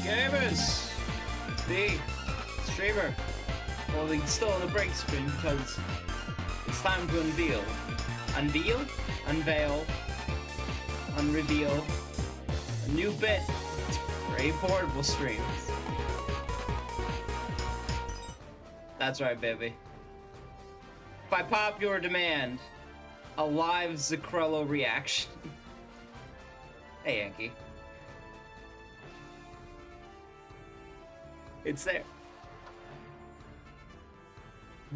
Gamers! It's B, streamer. Well, we still on the break screen because it's time to unveil, unreveal a new bit for A Portable streams. That's right, baby. By popular demand, a live Zacrello reaction. Hey, Yankee. It's there.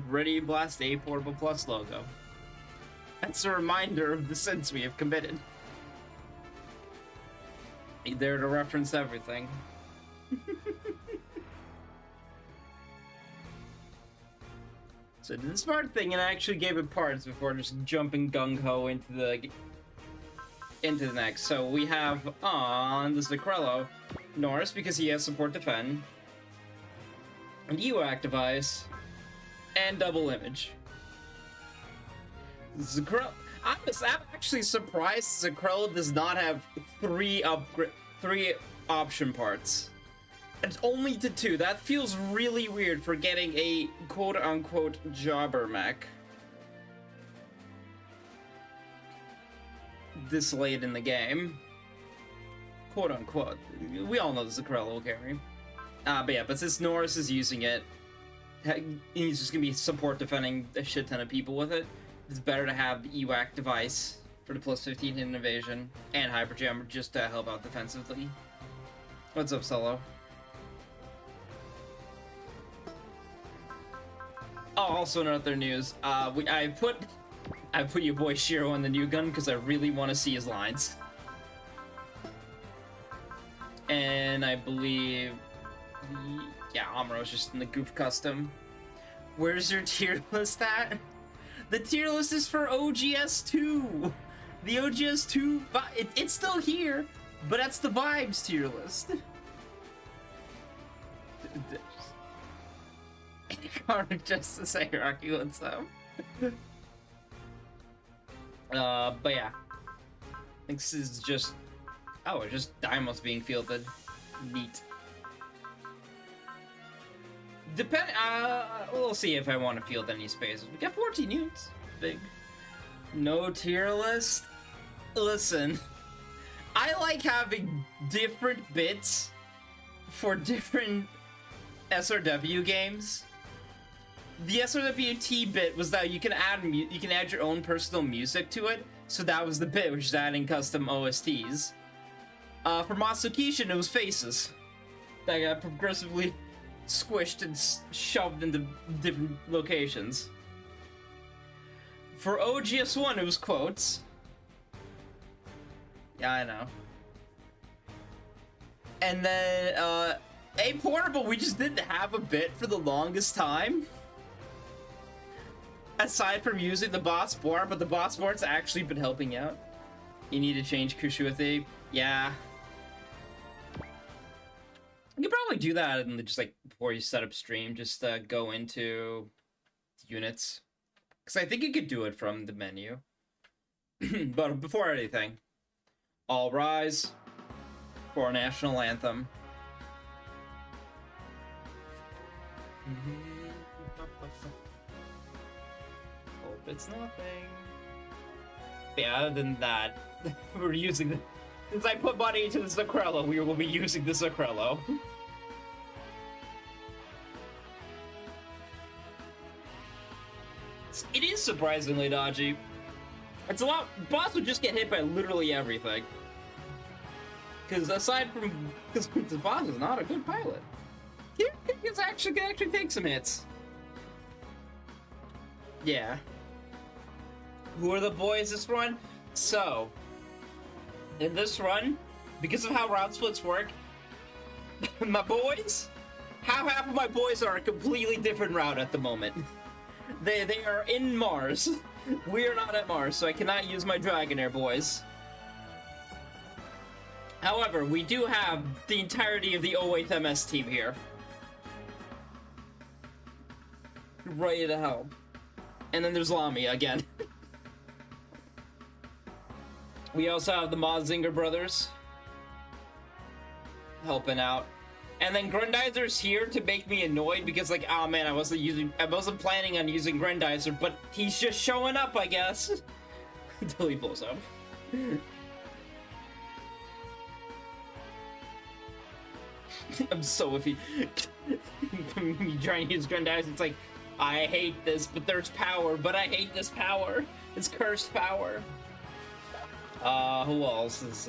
Ready to blast A Portable Plus logo. That's a reminder of the sins we have committed. Be there to reference everything. So did the smart thing and I actually gave it parts before just jumping gung-ho into the next. So we have on the Zacrello Norris because he has support defend, and UAC device, and double image. Zacrello, I'm actually surprised Zacrello does not have three option parts. It's only to 2. That feels really weird for getting a quote-unquote jobber mech this late in the game. Quote-unquote. We all know the Zacrello will carry. But since Norris is using it, he's just gonna be support defending a shit ton of people with it. It's better to have the UAC device for the plus 15 hidden evasion and hyper jammer just to help out defensively. What's up, Solo? Oh, also in other news, I put your boy Shiro on the new gun because I really want to see his lines. And I believe, yeah, Amuro's just in the goof custom. Where's your tier list at? The tier list is for OGS 2. The OGS 2, it's still here, but that's the vibes tier list. Carnage Justice Hierarchy, what's up? But yeah. I think this is just... Oh, it's just Daimos being fielded. Neat. We'll see if I want to field any spaces. We got 14 units. Big. No tier list? Listen. I like having different bits for different SRW games. The SRWT bit was that you can add your own personal music to it, so that was the bit, which is adding custom OSTs. For Masukishin, it was faces that got progressively squished and shoved into different locations. For OGS1, it was quotes. Yeah, I know. And then, A Portable, we just didn't have a bit for the longest time. Aside from using the boss bar, but the boss bar's actually been helping out. You need to change Kushu with it. Yeah. You could probably do that and just like before you set up stream, just go into units. Because I think you could do it from the menu. But before anything, all rise for our national anthem. Hope it's nothing. Yeah, other than that, we're using the... Since I put money into the Zacrello, we will be using the Zacrello. It is surprisingly dodgy. It's a lot... Boss would just get hit by literally everything. Because aside from... Because the boss is not a good pilot. He can actually take some hits. Yeah. Who are the boys this run? So, in this run, because of how route splits work, my boys, half of my boys are a completely different route at the moment. They are in Mars. We are not at Mars, so I cannot use my Dragonair boys. However, we do have the entirety of the 08th MS team here. Ready to help. And then there's Lamy again. We also have the Mazinger brothers helping out. And then Grandizer's here to make me annoyed because, like, oh man, I wasn't planning on using Grandizer, but he's just showing up, I guess. Until he blows up. I'm so iffy. You trying to use Grandizer, it's like, I hate this, but there's power, but I hate this power. It's cursed power. Who else is,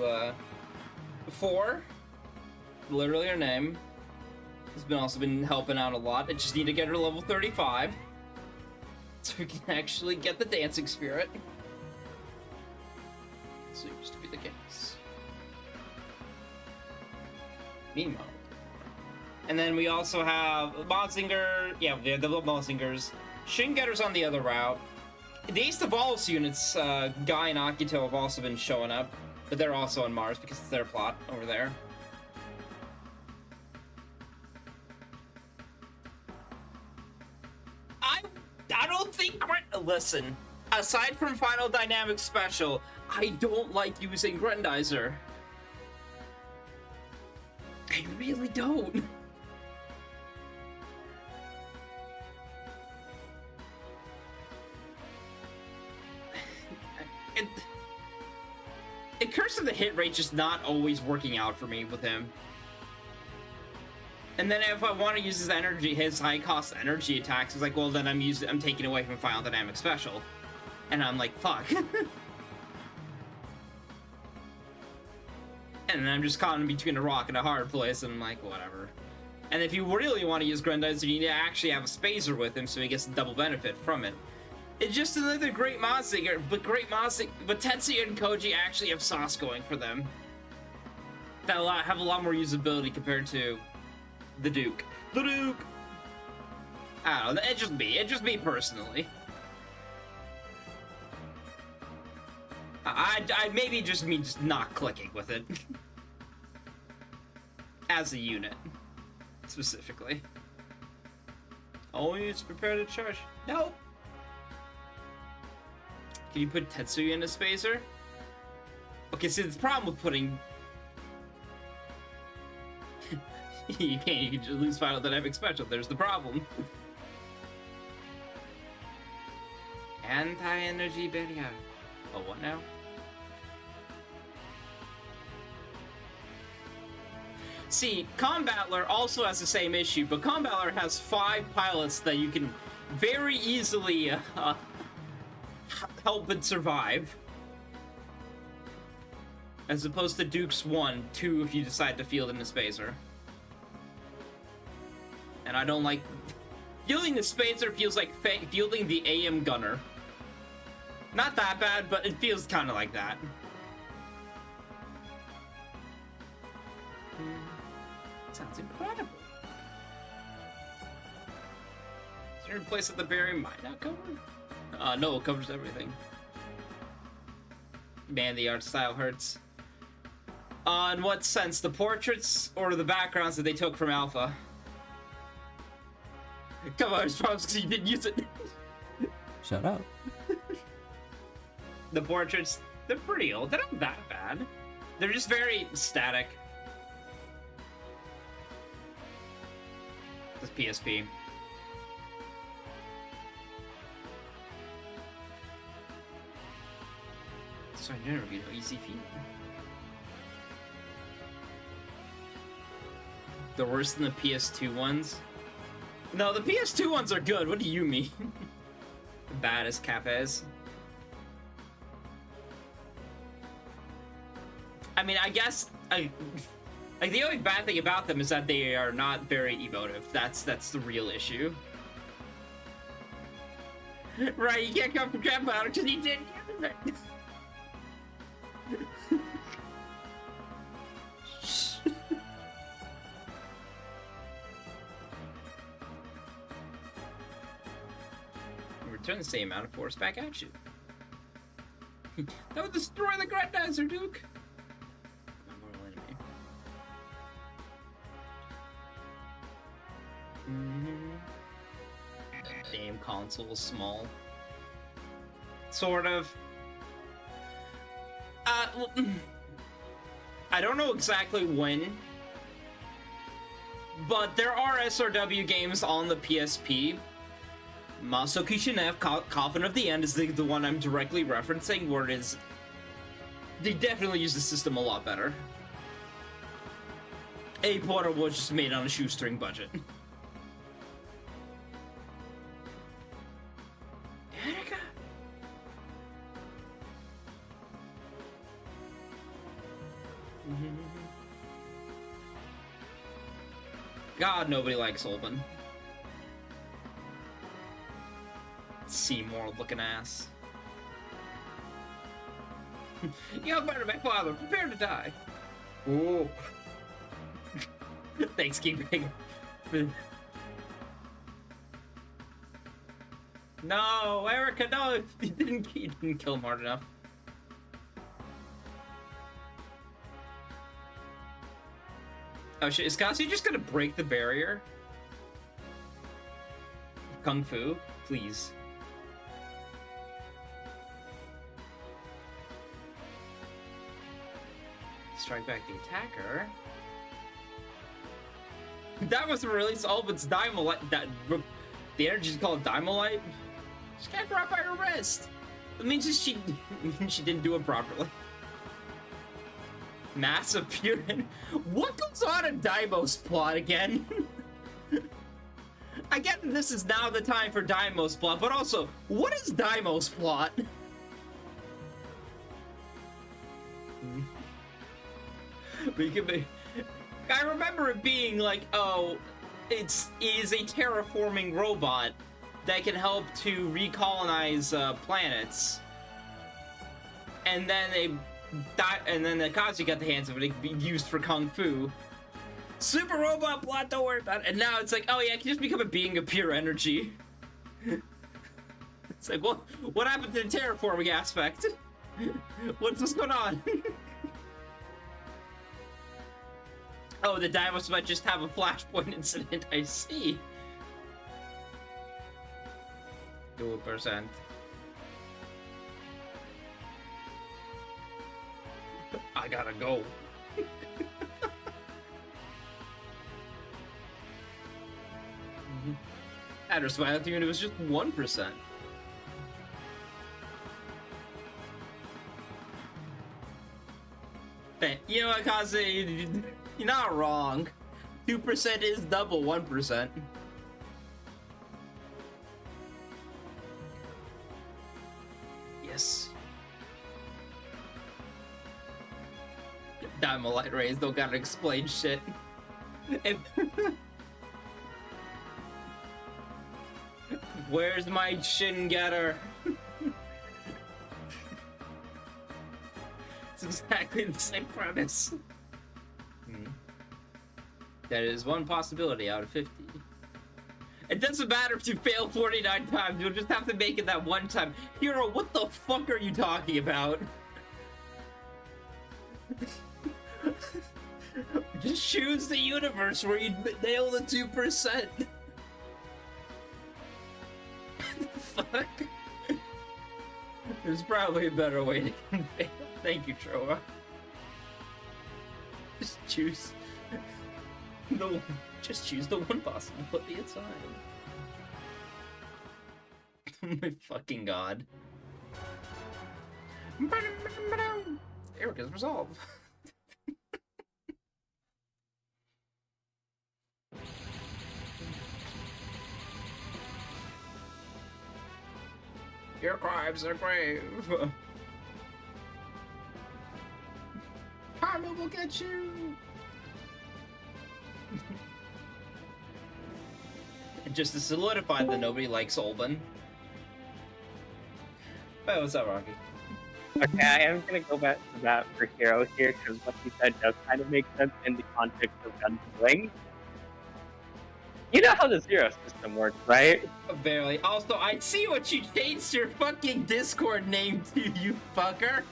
4? Literally her name. Has also been helping out a lot. I just need to get her to level 35. So we can actually get the dancing spirit. Seems to be the case. Meanwhile. And then we also have Modzinger. Yeah, we have the Modzingers. Shingetter's on the other route. The Ace of Wallace units, Guy and Akito have also been showing up. But they're also on Mars because it's their plot over there. I don't think... Listen, aside from Final Dynamic Special, I don't like using Grandizer. I really don't. And Curse of the hit rate just not always working out for me with him. And then if I want to use his energy, his high cost energy attacks, it's like, well, then I'm taking away from Final Dynamic Special. And I'm like, fuck. And then I'm just caught in between a rock and a hard place, and I'm like, whatever. And if you really want to use Grandizer, you need to actually have a Spacer with him so he gets double benefit from it. It's just another great Modzinger, but Tetsuya and Koji actually have sauce going for them. That have a lot more usability compared to the Duke. The Duke! I don't know, it's just me personally. I maybe just me just not clicking with it. As a unit, specifically. Always prepare to charge. No! Can you put Tetsuya in a Spacer? Okay, see, the problem with putting... you can just lose Final Dynamic Special, there's the problem. Anti-energy barrier. Oh, what now? See, Combattler also has the same issue, but Combattler has 5 pilots that you can very easily help it survive. As opposed to Duke's 1, 2 if you decide to field in the Spacer. And I don't like... Fielding the Spacer feels like fielding the AM Gunner. Not that bad, but it feels kind of like that. Sounds incredible. Is there a place that the barrier might not cover? No, it covers everything. Man, the art style hurts. In what sense? The portraits or the backgrounds that they took from Alpha? Come on, it's probably because you didn't use it. Shut up. The portraits, they're pretty old. They're not that bad. They're just very static. This PSP. So I never get an easy feat. They're worse than the PS2 ones? No, the PS2 ones are good. What do you mean? Bad as Capes. I mean, I guess like the only bad thing about them is that they are not very emotive. That's the real issue. Right, you can't come from Grandpa because he didn't get it. Return the same amount of force back at you. That would destroy the Grandizer, Duke. My mortal enemy. Damn, console is small. Sort of. I don't know exactly when But there are SRW games on the PSP. Maso Kishinev, Coffin of the End, is the one I'm directly referencing, where it is... They definitely use the system a lot better. A Portable was just made on a shoestring budget. Erica! God, nobody likes Olban. Seymour looking ass. Young man of my father, prepare to die. Ooh. Thanksgiving. No, Erica, no, he didn't kill him hard enough. Oh shit, is Kazu just gonna break the barrier? Kung Fu, please. Strike back the attacker. That was released all of its Dynamolite. The energy is called Dynamolite. She got dropped by her wrist. It means she didn't do it properly. Massive Purin. What goes on in Daimo's plot again? I get that this is now the time for Daimo's plot, but also, what is Daimo's plot? I remember it being like, oh, it is a terraforming robot that can help to recolonize planets, and then the Kazu got the hands of it. It could be used for kung fu. Super robot plot, don't worry about it. And now it's like, oh yeah, it can just become a being of pure energy. It's like, what happened to the terraforming aspect? What's going on? Oh, the Daimos might just have a flashpoint incident, I see. 2%. I gotta go. Address violence even if it was just 1%. You know what, Kaze? You're not wrong. 2% is double 1%. Yes. Diamond light rays don't gotta explain shit. Where's my shin getter? It's exactly the same premise. That is one possibility out of 50. It doesn't matter if you fail 49 times, you'll just have to make it that one time. Hero, what the fuck are you talking about? Just choose the universe where you nail the 2%. Fuck. There's probably a better way to convey. Thank you, Troa. Just choose the one. Just choose the one possibility at a time. Oh my fucking god. Erica's resolve. Your crimes are grave. Karma will get you. Just to solidify that nobody likes Olban. Oh, what's up, Rocky? Okay, I am gonna go back to that for Hero here, because what he said does kind of make sense in the context of gun killing. You know how the Zero system works, right? Barely. Also, I see what you changed your fucking Discord name to, you fucker.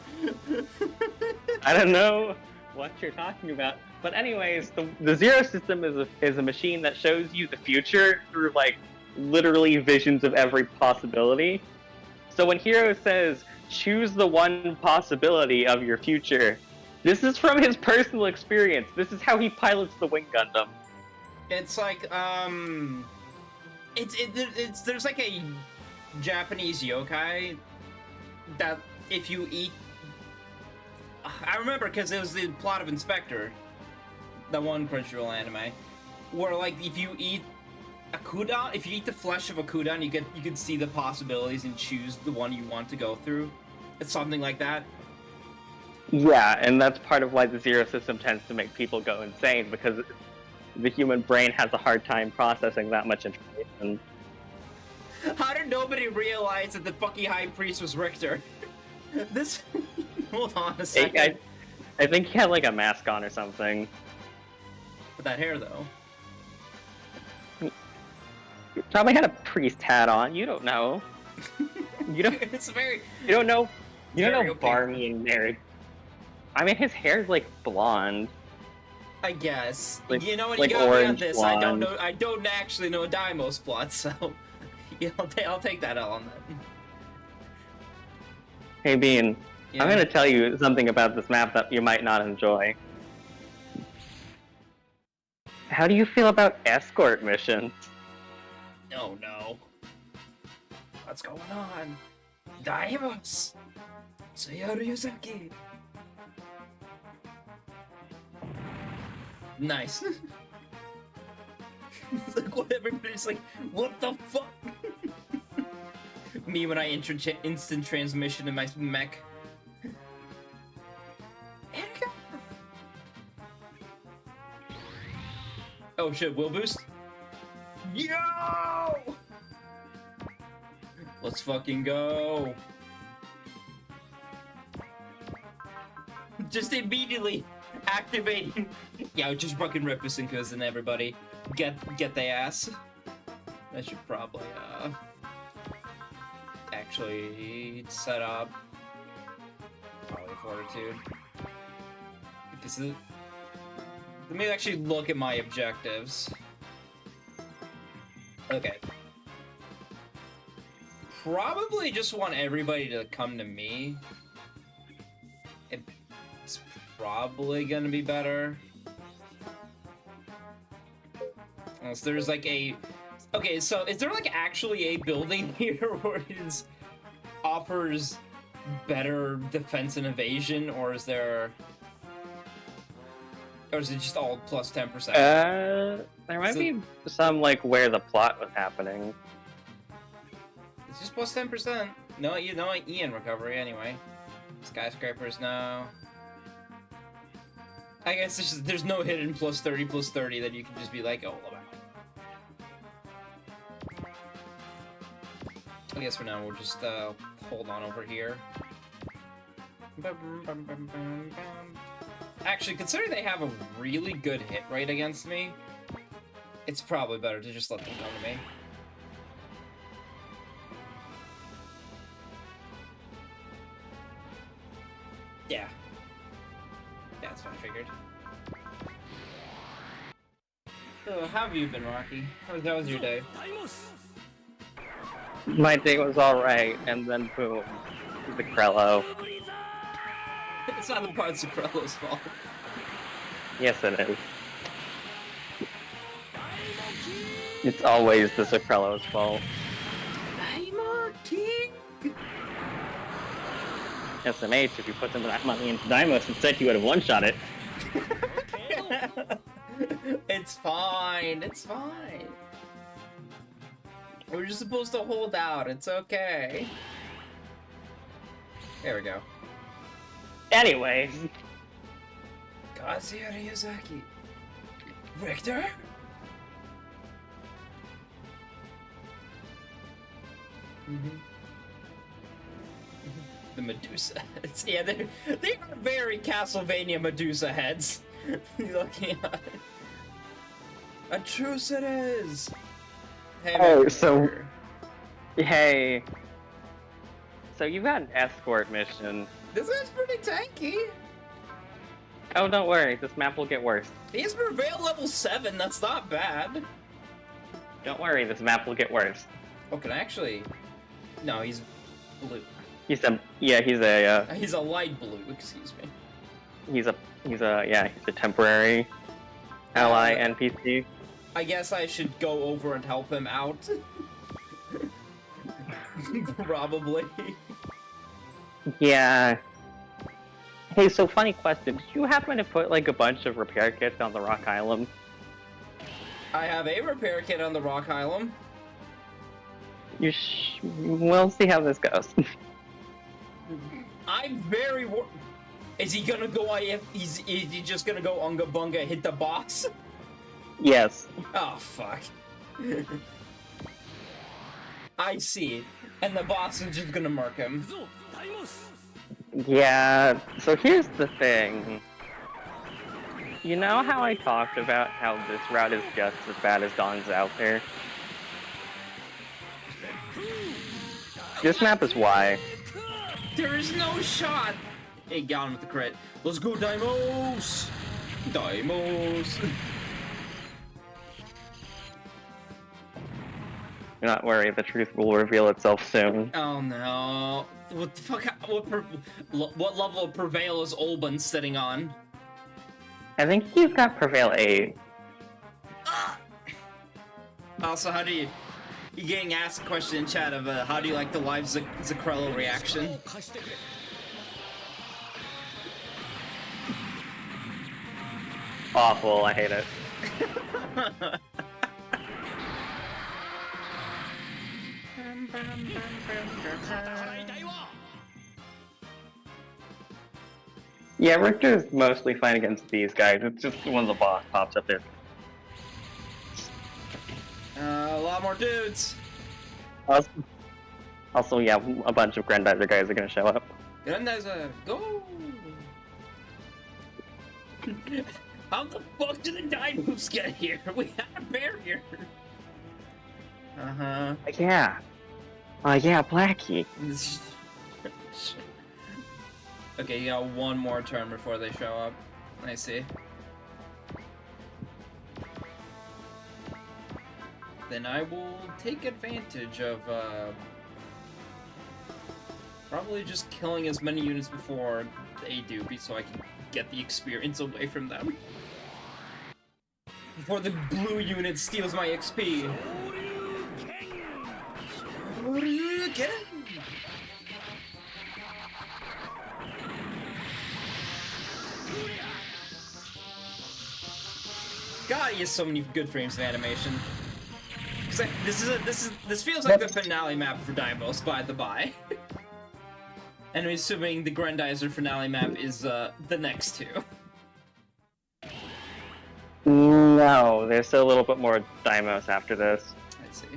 I don't know what you're talking about. But anyways, the Zero system is a machine that shows you the future through, like, literally visions of every possibility. So when Hero says, choose the one possibility of your future, this is from his personal experience. This is how he pilots the Wing Gundam. It's like, it's there's like a Japanese yokai that if you eat... I remember because it was the plot of Inspector, the one Crunchyroll anime, where like if you eat a kudan, if you eat the flesh of a kudan, you can see the possibilities and choose the one you want to go through. It's something like that. Yeah, and that's part of why the zero system tends to make people go insane, because the human brain has a hard time processing that much information. How did nobody realize that the fucking high priest was Richter? This... Hold on a second. I think he had like a mask on or something. With that hair, though. He probably had a priest hat on. You don't know. You don't. It's very. You don't know. You don't know opaque. Barney and Nerd. I mean, his hair's like blonde. I guess. Like- You know what? like You got me on orange this. blonde. I don't actually know Daimo's plot, so yeah, I'll take that L on that. Hey, Bean. Yeah. I'm gonna tell you something about this map that you might not enjoy. How do you feel about escort missions? Oh no. What's going on? Daimos! Tsuyoru Yuzaki! Nice. It's like what everybody's like, what the fuck? Me when I instant transmission in my mech. Erika! Oh shit, will boost? Yo! Let's fucking go. Just immediately activating. Yeah, just fucking rip us and cousin everybody. Get the ass. I should probably actually set up probably fortitude. Because let me actually look at my objectives. Okay. Probably just want everybody to come to me. It's probably gonna be better. Unless there's like a... Okay, so is there like actually a building here where it offers better defense and evasion, or is there... Or is it just all plus 10%? There might be some like where the plot was happening. It's just plus 10%. No, you know, Ian recovery anyway. Skyscrapers, no. I guess there's no hidden plus 30 that you can just be like, oh, well, I guess for now we'll just hold on over here. Actually, considering they have a really good hit rate against me, it's probably better to just let them come to me. Yeah. That's what I figured. So, how have you been, Rocky? How was your day? My day was alright, and then boom, the Krello. It's not the parts of Krello's fault. Yes, it is. It's always the Zucrello's fault. Daimon King! SMH, if you put some of that money into Daimos, instead he would have one-shot it. It's fine, it's fine. We're just supposed to hold out, it's okay. There we go. Anyways. Kazuya Ryuzaki. Richter? The Medusa heads. Yeah, they are very Castlevania Medusa heads. Looking at it. A truce it is! Hey, Oh, Mr. so- Walker. Hey. So you got an escort mission. This is pretty tanky. Oh, don't worry, this map will get worse. He's Prevail level 7, that's not bad. Don't worry, this map will get worse. Oh, can I actually... No, he's blue. He's a light blue, excuse me. he's a temporary ally NPC. I guess I should go over and help him out. Probably. Yeah. Hey, so funny question. Did you happen to put like a bunch of repair kits on the Rock Island? I have a repair kit on the Rock Island. We'll see how this goes. I'm very Is he gonna go is he just gonna go unga bunga hit the box? Yes. Oh fuck. I see. And the boss is just gonna murk him. Yeah, so here's the thing. You know how I talked about how this route is just as bad as Dawn's out there? This map is why. There is no shot! Hey, got him with the crit. Let's go, Daimos! Daimos! Do not worry, the truth will reveal itself soon. Oh no. What the fuck? What level of Prevail is Olban sitting on? I think he's got Prevail 8. Also, how do you... You're getting asked a question in chat of how do you like the live Zakrello reaction? Awful, I hate it. Yeah, Richter's mostly fine against these guys. It's just when the boss pops up there. A lot more dudes. Also, yeah, a bunch of Grandizer guys are gonna show up. Grandizer, go! How the fuck did the Dinos get here? We had a barrier. Uh-huh. Yeah. Yeah, Blackie. Okay, you got one more turn before they show up. I see. Then I will take advantage of, probably just killing as many units before they do, so I can get the experience away from them. Before the blue unit steals my XP. Get it? God, he has so many good frames of animation. This feels like the finale map for Daimos, by the by. And I'm assuming the Grandizer finale map is the next two. No, there's still a little bit more Daimos after this. I see.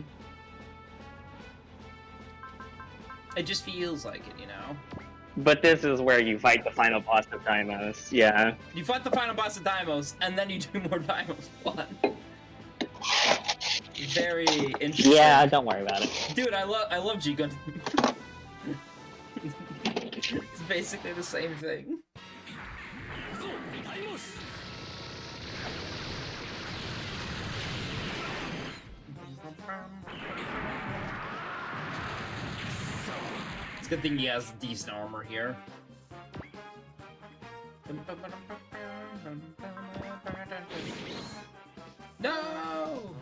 It just feels like it, you know? But this is where you fight the final boss of Daimos, yeah. You fight the final boss of Daimos, and then you do more Daimos plot. Very interesting. Yeah, don't worry about it. Dude, I love G-Gun. It's basically the same thing. It's a good thing he has decent armor here. No!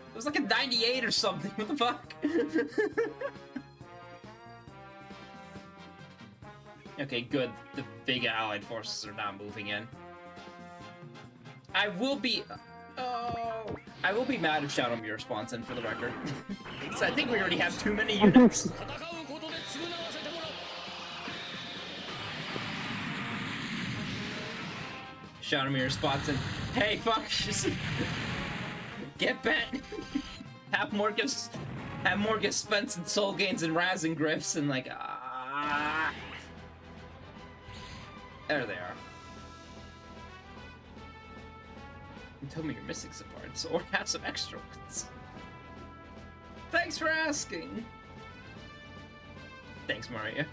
It was like a 98 or something. What the fuck? Okay, good. The big allied forces are not moving in. I will be... Oh... I will be mad if Shadowmere spawns in, for the record. Because I think we already have too many units. Shadowmere spots in. Hey, fuck! Get bent! Have more gifts spent in soul gains and Razin Griffs and like, There they are. You told me you're missing some parts, or have some extra ones. Thanks for asking! Thanks, Maria.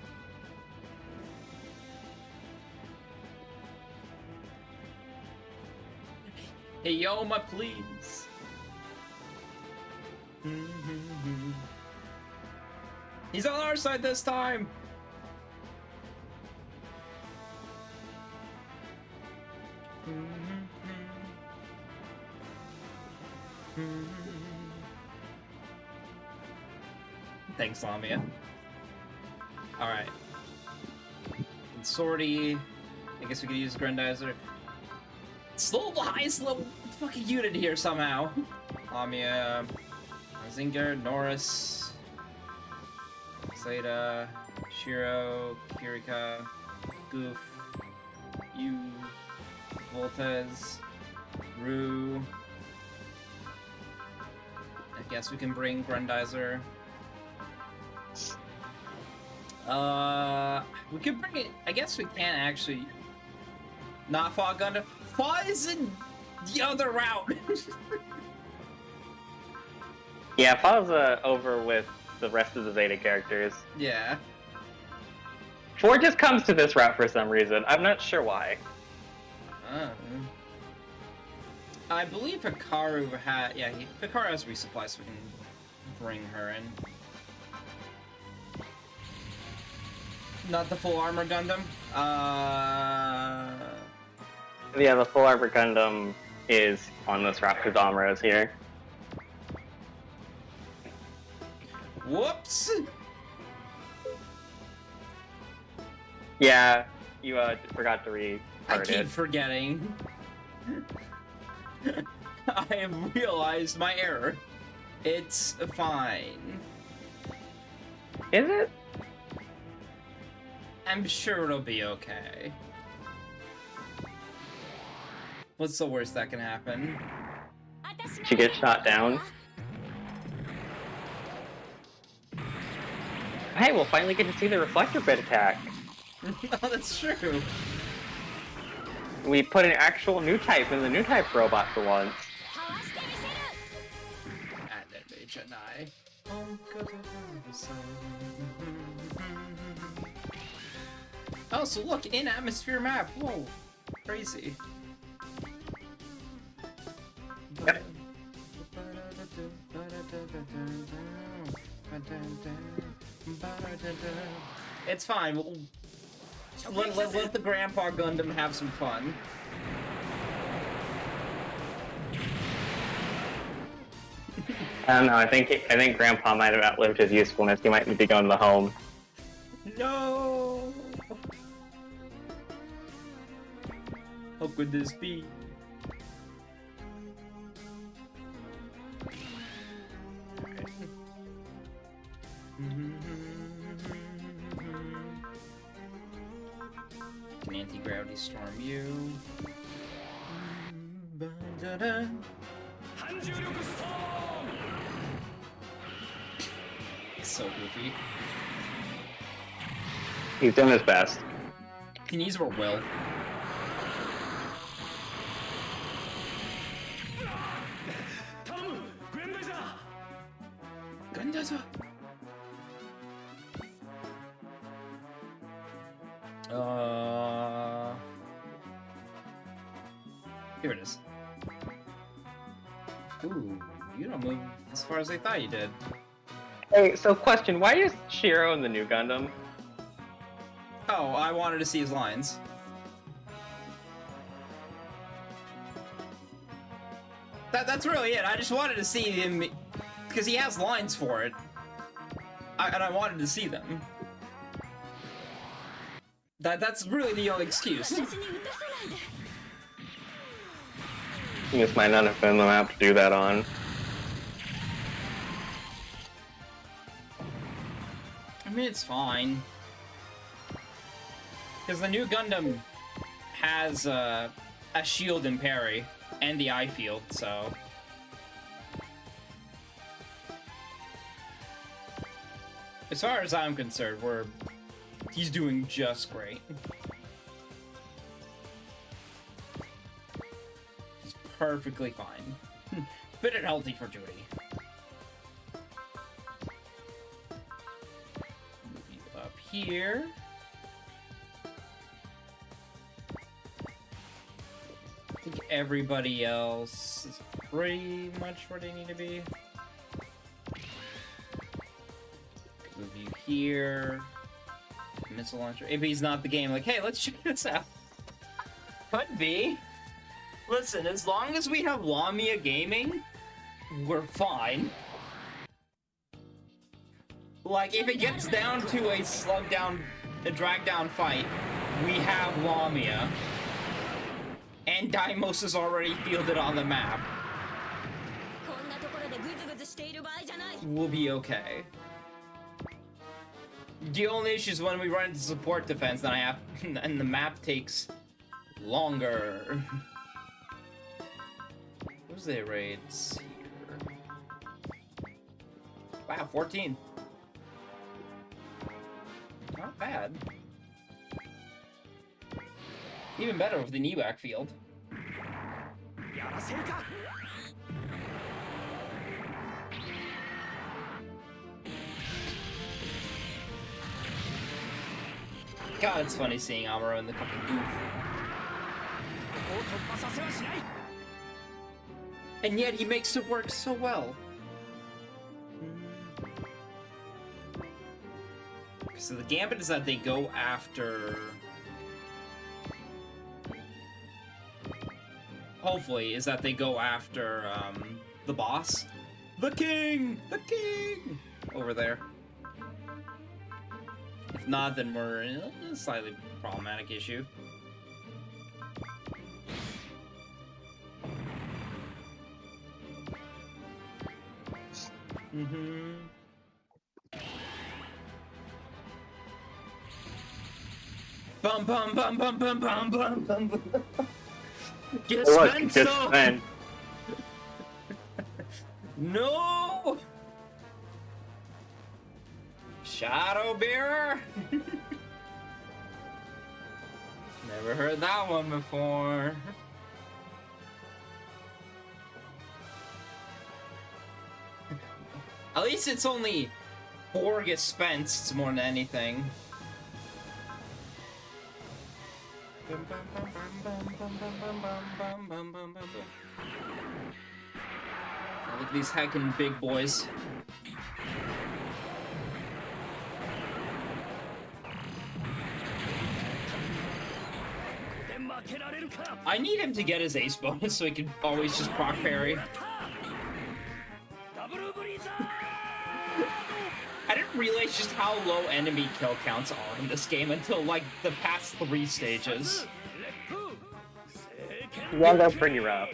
Hey, yo, my please. He's on our side this time. Thanks, Lamia. Alright. Sortie. I guess we could use Grendizer. Still the highest level fucking unit here somehow. Lamia, Zinger, Norris, Zeta, Shiro, Kirika, Goof, Yu, Voltez, Rue. I guess we can bring Grendizer. We could bring it. I guess we can't actually. Not Fa Gundam. Fa is in the other route. Yeah, Fa's over with the rest of the Zeta characters. Yeah. 4 just comes to this route for some reason. I'm not sure why. I believe Hikaru had. Yeah, Hikaru has resupply, so we can bring her in. Not the full armor Gundam. Yeah, the full armor Gundam is on this route because Amuro is here. Whoops! Yeah, you forgot to re. I keep forgetting. I have realized my error. It's fine. Is it? I'm sure it'll be okay. What's the worst that can happen? She gets shot down. Hey, we'll finally get to see the reflector bit attack. Oh, that's true. We put an actual new type in the new type robot for once. Oh, so look, in atmosphere map. Whoa, crazy. Yep. It's fine. Let the Grandpa Gundam have some fun. I don't know. I think Grandpa might have outlived his usefulness. He might need to go into the home. No. How could this be? Can anti-gravity storm you? So goofy. He's doing his best. He needs more will. Grendizer! Here it is. Ooh, you don't move as far as I thought you did. Hey, so question, why is Shiro in the new Gundam? Oh, I wanted to see his lines. That's really it. I just wanted to see him because he has lines for it. And I wanted to see them. That's really the only excuse. This might not have been the map to do that on. I mean, it's fine. Because the new Gundam has a shield and parry, and the eye field, so... As far as I'm concerned, he's doing just great. He's perfectly fine. Fit and healthy for duty. Move you up here. I think everybody else is pretty much where they need to be. Move you here. Missile launcher. If he's not the game, like, hey, let's check this out. Could be. Listen, as long as we have Lamia Gaming, we're fine. Like, if it gets down to a drag down fight, we have Lamia. And Deimos is already fielded on the map. We'll be okay. The only issue is when we run into support defense, then and the map takes longer. Where's the raids here? Wow, 14. Not bad. Even better with the Newac field. God, it's funny seeing Amuro in the fucking goof. And yet he makes it work so well. So the gambit is that they go after... Hopefully, is that they go after, the boss. The king! The king! Over there. If not, then we're in a slightly problematic issue. Bum bum bum bum bum bum bum bum bum. Get spent. No. Shadow Bearer. Never heard that one before. At least it's only 4 get spent more than anything. Look at these heckin' big boys. I need him to get his ace bonus so he can always just proc parry. I didn't realize just how low enemy kill counts are in this game until, like, the past 3 stages. Yeah, they're pretty rough.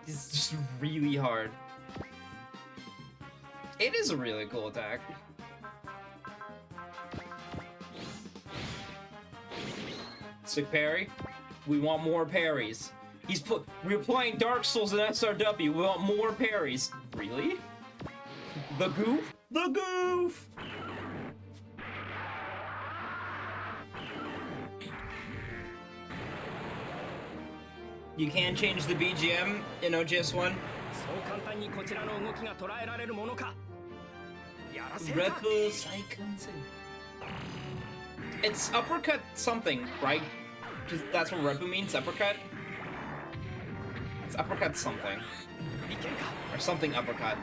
It's just really hard. It is a really cool attack. Sick parry. We want more parries. We're playing Dark Souls in SRW. We want more parries. Really? The goof? The goof! You can change the BGM in OGS1. Rebel Saikansen. It's uppercut something, right? That's what Repu means, uppercut? It's uppercut something. Or something uppercut.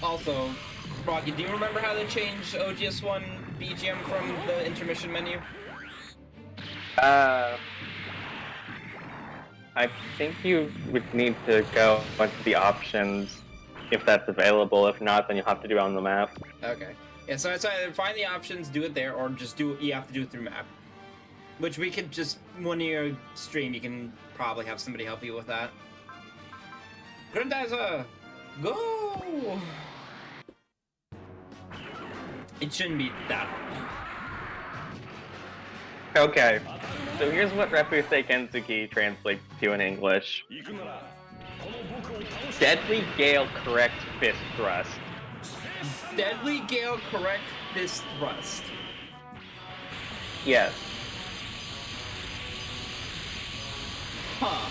Also, Rocky, do you remember how they changed OGS1 BGM from the intermission menu? I think you would need to go into the options if that's available. If not, then you'll have to do it on the map. Okay. Yeah, so it's either find the options, do it there, or just do it, you have to do it through map. Which we could just, when you stream, you can probably have somebody help you with that. Grandizer! Go! It shouldn't be that hard. Okay, so here's what Repusei Kensuke translates to in English. Deadly Gale Correct Fist Thrust. Deadly Gale Correct Fist Thrust. Yes. Huh.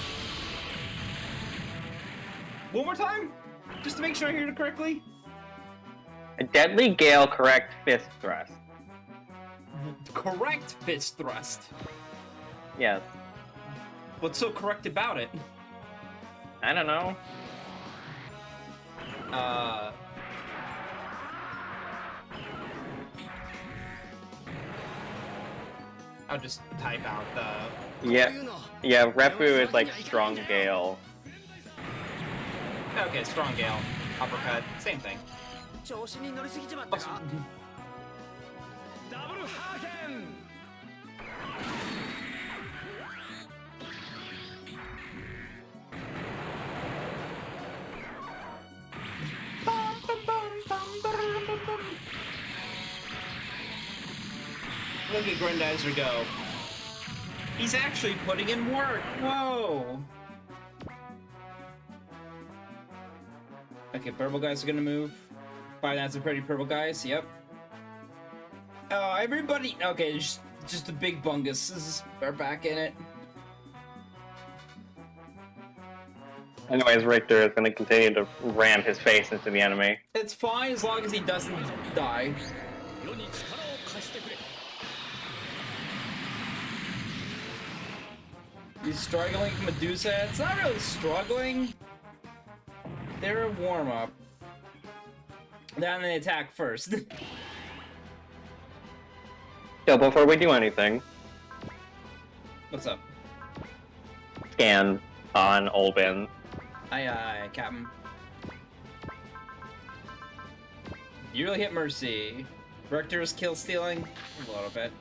One more time? Just to make sure I heard it correctly? A Deadly Gale Correct Fist Thrust. Correct Fist Thrust. Yes. What's so correct about it? I don't know. I'll just type out the... Yeah, Repu is like Strong Gale. Okay, Strong Gale. Uppercut. Same thing. Look at Grendizer go. He's actually putting in work. Whoa. Okay, purple guys are gonna move. Fine, that's a pretty purple guys. Yep. Oh, everybody. Okay, just the big bunguses are back in it. Anyways, Richter is going to continue to ram his face into the enemy. It's fine as long as he doesn't die. He's struggling with Medusa. It's not really struggling. They're a warm-up. Then they attack first. So before we do anything, What's up? scan on Olbin. Aye, Captain. You really hit Mercy. Rector's kill stealing? A little bit.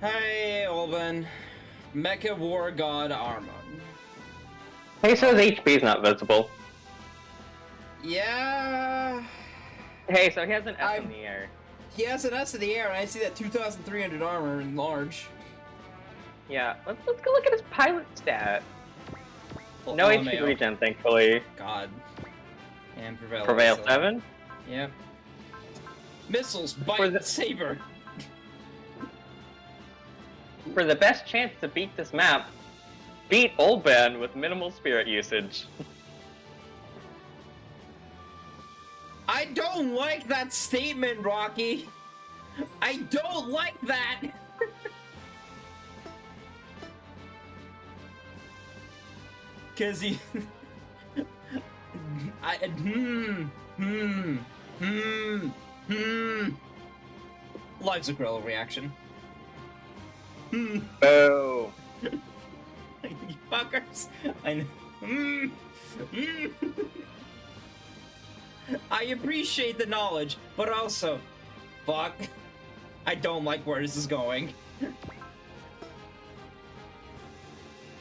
Hey, Olben. Mecha War God Armon. Hey, so his HP is not visible. Yeah. Hey, so he has an S in the air. He has an S in the air, and I see that 2,300 armor in large. Yeah, let's go look at his pilot stat. Well, No HP LMAO. regen, thankfully. God. And Prevail. Prevail also. 7? Yep. Missiles, For bite, the- saber. For the best chance to beat this map, beat Olben with minimal spirit usage. I don't like that statement, Rocky. I don't like that. Cause he... Life's a Grilla reaction. Oh. You fuckers. I know. I appreciate the knowledge, but also, fuck. I don't like where this is going.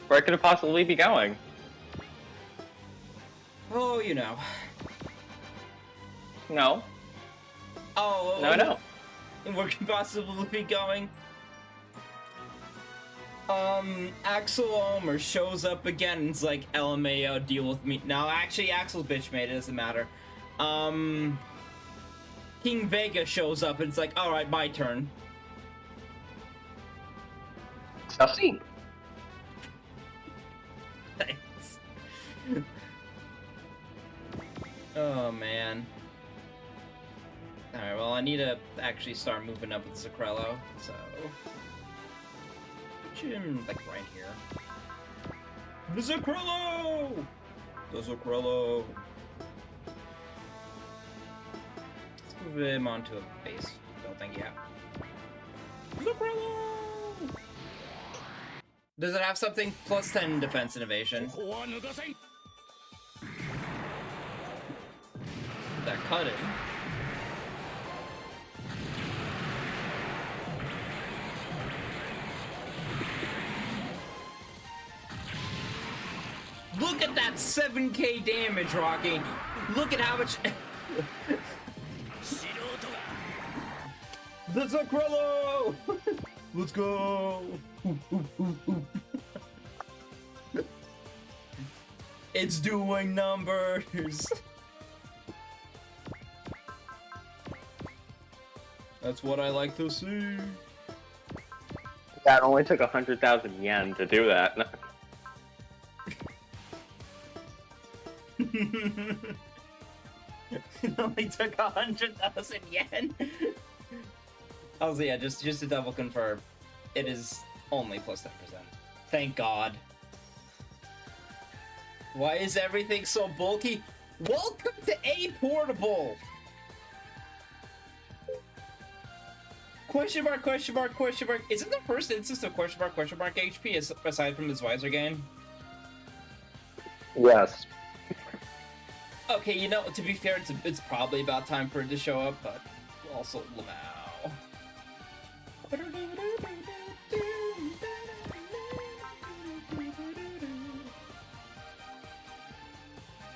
Where could it possibly be going? Oh, you know. No. Oh. No. Where could possibly be going? Axel Omer shows up again and it's like, LMAO, deal with me. No, actually, Axel's bitch made it, doesn't matter. King Vega shows up and it's like, alright, my turn. Sussy. Thanks. Oh, man. Alright, well, I need to actually start moving up with Zacrello, so... Put him, like, right here. The Zacrello! The Zacrello! Let's move him onto a base building, yeah. Zacrello! Does it have something? Plus 10 defense and evasion. That cut it. Look at that 7k damage, Rocky. Look at how much... The Zacrello! Let's go! It's doing numbers! That's what I like to see. That only took 100,000 yen to do that. It only took 100,000 yen. Also, yeah, just to double confirm, it is only plus 10%. Thank God. Why is everything so bulky? Welcome to A Portable. Question mark, question mark, question mark. Is it the first instance of question mark HP aside from his visor gain? Yes. Okay, you know, to be fair, it's probably about time for it to show up, but also Lamau.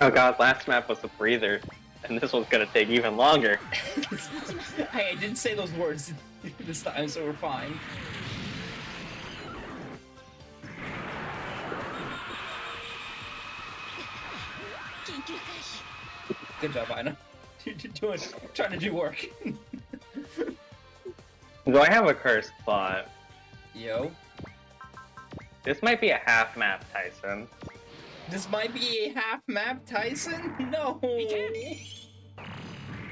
Oh god, last map was a breather, and this one's gonna take even longer. Hey, I didn't say those words this time, so we're fine. Good job, Ina. You're trying to do work. Do I have a cursed thought? Yo. This might be a half map, Tyson. This might be a half map, Tyson? No.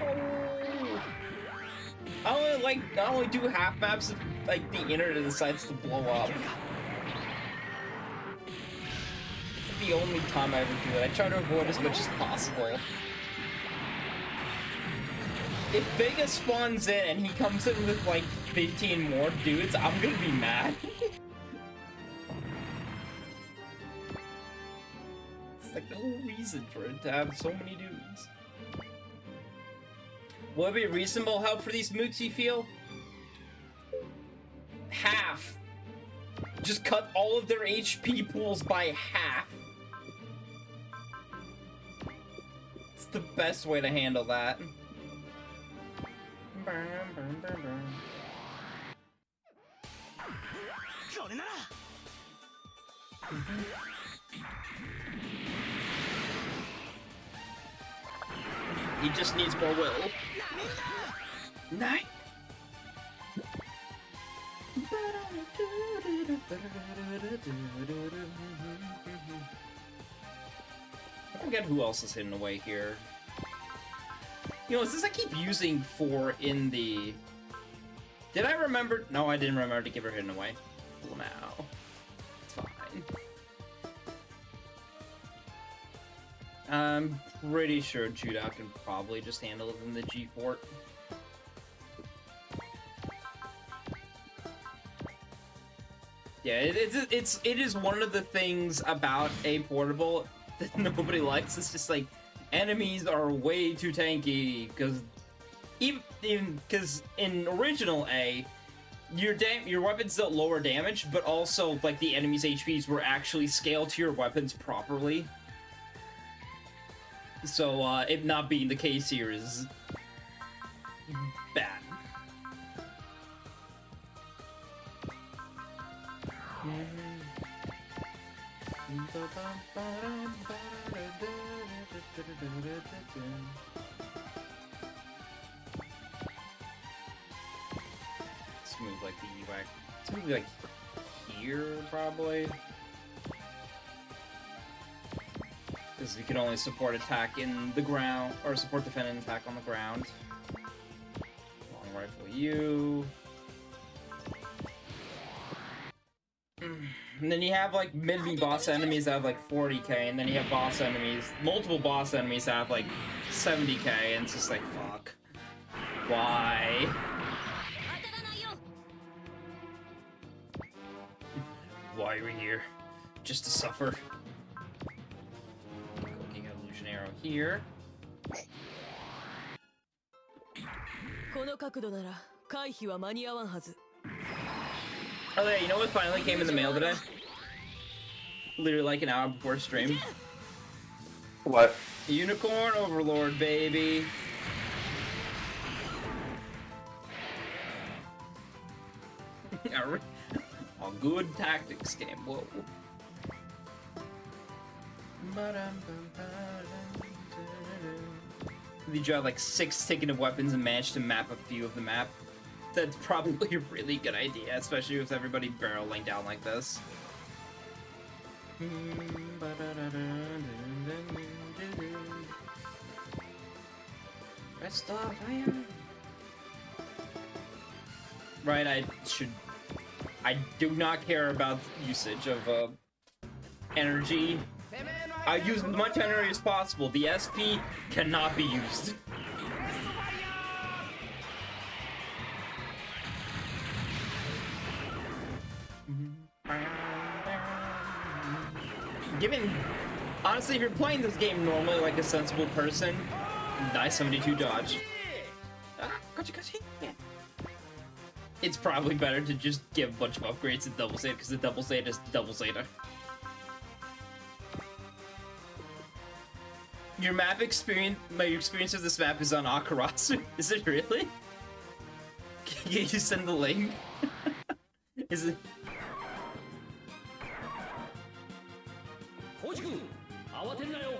Oh. I only do half maps if like the internet decides to blow up. It's the only time I ever do it. I try to avoid as much as possible. If Vega spawns in and he comes in with like 15 more dudes, I'm gonna be mad. It's like no reason for it to have so many dudes. Will it be reasonable help for these mooks, you feel? Half. Just cut all of their HP pools by half. It's the best way to handle that. Burn, burn, burn, burn. He just needs more will. Nice. I forget who else is hidden away here. You know, since I keep using 4 in the... Did I remember? No, I didn't remember to give her hidden away. Well, now. It's fine. I'm pretty sure Judah can probably just handle it in the G Fort. Yeah, it is one of the things about A Portable that nobody likes. It's just like enemies are way too tanky because in original A, your weapons dealt lower damage, but also like the enemy's HPs were actually scaled to your weapons properly. So it not being the case here is bad. Let's move like the back. Let's move like here probably. Because we can only support attack in the ground, or support defend and attack on the ground. Long rifle you. And then you have like mid boss enemies that have like 40k, and then you have boss enemies, multiple boss enemies that have like 70k, and it's just like, fuck. Why? Why are we here? Just to suffer. Looking at illusion arrow here. Oh yeah, you know what finally came in the mail today? Literally like an hour before stream. What? Unicorn Overlord, baby. A good tactics game, whoa. Did you have like 6 ticketed weapons and managed to map a few of the map? That's probably a really good idea, especially with everybody barreling down like this. Rest off, right, I do not care about usage of energy. I use as much energy as possible. The SP cannot be used. given... Honestly, if you're playing this game normally like a sensible person, nice 72 dodge. Gotcha. Yeah. It's probably better to just give a bunch of upgrades to Double Zeta, because the Double Zeta is Double Zeta. Your map experience, my experience of this map is on Akarasu. Is it really? Can you send the link? Is it?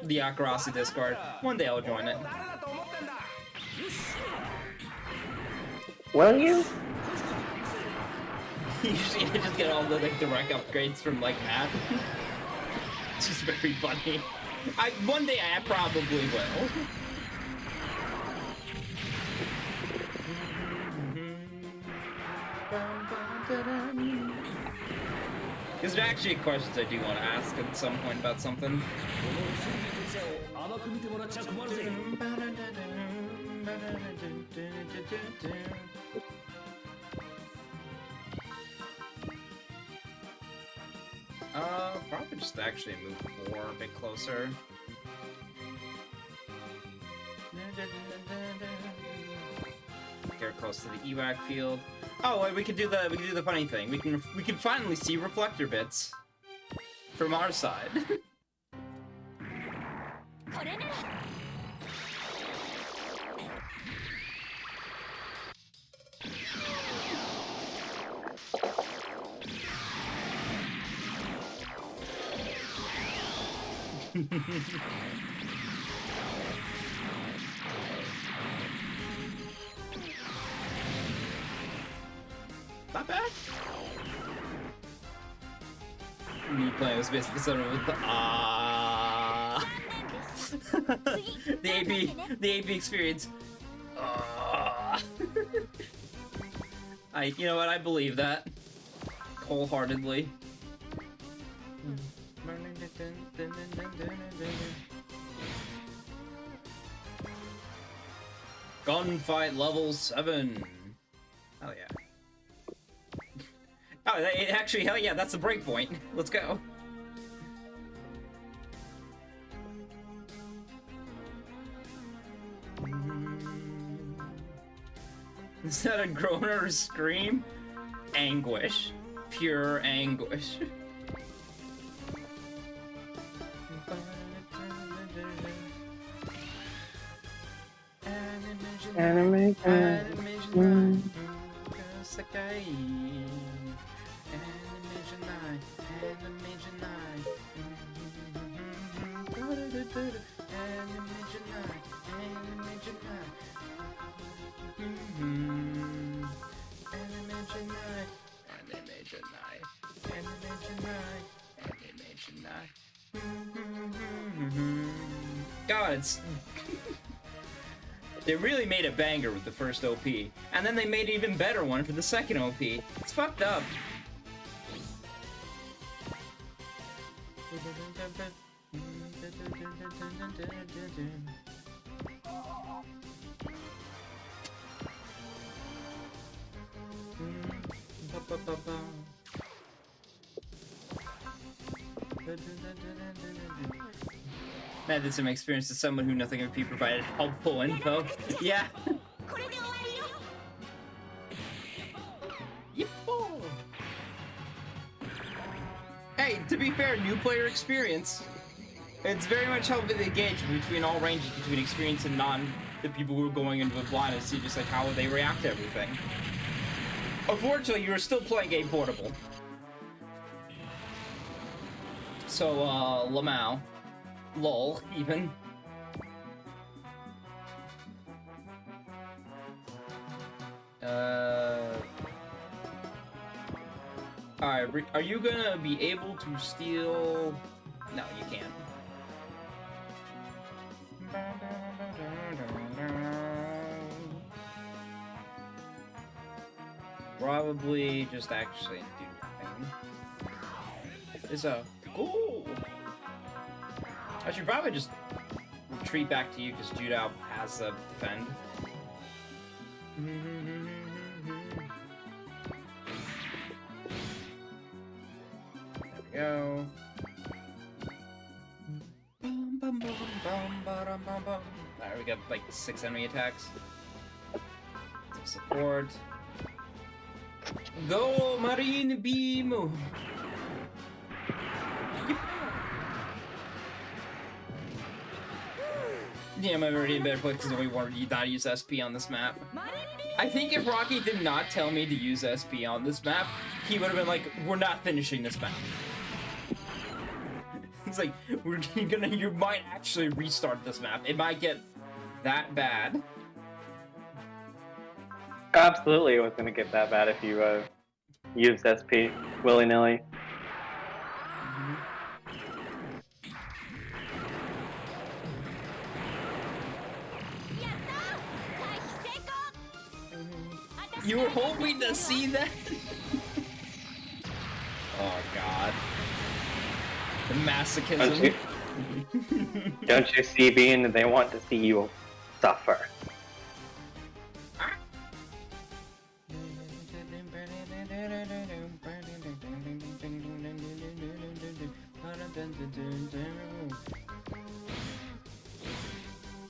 The Akarasu Discord. One day I'll join it. Will you? Usually I just get all the like direct upgrades from like Matt. It's just very funny. One day I probably will. Because there are actually questions I do want to ask at some point about something. Probably just actually move 4 a bit closer. Get close to the evac field. Oh, wait, we could do the funny thing. We can finally see reflector bits from our side. Not bad. Me playing was basically sort of with the the AB experience. You know what? I believe that wholeheartedly. Gunfight level 7. Hell yeah. Oh, actually, hell yeah, that's the break point. Let's go. Is that a groan or a scream? Anguish. Pure anguish. Animation. Sakai. Animation 9. God, it's... They really made a banger with the first OP, and then they made an even better one for the second OP. It's fucked up. That did some experience to someone who nothing OP provided helpful info. Yeah. Hey, to be fair, new player experience. It's very much helping the engagement between all ranges between experience and the people who are going into the blind to see just like how they react to everything. Unfortunately, you're still playing A Portable. So, Lamau. Lol, even. Alright, are you gonna be able to steal... No, you can't. Probably just actually do nothing. It's a... Cool! I should probably just retreat back to you because Judao has the defend. There we go. get like 6 enemy attacks. Support. Go Marine Beam! Yeah, I'm already in bed because we wanted you not use SP on this map. I think if Rocky did not tell me to use SP on this map, he would have been like, we're not finishing this map. It's like, you might actually restart this map. It might get that bad. Absolutely, it was gonna get that bad if you used SP willy-nilly. You were hoping to see that? Oh god. The masochism. Don't you see, Bean? They want to see you suffer.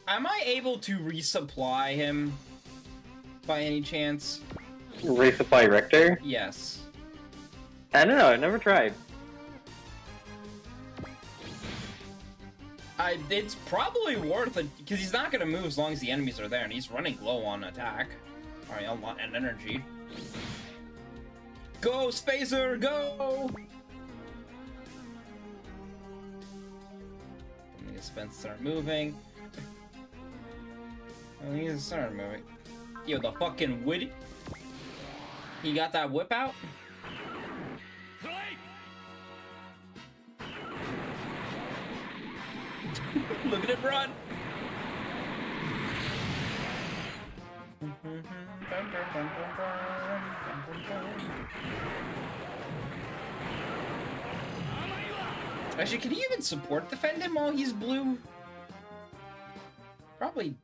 Am I able to resupply him by any chance? Resupply Richter? Yes. I don't know, I've never tried. It's probably worth it, because he's not going to move as long as the enemies are there, and he's running low on attack. Alright, and energy. Go, Spacer, go! I need to Spence start moving. I need to start moving. Yo, the fucking witty. He got that whip out? Look at him run! Actually, can he even support defend him while he's blue? Probably.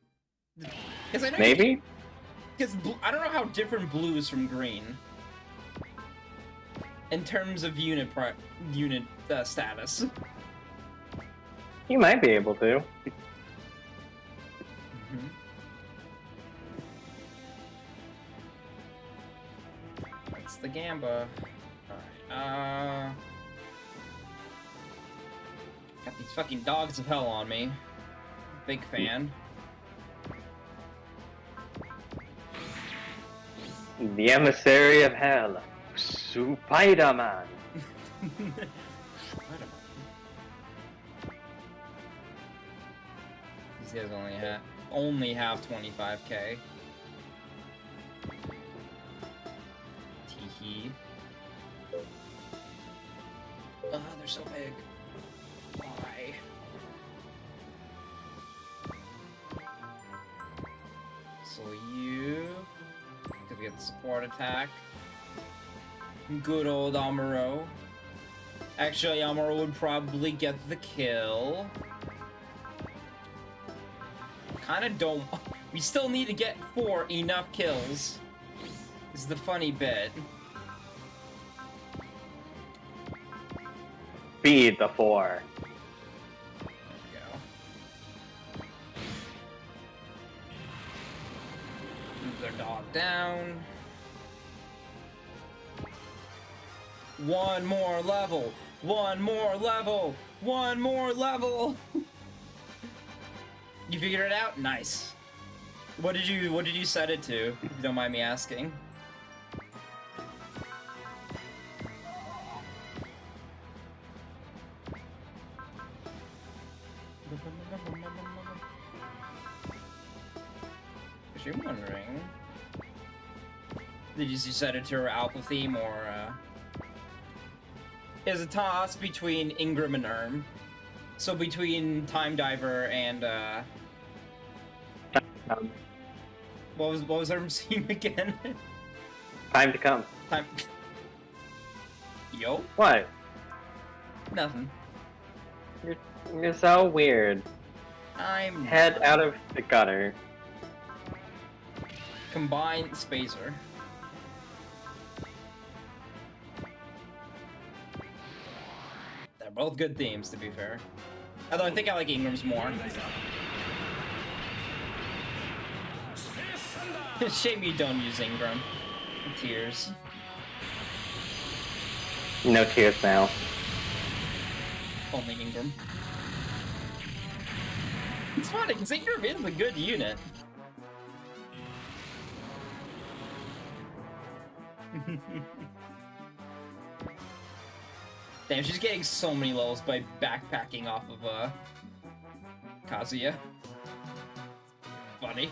I know Maybe? Because I don't know how different blue is from green. In terms of unit status. You might be able to. That's the Gamba. Alright, got these fucking dogs of hell on me. Big fan. The emissary of hell, Spider-Man. These guys only have 25k. Teehee. Oh, they're so big. Why? So you could get the support attack. Good old Amuro. Actually, Amuro would probably get the kill. Kinda don't. We still need to get 4 enough kills. Is the funny bit. Feed the 4. There we go. Move their dog down. One more level. One more level. One more level. You figured it out? Nice. What did you set it to? If you don't mind me asking. Because I'm wondering. Did you set it to her alpha theme or Is a toss between Ingram and Erm. So between Time Diver and what was Erm's theme again? Time to come. Time. Yo? What? Nothing. You're so weird. I'm Head out of the gutter. Combine Spacer. They're both good themes, to be fair. Although I think I like Ingram's more. Shame you don't use Ingram. Tears. No tears now. Only Ingram. It's funny, because Ingram is a good unit. Damn, she's getting so many levels by backpacking off of, Kazuya. Funny.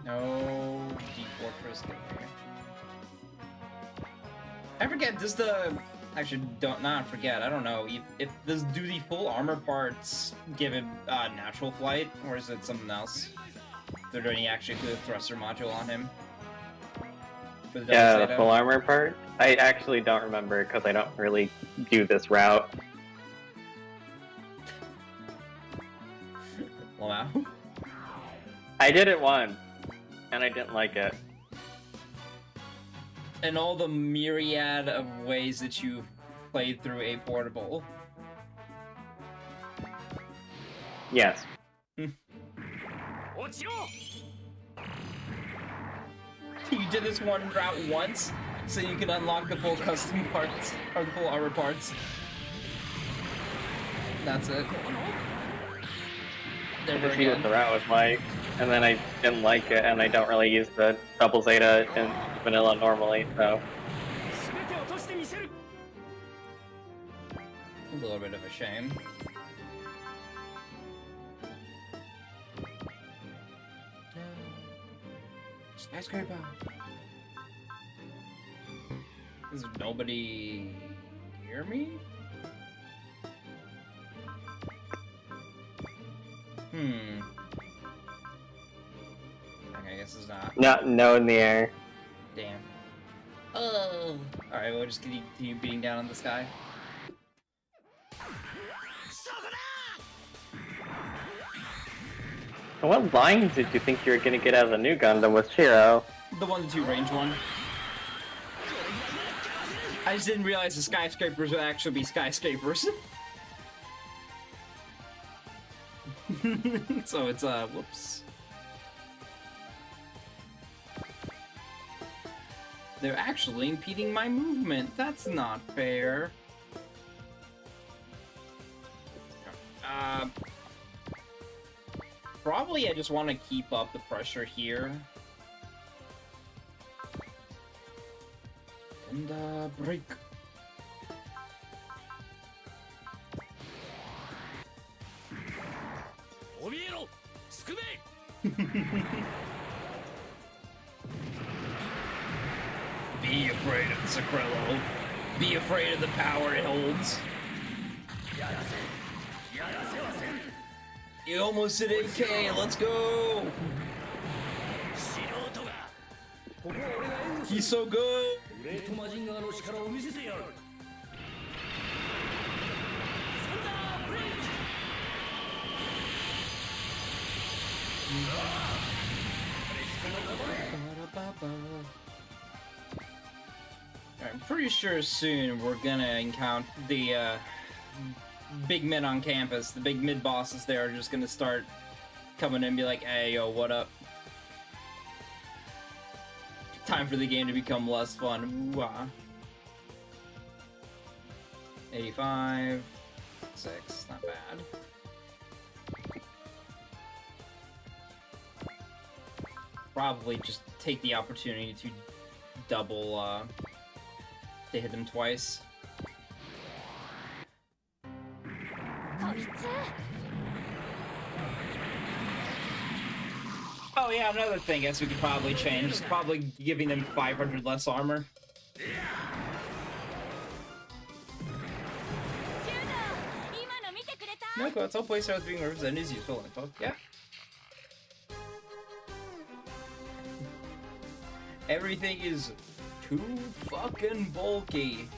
No deep fortress. Get here. I forget, does the... Actually, not forget, I don't know. If does do the full armor parts give it natural flight, or is it something else? Is there any actually good thruster module on him? For the Yeah, Zeta? the full armor part? I actually don't remember because I don't really do this route. Wow. I did it once, and I didn't like it. And all the myriad of ways that you've played through A Portable. Yes. You did this one route once, so you can unlock the full custom parts, or the full armor parts. That's it. I Never just see what again. the route was like, and then I didn't like it, and I don't really use the double Zeta in vanilla normally, so... A little bit of a shame. Skyscraper! Does nobody hear me? Okay, I guess it's not. No in the air. Damn. Oh. Alright, we'll just continue beating down on this guy. So what lines did you think you were gonna get out of the new Gundam with Shiro? The 1-2 range one. I just didn't realize the skyscrapers would actually be skyscrapers. So it's, whoops. They're actually impeding my movement. That's not fair. Probably I just want to keep up the pressure here. And, break. Be afraid of Sakrello. Be afraid of the power it holds. You almost hit 8K, let's go! He's so good! I'm pretty sure soon we're gonna encounter the big men on campus. The big mid bosses there are just gonna start coming in and be like, hey, yo, what up? Time for the game to become less fun. Ooh-ah. 85, 6, not bad. Probably just take the opportunity to double, to hit them twice. Oh yeah, another thing I guess we could probably change is probably giving them 500 less armor. No, quotes, all playstyle being represented is useful info. Yeah. Everything is too fucking bulky.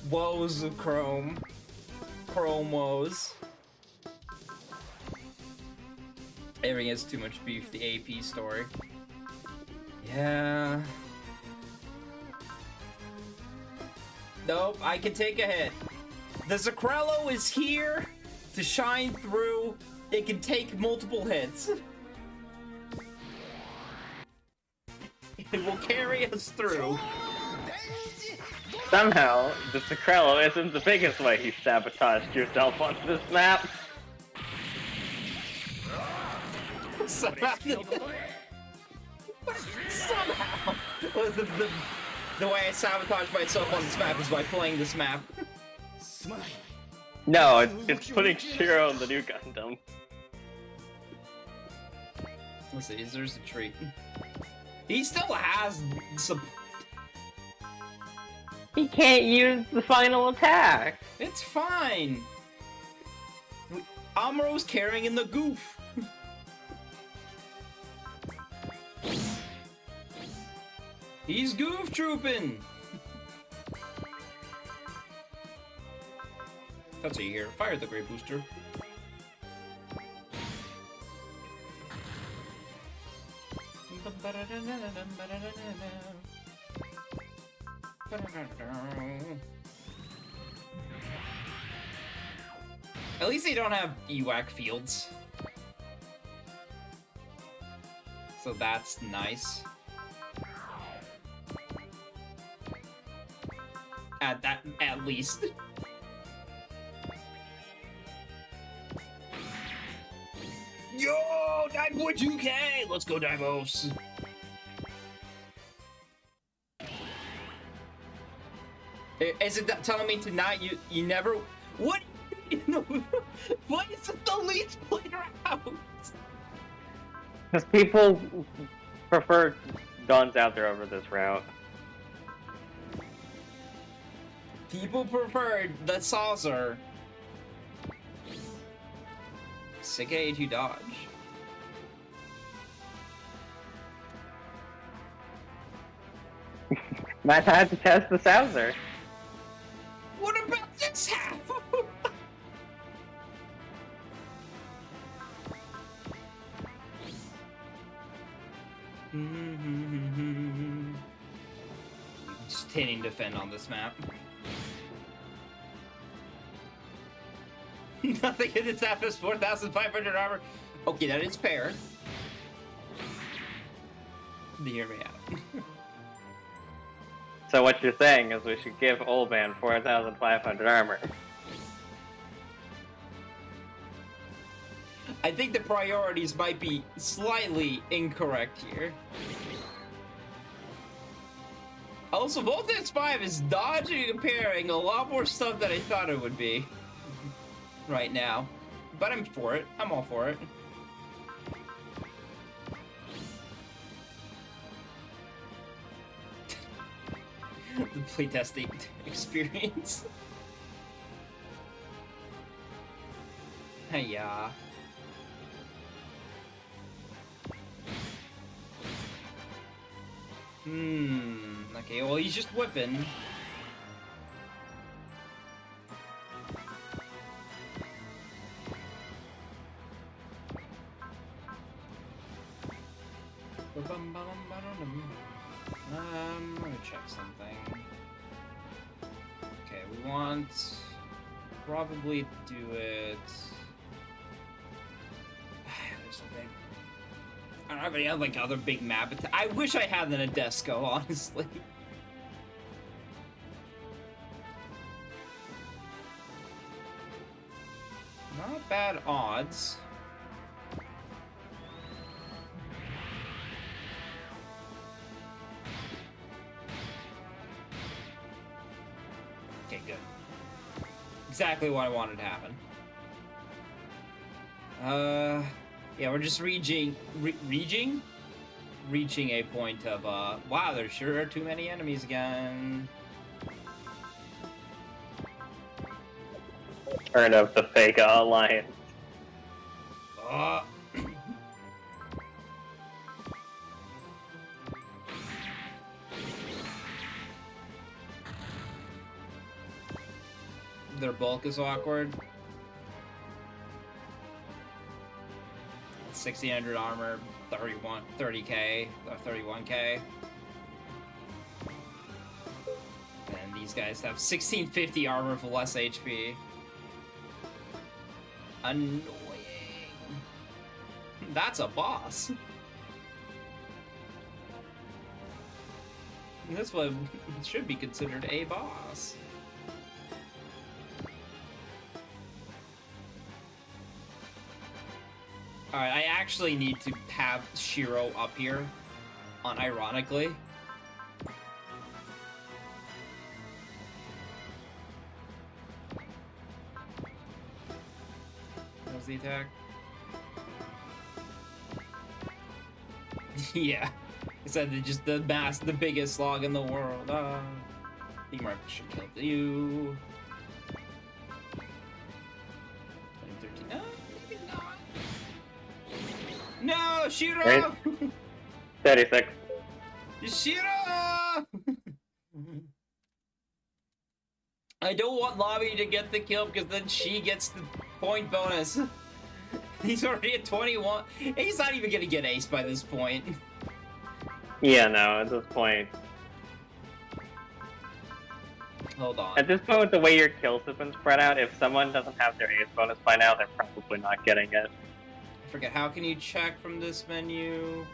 Woes of Chrome. Chrome woes. Everything has too much beef, the AP story. Yeah. Nope, I can take a hit. The Zacrello is here to shine through. It can take multiple hits. It will carry us through. Somehow, the Sacrello isn't the biggest way you sabotaged yourself on this map. Somehow, well, the way I sabotage myself on this map is by playing this map. No, it's putting Shiro in the new Gundam. Let's see, there's a treat. He still has some... He can't use the final attack! It's fine! Amuro's carrying in the goof! He's goof trooping! That's what you hear. Fire the Great Booster. At least they don't have EWAC fields. So that's nice. At least. Yo, 9.2K! Let's go, Divos! Is it telling me to not you never... What? Why is it the least played route? Because people prefer guns out there over this route. People preferred the saucer. Sick A2 dodge. Matt had to test the Saucer. What about this half? Just hitting defend on this map. Nothing in this map is 4,500 armor. Okay, that is fair. To hear me out. So what you're saying is we should give Olban 4,500 armor. I think the priorities might be slightly incorrect here. Also, Voltage 5 is dodging and parrying a lot more stuff than I thought it would be right now. But I'm for it. I'm all for it. The playtesting experience. Hey-ya. Okay, well, he's just whipping. I'm gonna check something. Okay, we want... probably do it... There's something... I don't have any other, like, other big map. I wish I had an Adesco, honestly. Not bad odds. Okay, good. Exactly what I wanted to happen. Yeah, we're just reaching a point of, wow, there sure are too many enemies again. Turn of the fake alliance. Their bulk is awkward. 1600 armor, 30k, or 31k. And these guys have 1650 armor for less HP. Annoying. That's a boss. This one should be considered a boss. Alright, I actually need to have Shiro up here, unironically. What was the attack? Yeah. I said just the biggest slog in the world. I think Mark should kill you. 2013. No, maybe not. No, Shiro! Right. 36. Shiro! I don't want Lobby to get the kill because then she gets the point bonus. He's already at 21. He's not even gonna get ace by this point. Yeah, no, at this point. Hold on. At this point, with the way your kills have been spread out, if someone doesn't have their ace bonus by now, they're probably not getting it. I forget, how can you check from this menu?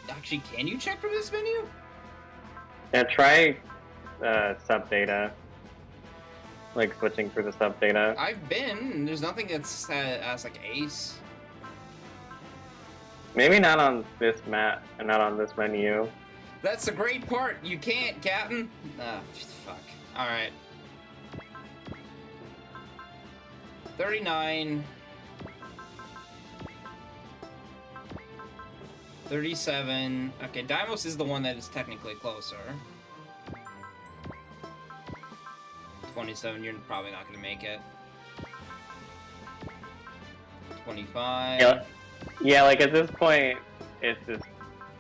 Actually, can you check from this menu? Yeah, try sub data. Like switching through the sub data. I've been. There's nothing that's as like ace. Maybe not on this map and not on this menu. That's the great part. You can't, Captain. Ah, fuck. All right. 39. 37. Okay, Deimos is the one that is technically closer. 27, you're probably not gonna make it. 25. Yeah, like at this point, it's just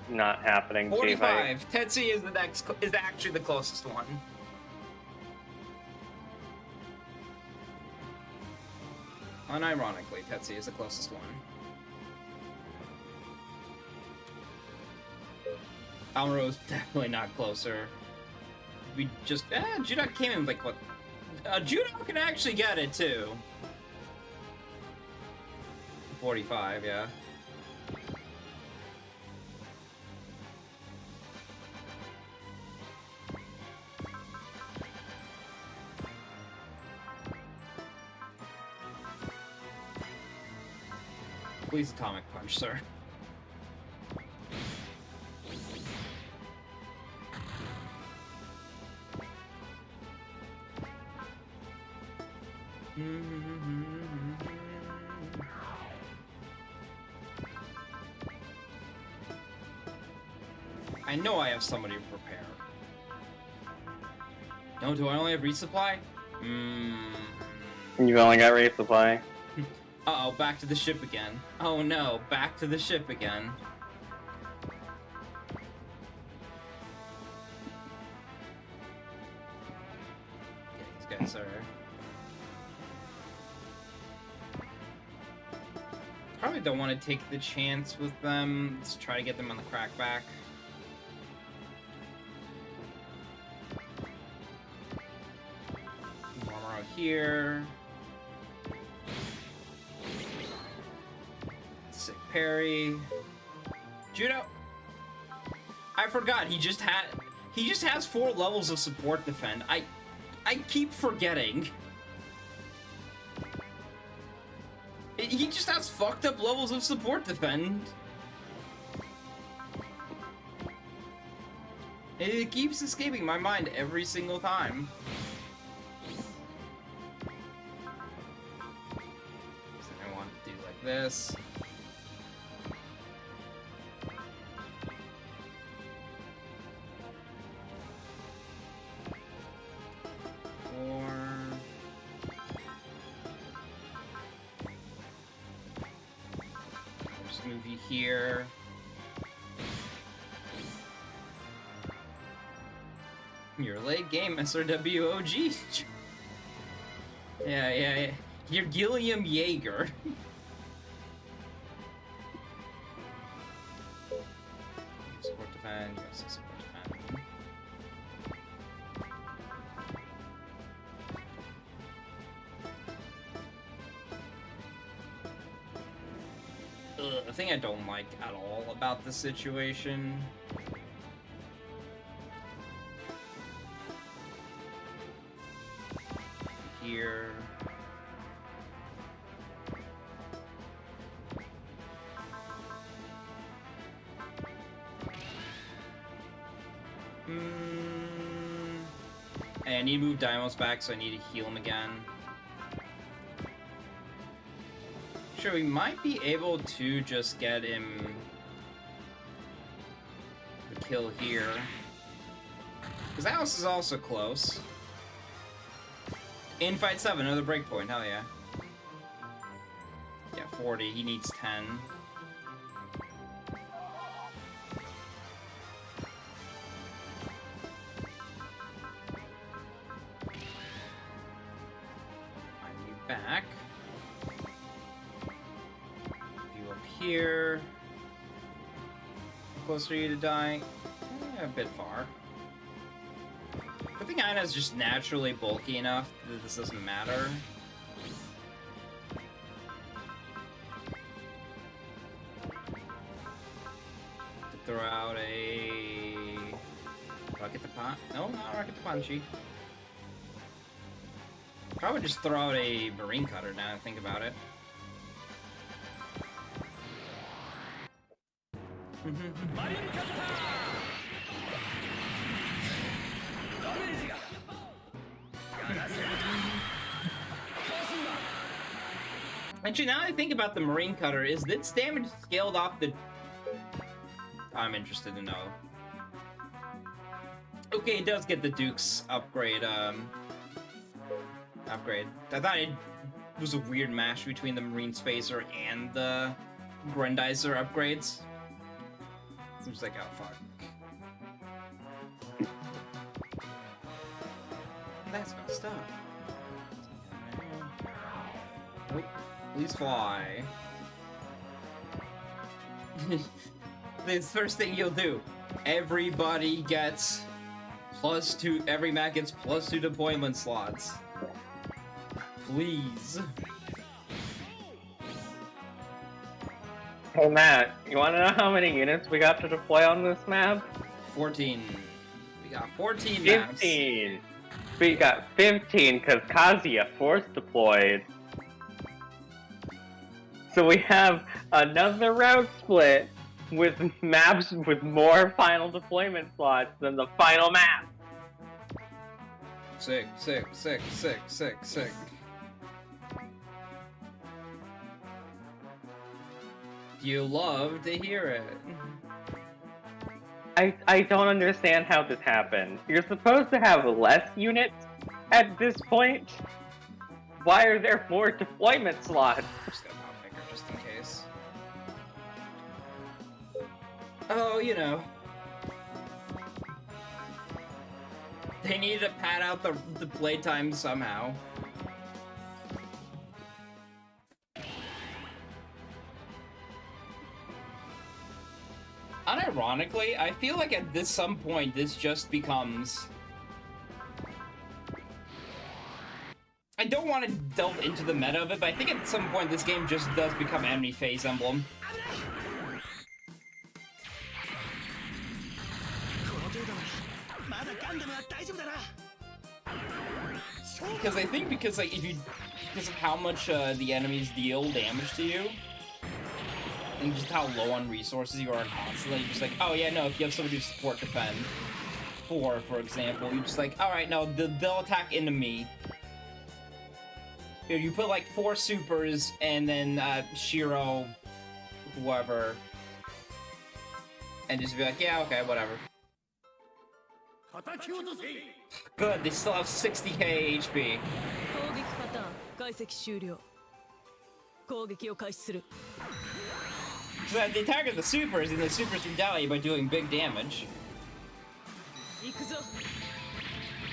not happening. 45. Tetsuya is the next. Is actually the closest one. Unironically, Tetsuya is the closest one. Amuro is definitely not closer. We just Judo came in like what? Judo can actually get it too. 45, yeah. Please atomic punch, sir. I know I have somebody to prepare. No, do I only have resupply? You've only got resupply. Uh-oh, back to the ship again. Oh no, back to the ship again. Yeah, these guys are... Probably don't want to take the chance with them. Let's try to get them on the crackback. Armor out here. Sick parry. Judo. I forgot he just has 4 levels of support defend. I keep forgetting. He just has fucked up levels of support defend. It keeps escaping my mind every single time. So I want to do like this. Movie here. Your late game, SRW OG. Yeah. You're Gilliam Yeager. Support defend, yes, support defend. the thing I don't like at all about this situation. Here. And I need to move Daimos back, so I need to heal him again. Sure, we might be able to just get him the kill here. Because Alice is also close. In fight 7, another breakpoint, hell yeah. Yeah, 40, he needs 10. Back. You up here. How close are you to dying? A bit far. I think Aina's just naturally bulky enough that this doesn't matter. To throw out a rocket to punch. No, not rocket to punchy. Probably just throw out a marine cutter now that I think about it. Actually, now that I think about the marine cutter, is its damage scaled off the... I'm interested to know. Okay, it does get the Duke's upgrade, I thought it was a weird mash between the Marine Spacer and the Grendizer upgrades. I'm just like, oh fuck. That's messed up. Nope. Please fly. The first thing you'll do. Everybody gets +2. Every map gets +2 deployment slots. Please. Hey Matt, you wanna know how many units we got to deploy on this map? 14. We got 14 maps. 15! We got 15 because Kazuya force deployed. So we have another route split with maps with more final deployment slots than the final map. Sick. You love to hear it. I don't understand how this happened. You're supposed to have less units at this point? Why are there more deployment slots? Just got pop picker just in case. Oh, you know. They need to pad out the playtime somehow. Unironically, I feel like at some point this just becomes... I don't want to delve into the meta of it, but I think at some point this game just does become enemy phase emblem. Because I think because like because of how much the enemies deal damage to you, and just how low on resources you are constantly, you're just like, oh yeah, no, if you have somebody to support defend, for example, you're just like, alright, no, they'll attack into me. You put like 4 supers, and then Shiro, whoever, and just be like, yeah, okay, whatever. Good, they still have 60k HP. So they target the supers, and the supers retaliate by doing big damage.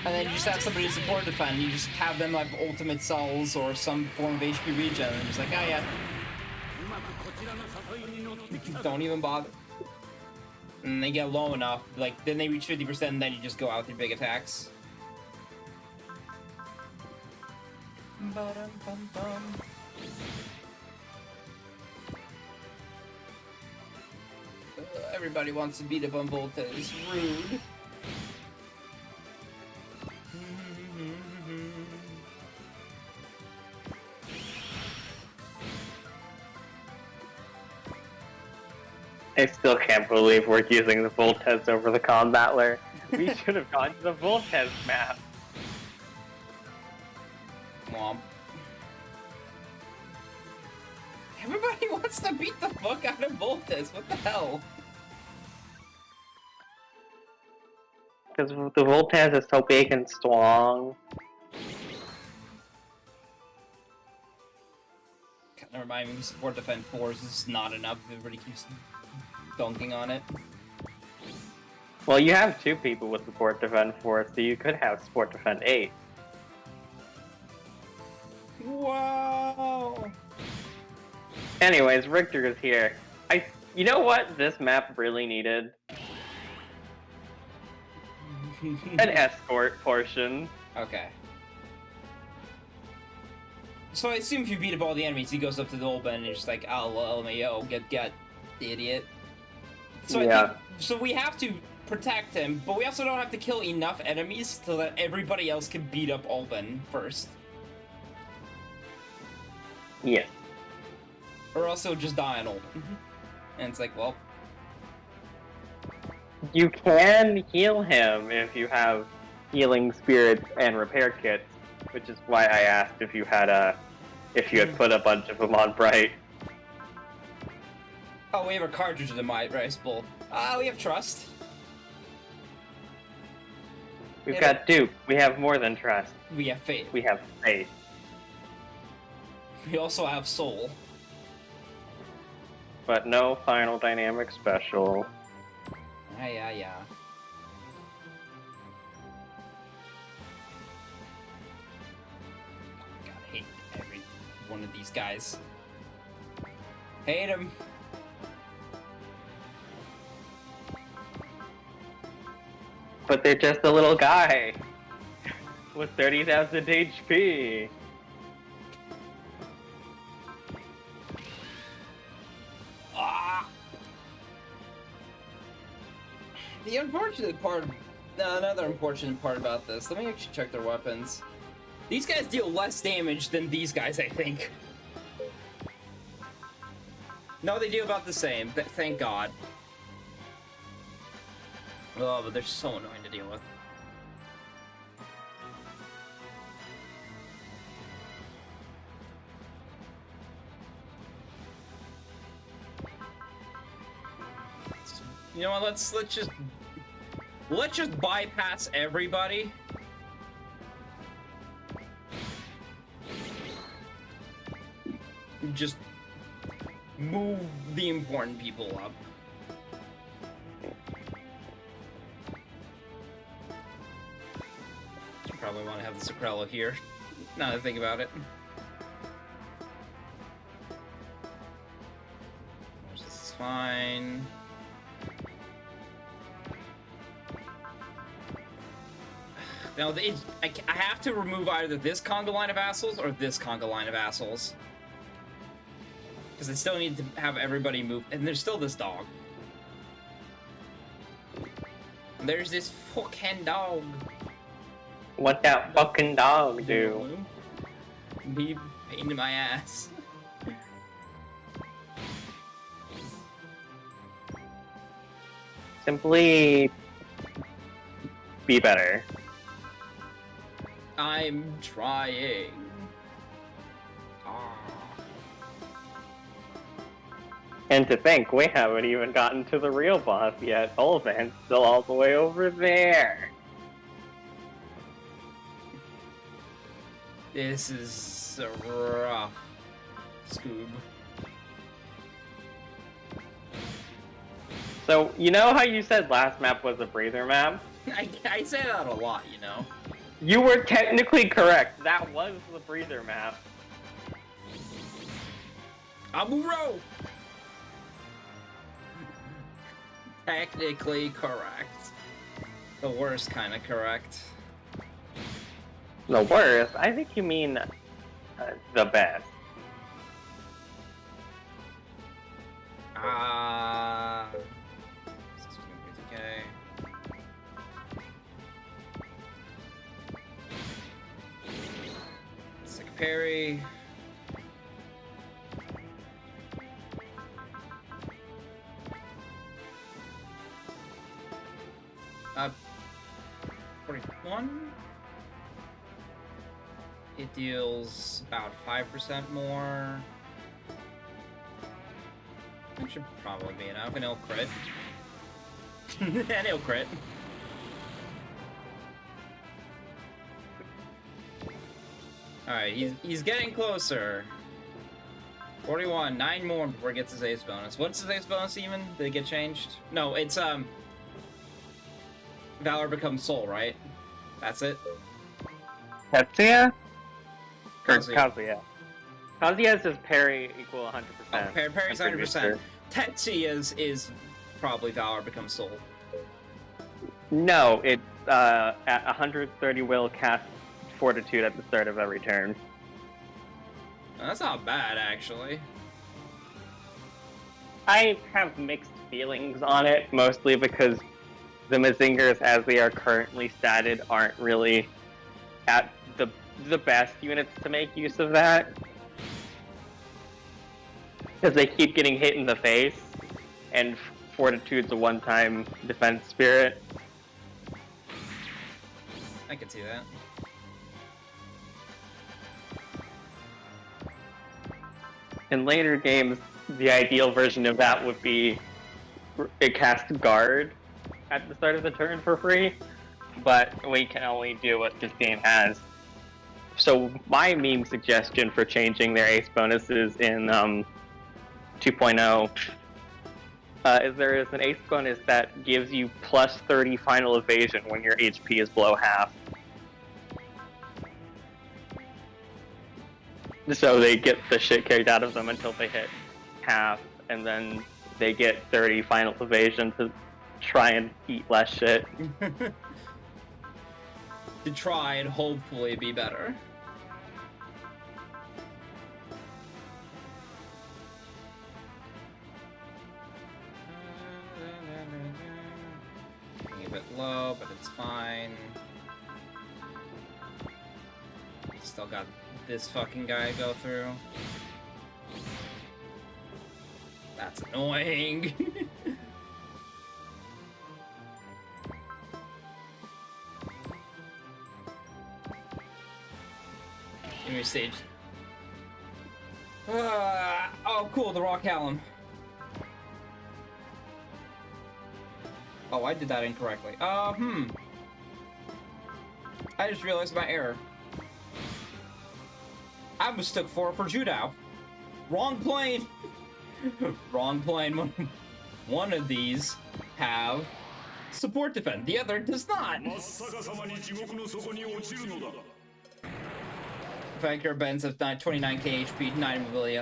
And then you just have somebody to support defend, you just have them like ultimate cells or some form of HP regen, and just like, oh yeah. Don't even bother. And they get low enough, like, then they reach 50%, and then you just go out with your big attacks. everybody wants to beat up on Voltes. Rude. I still can't believe we're using the Voltes over the Combattler. We should have gone to the Voltes map. Womp. Everybody wants to beat the fuck out of Voltes. What the hell? Because the Voltes is so big and strong. Never mind, support defend 4s is not enough if everybody keeps dunking on it. Well, you have 2 people with support defend 4, so you could have support defend 8. Wow! Anyways, Richter is here. You know what this map really needed? An escort portion. Okay. So I assume if you beat up all the enemies, he goes up to the old Ben and he's just like, oh, LMAO, get, idiot. So yeah. I think, so we have to protect him, but we also don't have to kill enough enemies so that everybody else can beat up Alban first. Yes. Or also just die on Alban. And it's like, well... You can heal him if you have healing spirits and repair kits, which is why I asked if you had put a bunch of them on Bright. Oh, we have a cartridge of the Rice Bowl. We have Trust. We've got Duke. We have more than Trust. We have Faith. We have Faith. We also have Soul. But no final dynamic special. Yeah. God, I hate every one of these guys. Hate him. But they're just a little guy with 30,000 HP. The unfortunate part, another unfortunate part about this, let me actually check their weapons. These guys deal less damage than these guys, I think. No, they do about the same, thank God. Oh, but they're so annoying to deal with. You know what? Let's just bypass everybody. Just move the important people up. You probably want to have the Sacrello here. Now that I think about it. This is fine. Now, I have to remove either this conga line of assholes or this conga line of assholes. Because I still need to have everybody move. And there's still this dog. There's this fucking dog. What that fucking dog do? Be pain in my ass. Simply be better. I'm trying. And to think, we haven't even gotten to the real boss yet. Olvan's still all the way over there. This is a rough Scoob. So, you know how you said last map was a breather map? I say that a lot, you know. You were technically correct. That was the breather map. Amuro! Technically correct. The worst kind of correct. The worst? I think you mean the best. parry. 41. It deals about 5% more. That should probably be enough. And it'll crit. And it'll crit. Alright, he's getting closer. 41, 9 more before he gets his ace bonus. What's his ace bonus even? Did it get changed? No, it's Valor becomes soul, right? That's it? Tetsuya? Or Kazuya. Kazuya. Kazuya's his parry equal 100%. Oh, parry's I'm pretty 100%. sure. Tetsuya's is probably Valor becomes soul. No, it at 130 will cast Fortitude at the start of every turn. That's not bad, actually. I have mixed feelings on it, mostly because the Mazingers, as they are currently statted, aren't really at the best units to make use of that. Because they keep getting hit in the face, and Fortitude's a one-time defense spirit. I could see that. In later games, the ideal version of that would be it casts Guard at the start of the turn for free, but we can only do what this game has. So my meme suggestion for changing their ace bonuses in 2.0 is there is an ace bonus that gives you plus 30 final evasion when your HP is below half. So they get the shit kicked out of them until they hit half, and then they get 30 final evasion to try and eat less shit. To try and hopefully be better. A bit low, but it's fine. Still got this fucking guy to go through. That's annoying. Give me a stage. Oh, cool, the Rock Hallam. Oh, I did that incorrectly. I just realized my error. I mistook for Judao. Wrong plane. Wrong plane. One of these have support defense. The other does not. Vanker Benz has 29k HP, 9 mobility.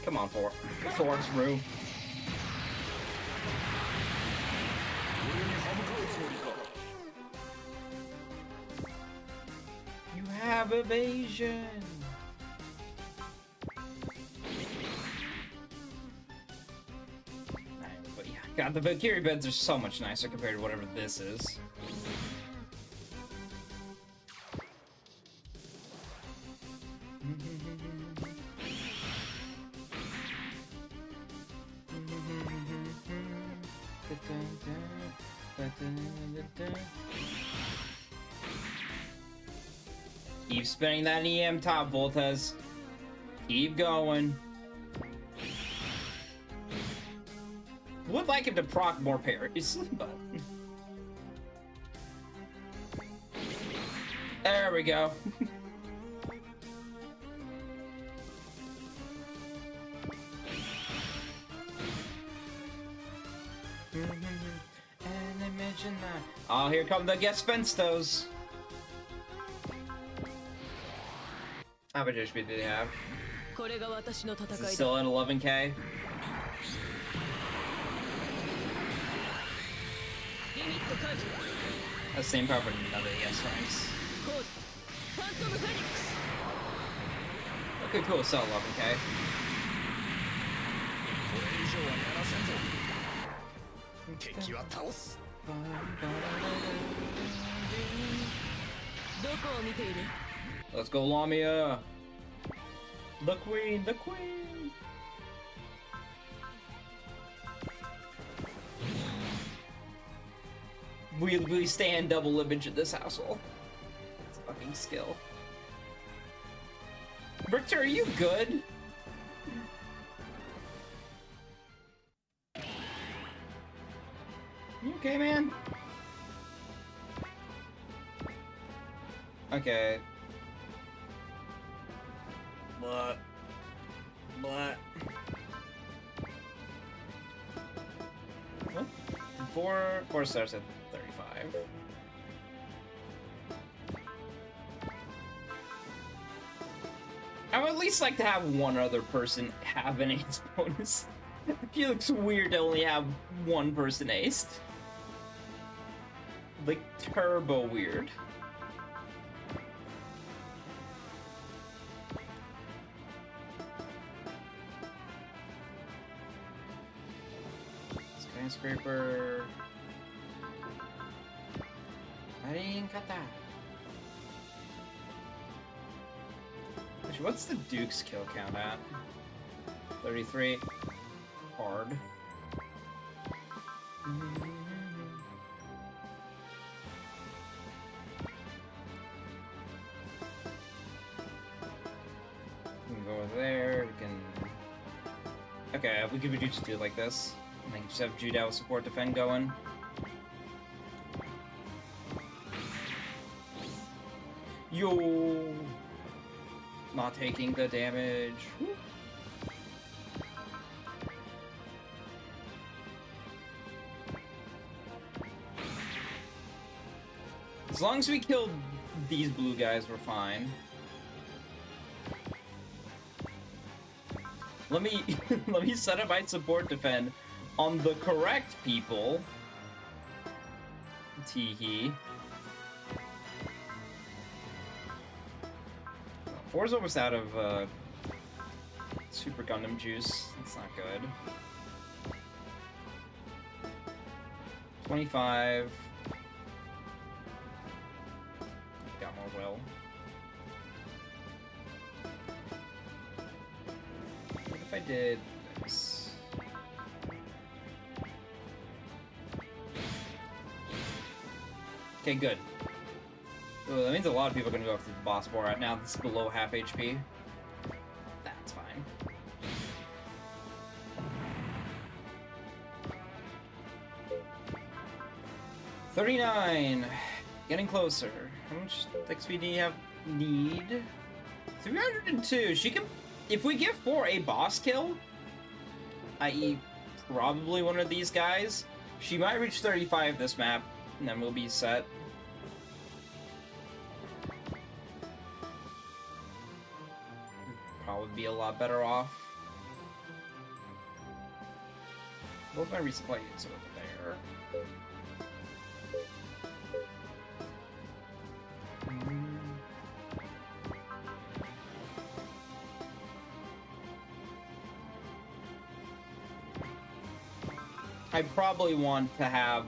Come on, Force Rue. You have evasion. But yeah, God, the Valkyrie beds are so much nicer compared to whatever this is. Keep spinning that EM top, Voltas. Keep going. Would like him to proc more parries, but... There we go. Oh, here come the Gespenstos. How much HP do they have? Is it still at 11k? That's the same power for none of the S ranks. Okay, cool, still 11k. Let's go, Lamia! The queen, the queen! We stand double image in this household. It's fucking skill. Richter, are you good? You okay, man? Okay. Blah. Blah. What? Four stars at 35. I would at least like to have one other person have an ace bonus. It feels weird to only have one person aced. Like, turbo weird. Skyscraper. Arinkata. Actually, what's the Duke's kill count at? 33. Hard. We can go over there, we can... Okay, we could just do it like this. And then just have Jude with support defend going. Yo! Not taking the damage. Woo. As long as we killed these blue guys, we're fine. Let me let me set up my support defend on the correct people. Teehee. Four's almost out of Super Gundam juice. That's not good. 25. Got more will. What if I did this? Okay, good. Ooh, that means a lot of people are going to go after the boss boar right now. This is below half HP. That's fine. $39. Getting closer. How much XP do you have? Need 302. She can. If we give 4 a boss kill, i.e., probably one of these guys, she might reach 35 this map, and then we'll be set. Probably be a lot better off. Both my resupply units are over there. I probably want to have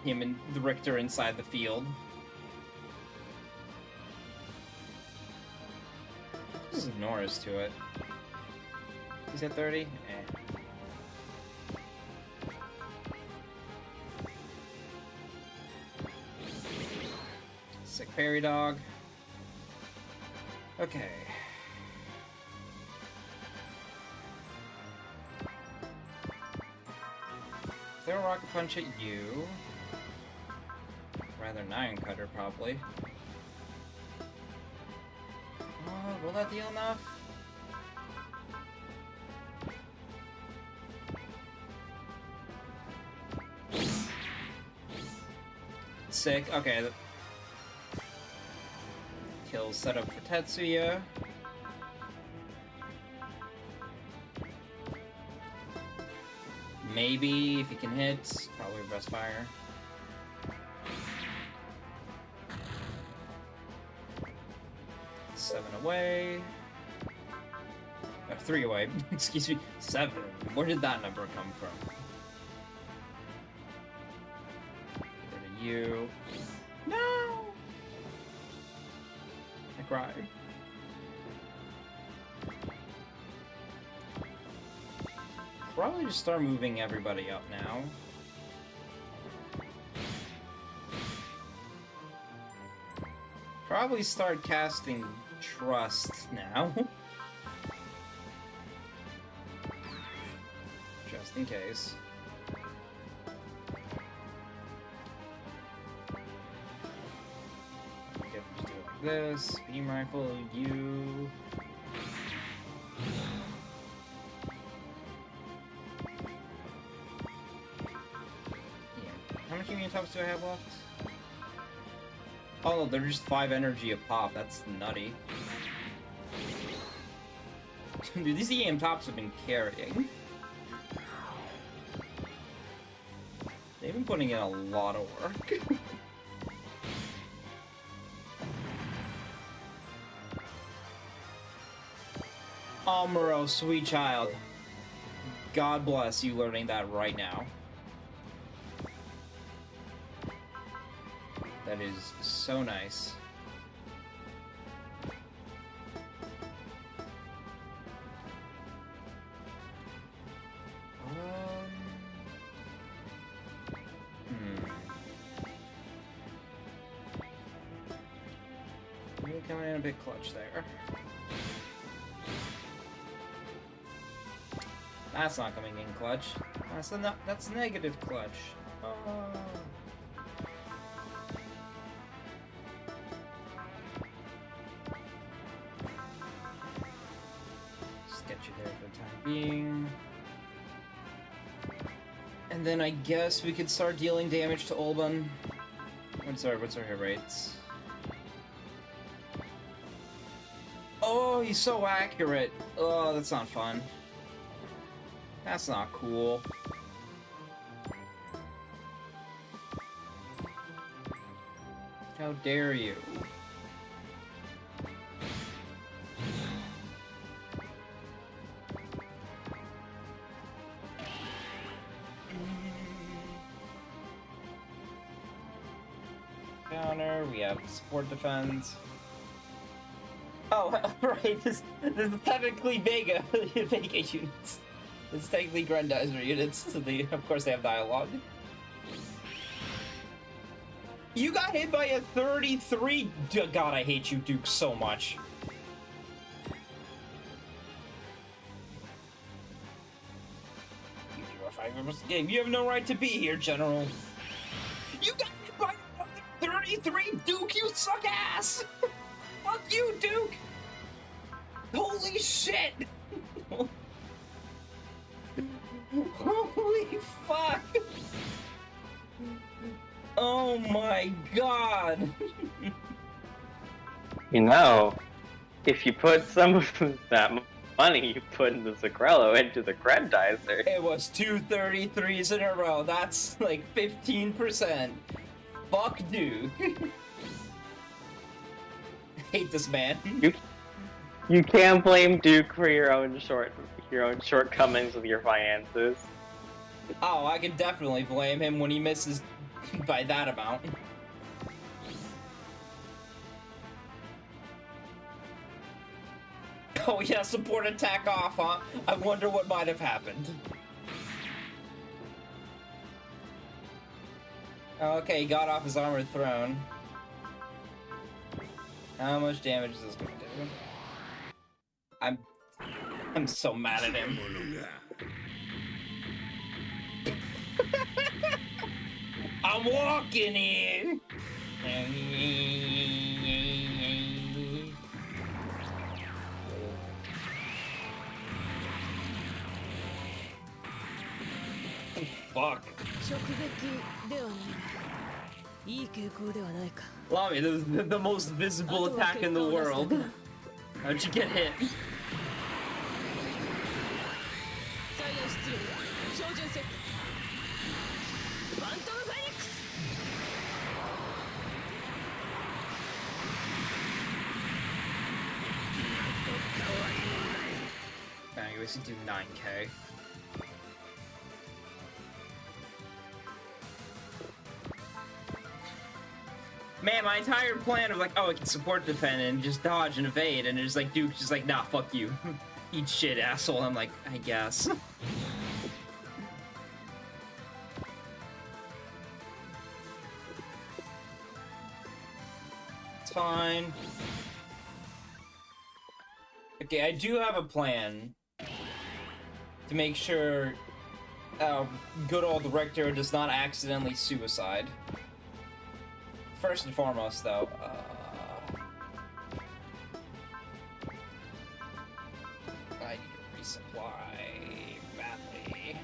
him and the Richter inside the field. Just ignore us to it. He's at 30? Eh. Sick parry dog. Okay. Throw a rocket punch at you. Rather than iron cutter, probably. Oh, will that deal enough? Sick. Okay. Kill set up for Tetsuya. Maybe if he can hit, probably best fire. Seven away. 3 away. Excuse me. 7. Where did that number come from? you. No! I cry. Probably just start moving everybody up now. Probably start casting Trust now. Just in case. Okay, just do it like this. Beam rifle, you. Yeah. How much Union Tops do I have left? Oh no, they're just 5 energy a pop. That's nutty. Dude, these EM Tops have been carrying. They've been putting in a lot of work. Oh, Muro, sweet child. God bless you learning that right now. That is so nice. Maybe coming in a bit clutch there. That's not coming in clutch. That's negative clutch. Oh. Just get you there for the time being. And then I guess we could start dealing damage to Olban. What's our hit rates? Oh, he's so accurate. Oh, that's not fun. That's not cool. How dare you? Counter, we have support defense. Oh, right, this is technically Vega units. It's technically Grendizer units, so of course they have dialogue. You got hit by a 33! God, I hate you, Duke, so much. You are 5 members of the game. You have no right to be here, General. You got hit by a 33! Duke, you suck ass! Fuck you, Duke! Holy shit! Holy fuck! Oh my god! You know, if you put some of that money you put into Zagrello into the Grendizer... It was 2 33s in a row. That's like 15%. Fuck Duke. Hate this man. You can't blame Duke for your own shortcomings with your finances. Oh, I can definitely blame him when he misses by that amount. Oh yeah, support attack off, huh? I wonder what might have happened. Okay, he got off his armored throne. How much damage is this gonna do? I'm so mad at him. I'm walking here. Fuck. Lami, this is the most visible attack in the world. How'd you get hit? Anyways, you do 9k. Man, my entire plan of like, oh, I can support defend and just dodge and evade, and it's like Duke's just like, nah, fuck you. Eat shit, asshole. I'm like, I guess. It's fine. Okay, I do have a plan to make sure good old Rector does not accidentally suicide. First and foremost, though, I need to resupply badly.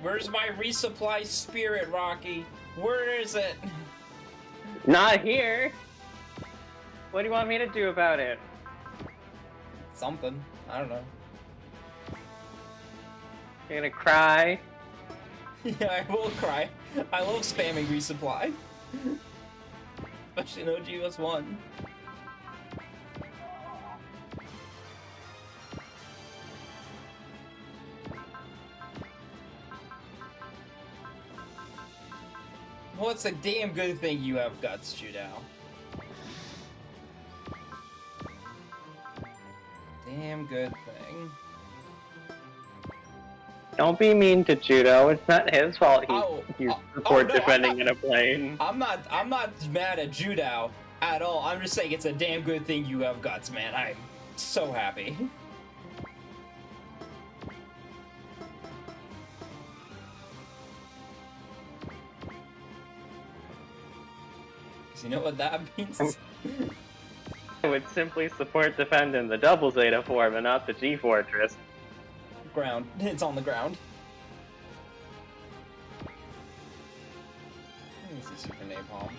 Where's my resupply spirit, Rocky? Where is it? Not here! What do you want me to do about it? Something. I don't know. You're gonna cry? Yeah, I will cry. I love spamming resupply. Especially in OGS 1. Well, it's a damn good thing you have guts, Judao. Damn good thing. Don't be mean to Judo. It's not his fault he's support no, defending in a plane. I'm not mad at Judao at all. I'm just saying it's a damn good thing you have guts, man. I'm so happy. You know what that means? I would simply support defend in the double Zeta form and not the G Fortress. Ground. It's on the ground. This is Super Napalm.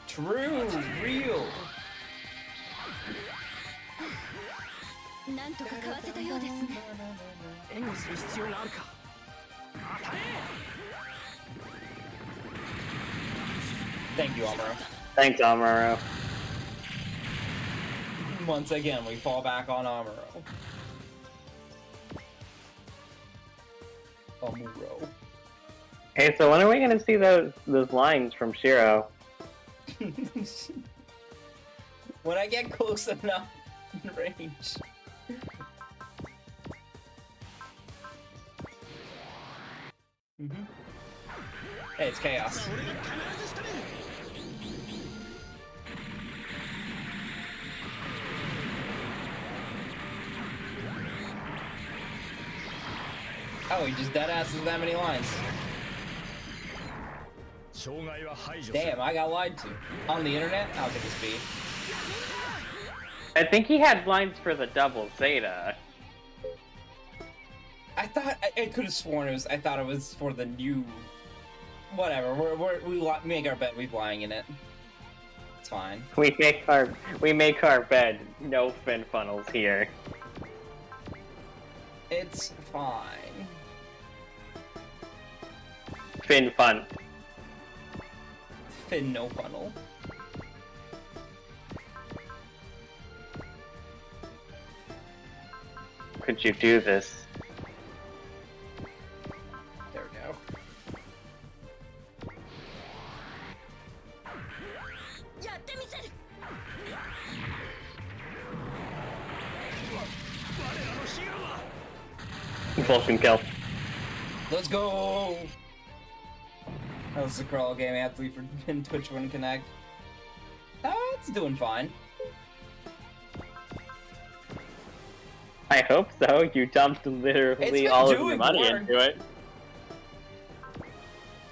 True, real. なんとかかわせたようですね。援護する必要があるか。与え。 Thank you, Amuro. Thanks, Amuro. Once again, we fall back on Amuro. Amuro. Hey, so when are we gonna see those lines from Shiro? When I get close enough in range. Hey, it's chaos. Oh, he just deadasses that many lines. Damn, I got lied to. On the internet? How could this be? I think he had lines for the double Zeta. I thought I could have sworn it was. I thought it was for the new. Whatever. We make our bet. We're lying in it. It's fine. We make our bed. No fin funnels here. It's fine. Fin fun. Fin no funnel. Could you do this? There we go. Vulcan kill. Let's go! That was the crawl game athlete for in Twitch wouldn't connect. It's doing fine. I hope so. You dumped literally all of your money into it.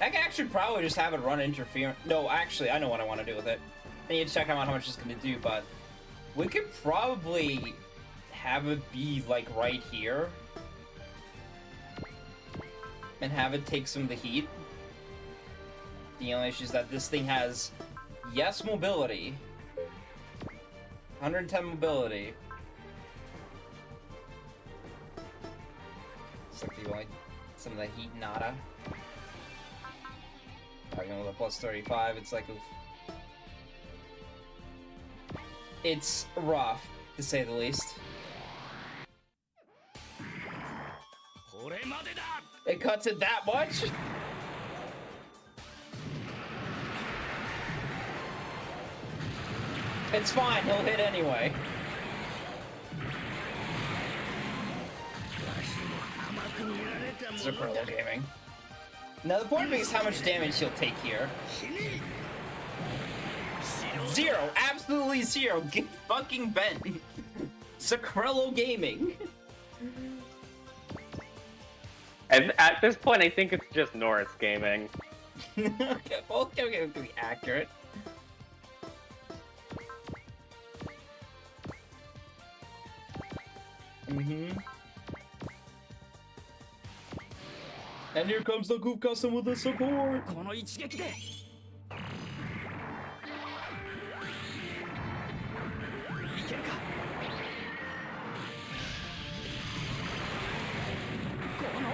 I could actually probably just have it run interference. No, actually, I know what I want to do with it. I need to check out how much it's going to do, but we could probably have it be, like, right here. And have it take some of the heat. The only issue is that this thing has, yes, mobility. 110 mobility. It's like the only, some of the heat nada. Even with a plus 35, it's like, oof. It's rough, to say the least. これまでだ It cuts it that much? It's fine, he'll hit anyway. Zerpurlo Gaming. Now the point being is how much damage he'll take here. Zero! Absolutely zero! Get fucking bent! Zacrello Gaming! At this point, I think it's just Norris Gaming. Okay, well, okay, be accurate. And here comes the Goof Custom with the support! この一撃でいけるかこの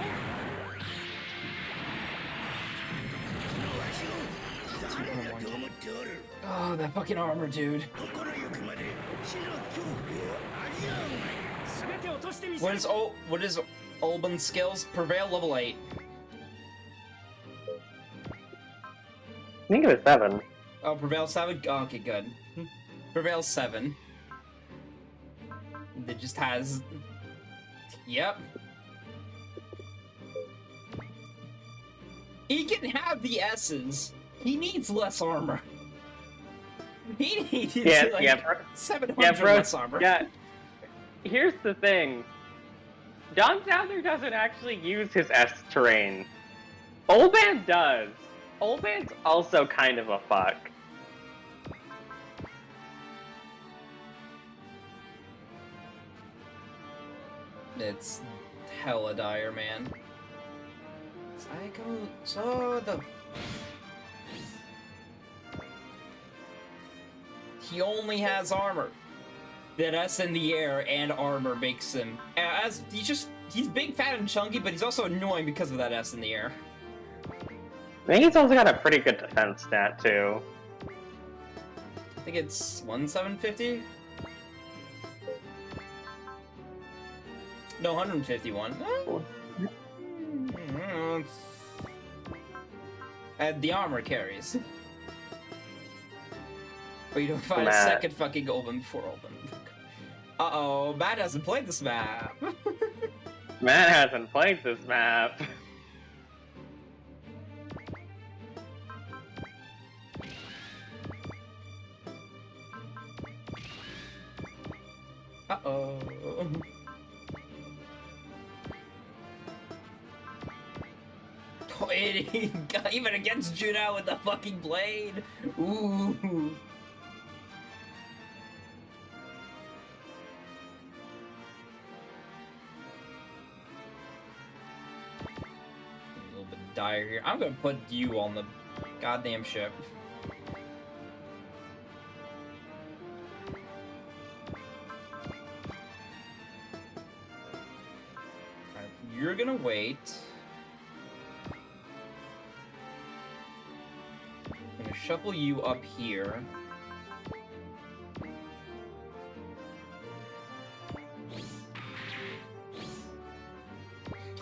Oh, that fucking armor, dude. What is Olban's skills? Prevail level 8. I think it was 7. Oh, Prevail 7? Oh, okay, good. Prevail 7. It just has... Yep. He can have the S's. He needs less armor. He needs like 700 less armor. Yeah. Here's the thing. John Souther doesn't actually use his S terrain. Olban does. Olban's also kind of a fuck. It's hella dire, man. Psycho Soda. He only has armor. That S in the air and armor makes him he's big, fat, and chunky, but he's also annoying because of that S in the air. I think he's also got a pretty good defense stat too. I think it's 1750? No, 151. And the armor carries. But you don't find a second fucking Olban before Olban. Uh-oh, Matt hasn't played this map. Matt hasn't played this map. Uh-oh. Even against Juno with the fucking blade. Ooh. A little bit dire here. I'm gonna put you on the goddamn ship. Alright, you're gonna wait. I'm gonna shuffle you up here.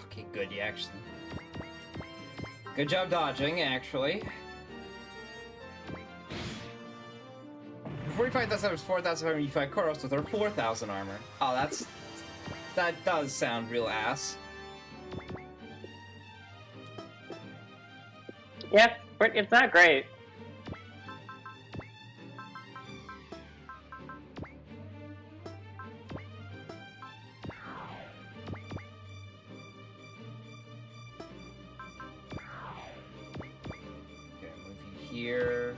Okay, good, you actually... Good job dodging, actually. 45,000 armor is 4,000 armor, you fight Koros with her 4,000 armor. Oh, that does sound real ass. Yeah, but it's not great. Okay, move you here.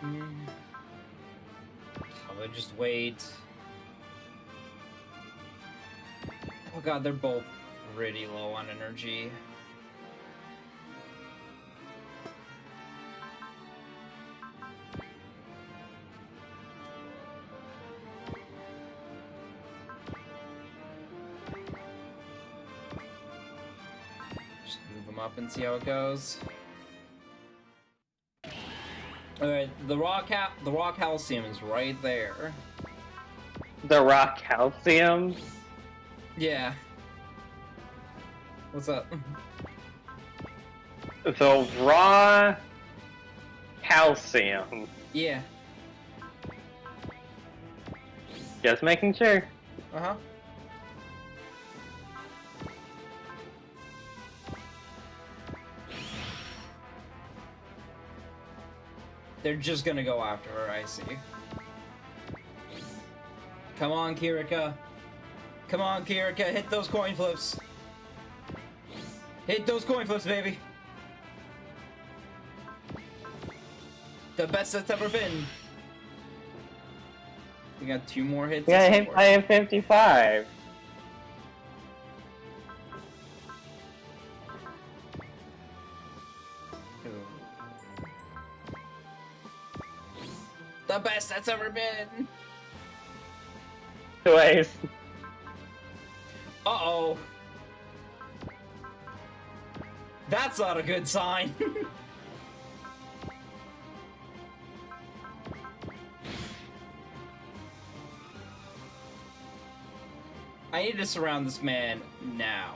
I would just wait. Oh god, they're both pretty low on energy. Just move them up and see how it goes. Alright, the raw calcium is right there. The raw calcium? Yeah. What's up? The raw calcium. Yeah. Just making sure. Uh-huh. They're just gonna go after her, I see. Come on, Kirika. Come on, Kirika, hit those coin flips. Hit those coin flips, baby. The best that's ever been. We got 2 more hits. Yeah, I have 55. The best that's ever been. Twice. Uh-oh. That's not a good sign. I need to surround this man now.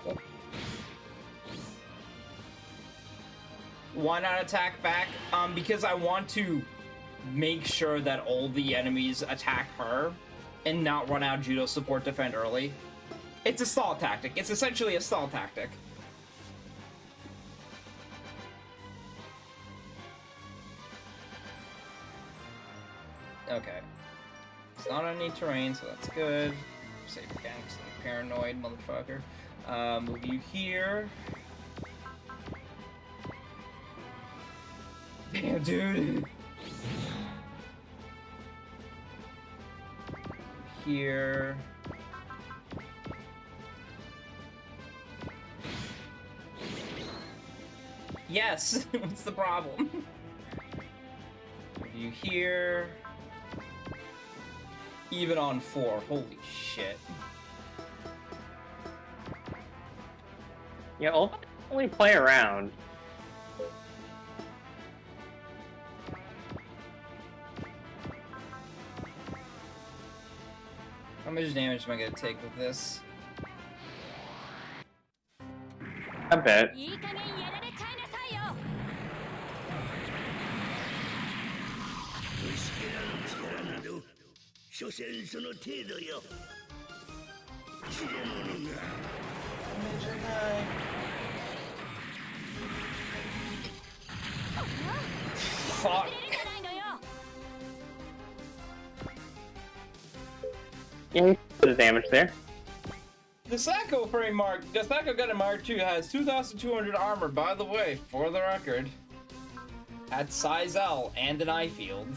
Why not attack back? Because I want to make sure that all the enemies attack her and not run out judo support defend early. It's a stall tactic. It's essentially a stall tactic. Okay. It's not on any terrain, so that's good. Save mechanics, like paranoid motherfucker. Move you here. Damn, dude. Here. Yes! What's the problem? Move you here. Even on 4. Holy shit. Yeah, only play around. How much damage am I gonna take with this? A bit. いい加減やられちゃいなさいよ。虫けらの力など所詮その程度よ。知れ者が Fuck! 出れないのよ。 Yeah, you put the damage there. The Sacco frame mark, the Sacco Gun Mark II has 2,200 armor, by the way, for the record. At size L and an eye field.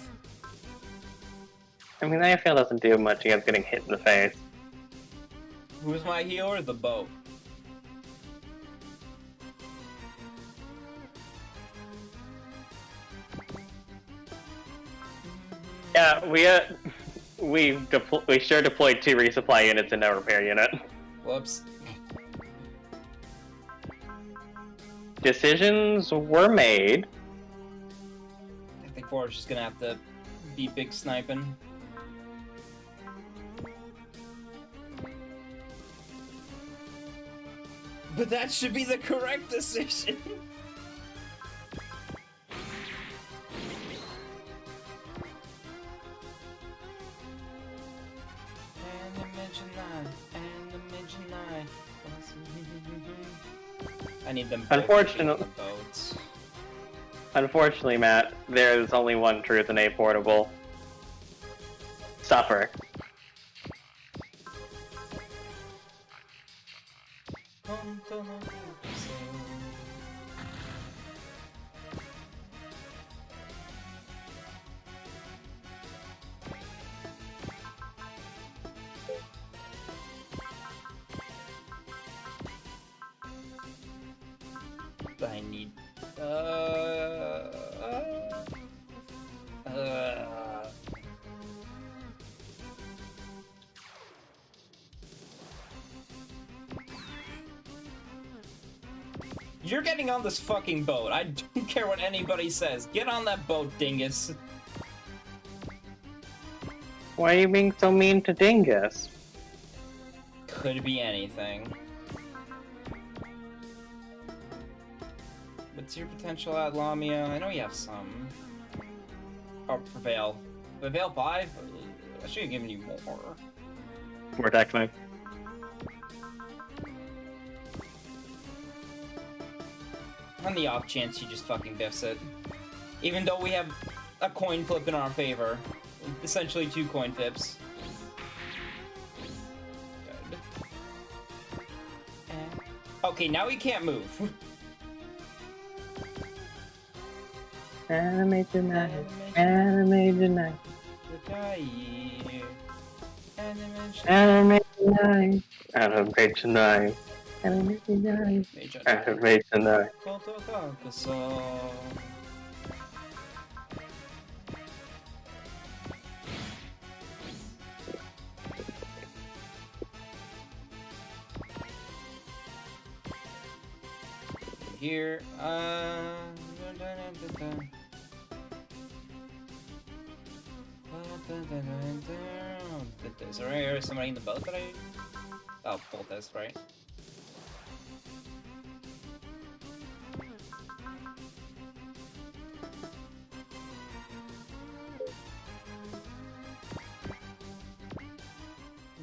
I mean, I feel doesn't do much against getting hit in the face. Who's my healer? The boat. Yeah, we sure deployed 2 resupply units and no repair unit. Whoops. Decisions were made. I think Forge is gonna have to be big sniping. But that should be the correct decision. I need them both Unfortunately- to be the boats. Unfortunately, Matt, there's only one truth in A Portable. Suffer. I need. You're getting on this fucking boat. I don't care what anybody says. Get on that boat, dingus. Why are you being so mean to Dingus? Could be anything. What's your potential at Lamia? I know you have some. Oh, Prevail. Prevail 5? I should have given you more. More attack knife. On the off chance you just fucking biffs it. Even though we have a coin flip in our favor. Essentially 2 coin flips. Good. Okay, now he can't move. Anime tonight. Anime tonight. Anime tonight. Anime tonight. Anime tonight. Anime tonight. Here, is there somebody in the boat that I... Oh, bolt this, right?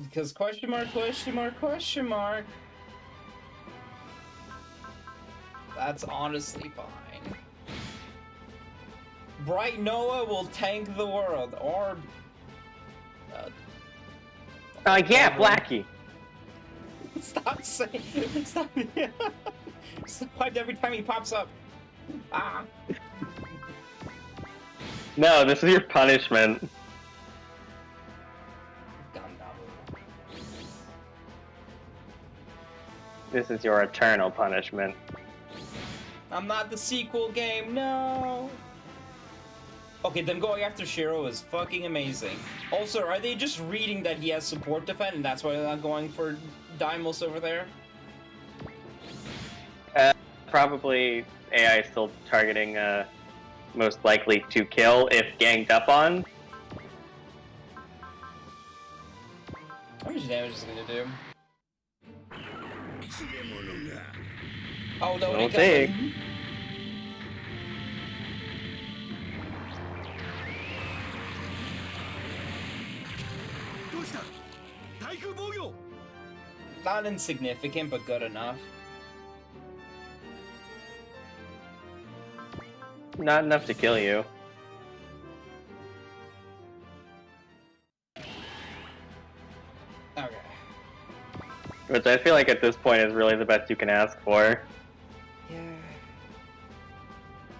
Because question mark, question mark, question mark. That's honestly fine. Bright Noah will tank the world, or... Yeah, Blackie. Stop saying... Stop... Stop every time he pops up. Ah. No, this is your punishment. This is your eternal punishment. I'm not the sequel game, no! Okay, them going after Shiro is fucking amazing. Also, are they just reading that he has support defend and that's why they're not going for Daimos over there? Probably AI still targeting most likely to kill if ganged up on. How much damage is it gonna do? Oh, no, We'll take. Not insignificant, but good enough. Not enough to kill you. Okay. Which I feel like at this point is really the best you can ask for. Yeah.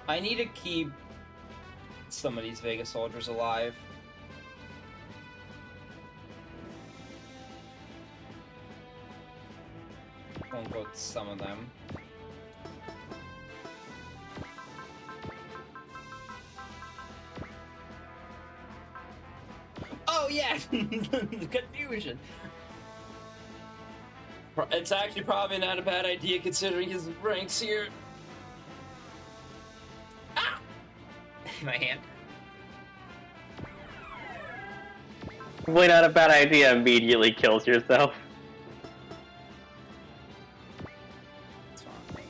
I need to keep some of these Vega soldiers alive. Won't go with some of them. Oh yeah! Confusion! It's actually probably not a bad idea considering his ranks here. Ah! My hand. Probably not a bad idea, immediately kills yourself. It's fine.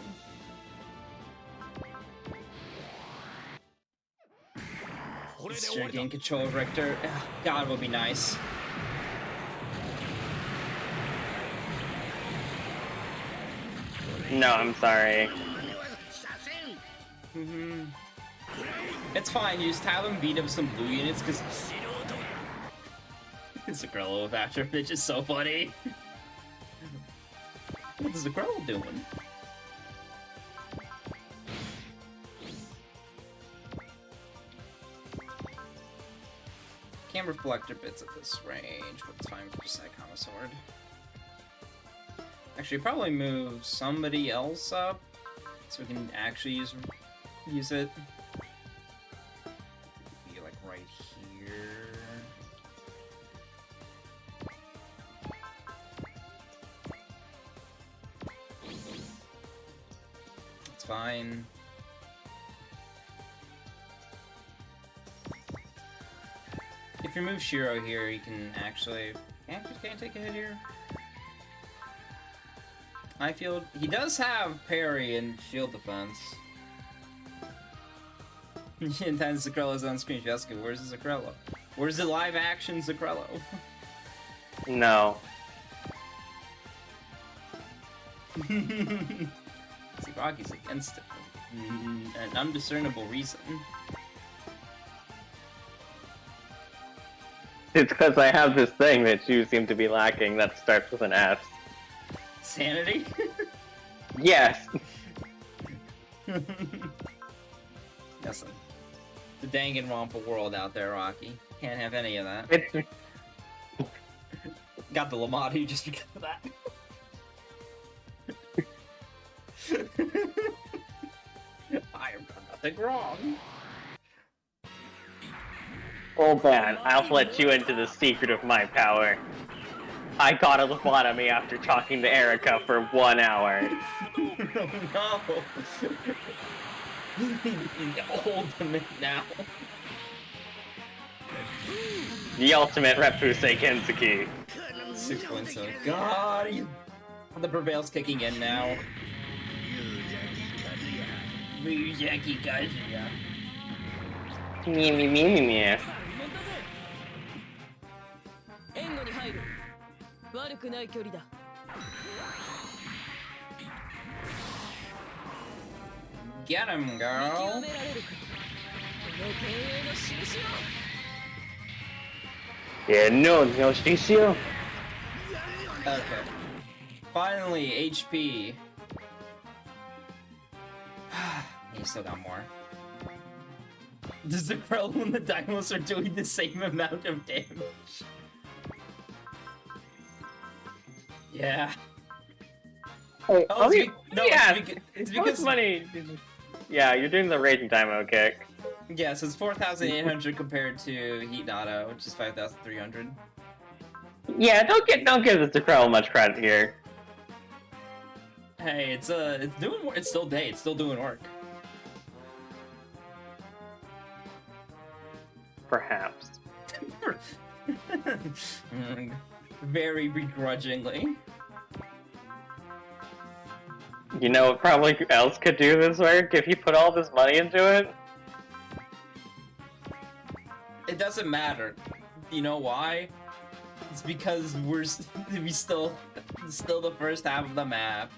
Sure, gain control of Richter. God, would be nice. No, I'm sorry. It's fine, you just have him beat up some blue units, because... It's a Grello with After Bitch is so funny. What is the Grello doing? Can't reflector bits at this range, but it's fine for Psychoma Sword. Actually, probably move somebody else up so we can actually use it. Be like right here. fine. If you move Shiro here, you can actually... Can't take a hit here. I feel... He does have parry and shield defense. Intense Zacrella's on screen. Jessica, where's the Zacrella? Where's the live action Zacrello? No. See, Rocky's against it. An undiscernible reason. It's because I have this thing that you seem to be lacking that starts with an S. Sanity? Yes! Listen. The Danganronpa world out there, Rocky. Can't have any of that. It's... Got the Lamadu just because of that. I have done nothing wrong. Oh man, I'll let you into the secret of my power. I got a lobotomy after talking to Erica for 1 hour. No. Ultimate now. The ultimate Repuse Kensuke. 6.7. God, the prevail's kicking in now. Miyazaki Kazuya. Me. 援護に入る。悪くない距離だ。 Get him, 見極 girl. められるか。この経営の印を。 Yeah, no, Shishio. Okay. Finally, HP. He still got more. Does the Krell and the Dynamos are doing the same amount of damage? Yeah. Hey, Oh, yeah, it's how much because money? Yeah, you're doing the Raging Dynamo kick. yeah, so it's 4,800 compared to Heat Nado, which is 5,300. Yeah, don't give the Crow much credit here. Hey, it's doing. It's still day. It's still doing work. Perhaps. Very begrudgingly. You know what probably else could do this work if you put all this money into it? It doesn't matter. You know why? It's because we still the first half of the map.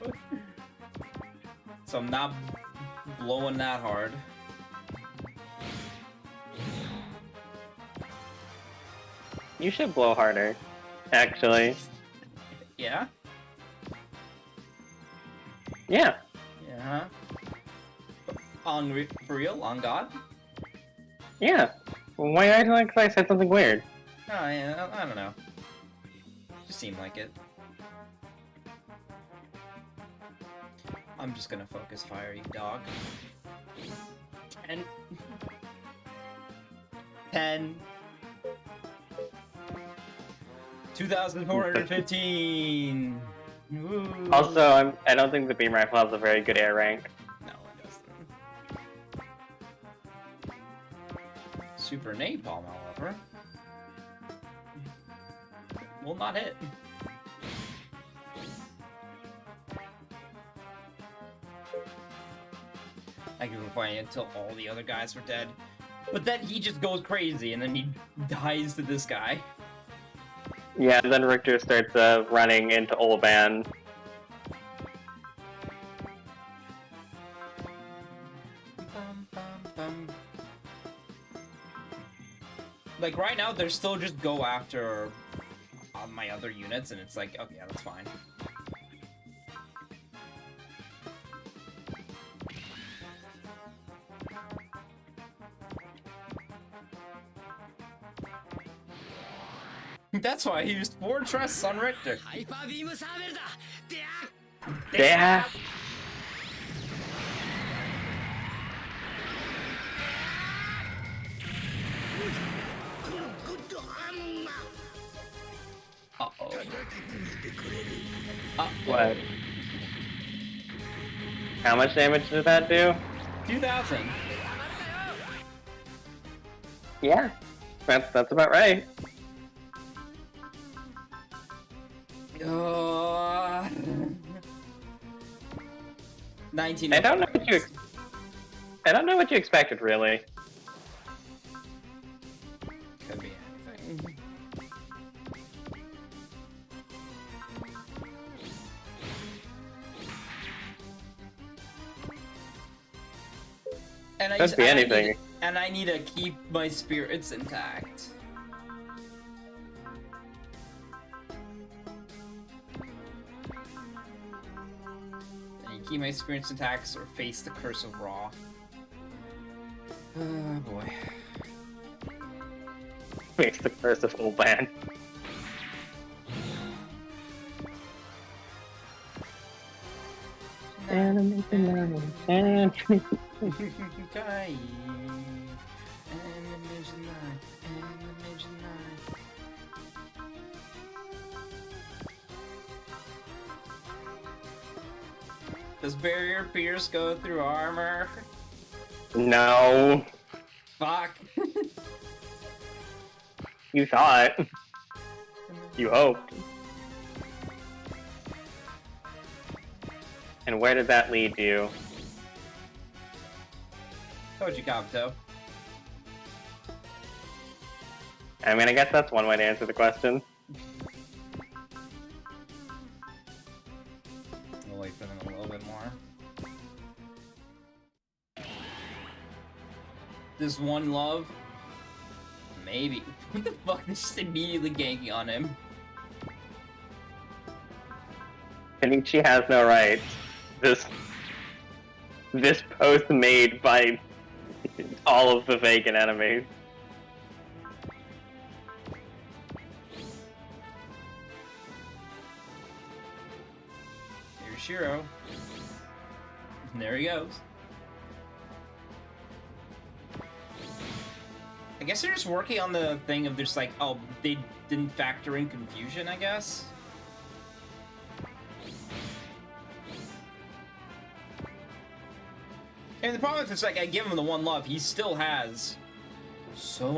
So I'm not blowing that hard. You should blow harder, actually. Yeah? Yeah. Yeah. For real? On God? Yeah. Why are you like I said something weird? Oh, yeah, I don't know. Just seemed like it. I'm just gonna focus fire, you dog. 10. 10. 2,415. Woo. Also, I don't think the beam rifle has a very good air rank. No, it doesn't. Super napalm, however, will not hit. I can find it until all the other guys were dead. But then he just goes crazy and then he dies to this guy. Yeah, then Richter starts running into Olban. Bum, bum, bum. Like right now, they're still just go after my other units, and it's like, okay, yeah, that's fine. That's why I used Fortress on Richter. ハイパービームサーベルだ。であ。 Yeah. Uh-oh. What? How much damage did that do? 2,000. Yeah, that's about right. Uh, 19. I don't know what you expected, really. Could be anything. And Could be anything. I need to keep my spirits intact. I need to keep my spirits intact or face the curse of Raw. Oh boy. Makes the curse of full ban. Okay. Does barrier pierce go through armor? No, Fuck. you thought. You hoped. And where did that lead you? Told you, Kabuto. I mean, I guess that's one way to answer the question. We'll wait for them a little bit more. This one love? Maybe. What the fuck? They're just immediately ganking on him. Kenichi has no rights. This post made by all of the vacant enemies. Here's Shiro. And there he goes. I guess they're just working on the thing of just like, oh, they didn't factor in confusion, I guess? And the problem is, it's like, I give him the one love, he still has so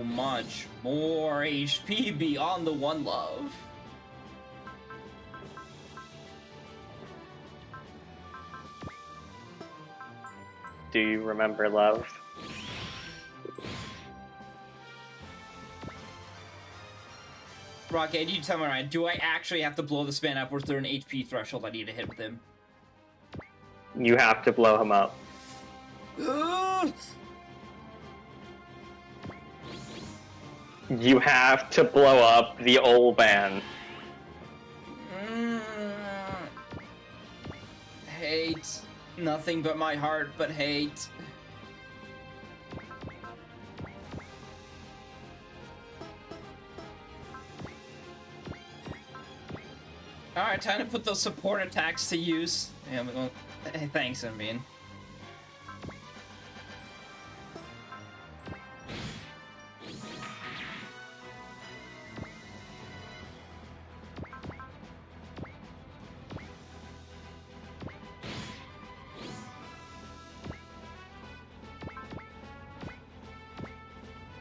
much more HP beyond the one love. Do you remember love? Rocky, I need you to tell me right, do I actually have to blow this man up, or is there an HP threshold I need to hit with him? You have to blow him up. You have to blow up the old man. Hate. Nothing but my heart, but hate. Alright, time to put those support attacks to use. Yeah, we're going... Hey, thanks, Envine.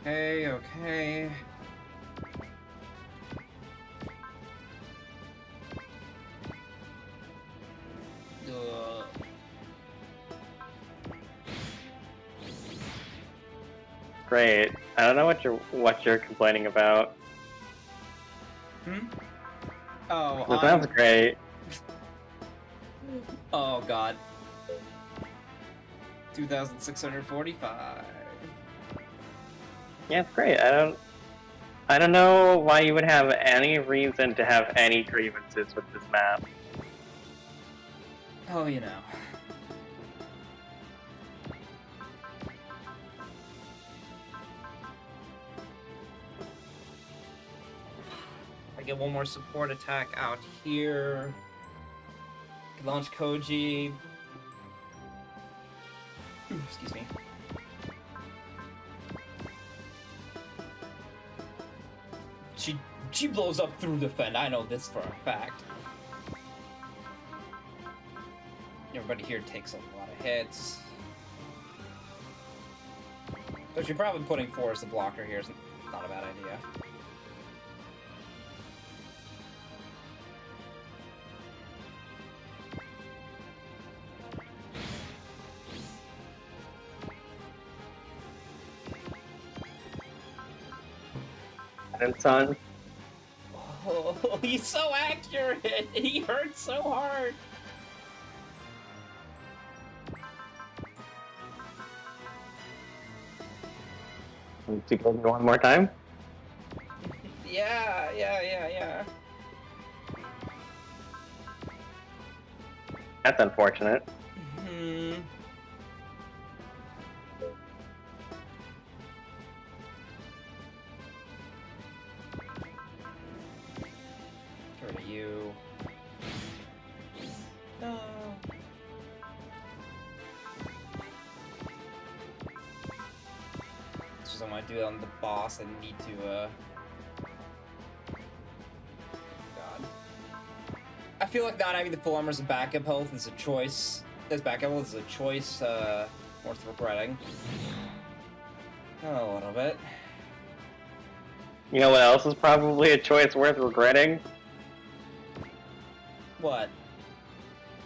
Okay, okay. Great. I don't know what you're complaining about. Oh, That sounds great. Oh god. 2,645. Yeah, it's great. I don't know why you would have any reason to have any grievances with this map. Oh, you know. I get one more support attack out here. Launch Koji. Excuse me. She blows up through the fence. I know this for a fact. Everybody here takes a lot of hits. But you're probably putting 4 as the blocker here is not a bad idea. And son. Oh, he's so accurate! He hurts so hard! To go one more time? Yeah. That's unfortunate. Hmm. Get rid of you. No. It's just I want to do it on the boss. I need to, God. I feel like not having the full armor as a backup health is a choice. As backup health is a choice, worth regretting. A little bit. You know what else is probably a choice worth regretting? What?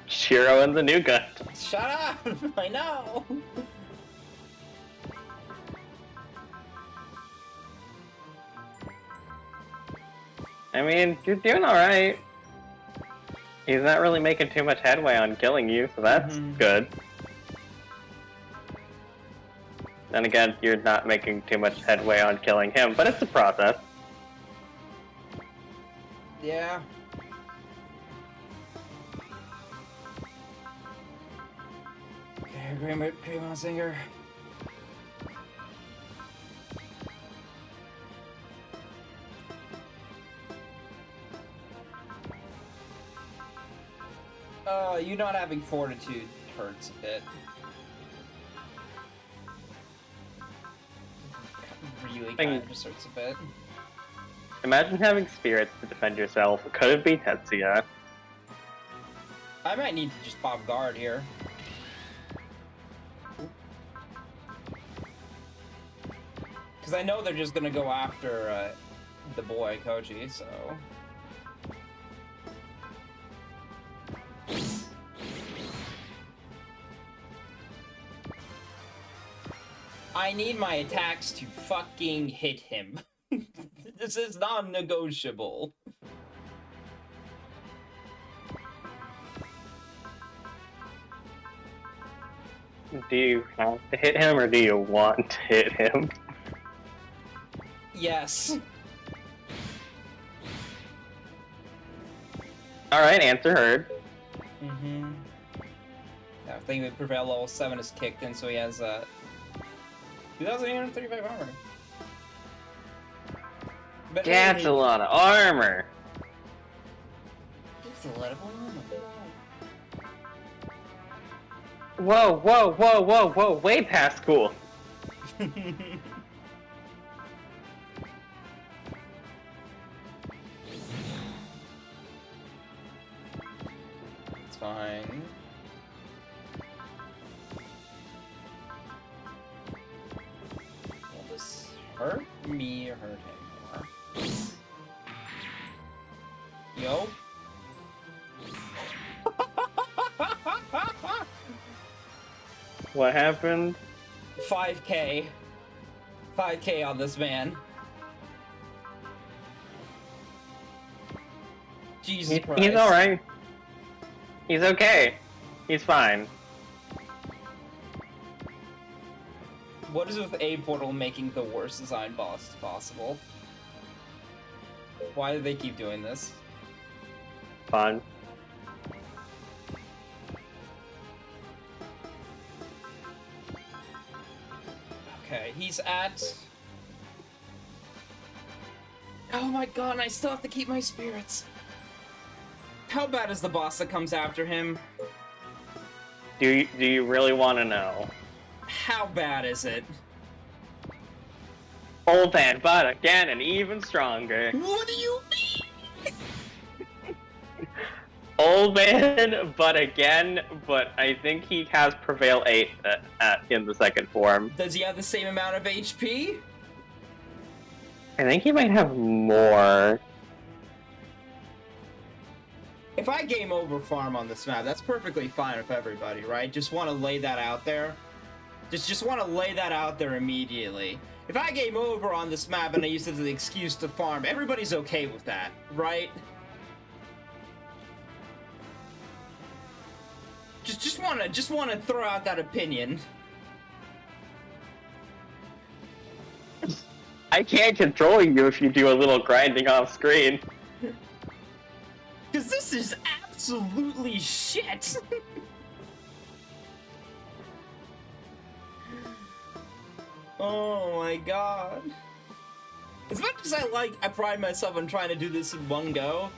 Shiro and the new gun. Shut up! I know! I mean, you're doing alright. He's not really making too much headway on killing you, so that's good. Then again, you're not making too much headway on killing him, but it's a process. Yeah. Okay, Greymon Singer. You not having fortitude hurts a bit. Really kind of just hurts a bit. Imagine having spirits to defend yourself. Could it be Tetsuya? I might need to just pop guard here. Because I know they're just gonna go after the boy, Koji, so... I need my attacks to fucking hit him. This is non-negotiable. Do you have to hit him, or do you want to hit him? Yes. Alright, answer heard. Mm-hmm. Yeah, I think the Prevail level 7 is kicked in, so he has 2,835 armor. But That's a lot of armor. It's a lot of armor. Whoa, whoa, whoa, whoa, whoa, way past cool. It's fine. Will this hurt me or hurt him more? Yo. What happened? 5K. 5K on this man. Jesus Christ. He's alright. He's okay. He's fine. What is with A Portal making the worst design boss possible? Why do they keep doing this? Fun. Okay, he's at... Oh my god, and I still have to keep my spirits. How bad is the boss that comes after him? Do you really want to know? How bad is it? Old man, but again, and even stronger. What do you mean? old man, but I think he has Prevail 8 in the second form. Does he have the same amount of HP? I think he might have more. If I game over farm on this map, that's perfectly fine with everybody, right? Just want to lay that out there. Just want to lay that out there immediately. If I game over on this map and I use it as an excuse to farm, everybody's okay with that, right? Just wanna throw out that opinion. I can't control you if you do a little grinding off screen. Cause this is absolutely shit. Oh my god. As much as I pride myself on trying to do this in one go,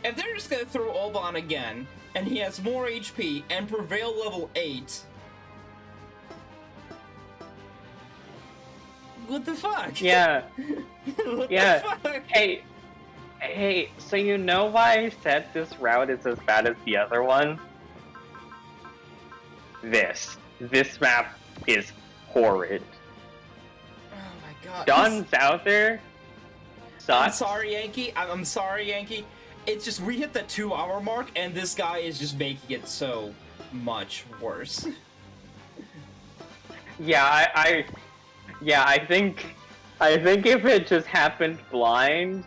if they're just gonna throw Alban again, and he has more HP and Prevail level 8, what the fuck? Yeah. What Yeah. the fuck? Hey, so you know why I said this route is as bad as the other one? This map is horrid. Oh my god. Don Souther sucks. I'm sorry, Yankee. I'm sorry, Yankee. It's just we hit the 2-hour mark, and this guy is just making it so much worse. Yeah, I think if it just happened blind,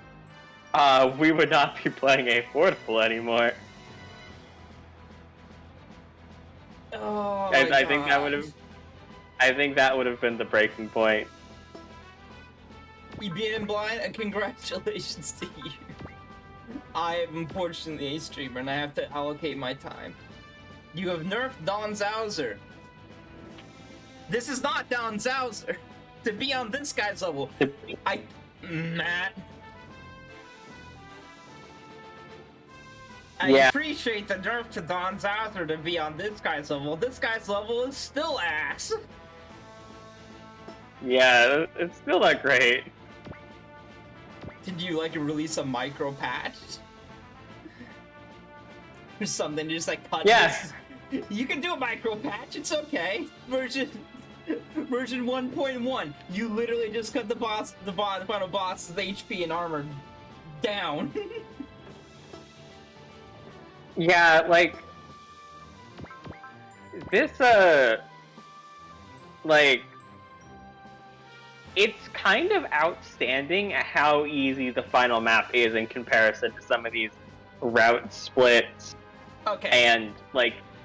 we would not be playing A Portable anymore. Oh I my think God. I think that would have been the breaking point. You being blind, and congratulations to you. I am unfortunately a streamer, and I have to allocate my time. You have nerfed Don Zauser. This is not Don Zauser. To be on this guy's level, Matt. I Yeah. appreciate the nerf to Don Zauser to be on this guy's level. This guy's level is still ass. Yeah, it's still not great. Did you release a micro patch? Or something to just cut this? You can do a micro patch, it's okay. Version 1.1. You literally just cut the final boss's HP and armor down. Yeah, this, it's kind of outstanding at how easy the final map is in comparison to some of these route splits. Okay. And,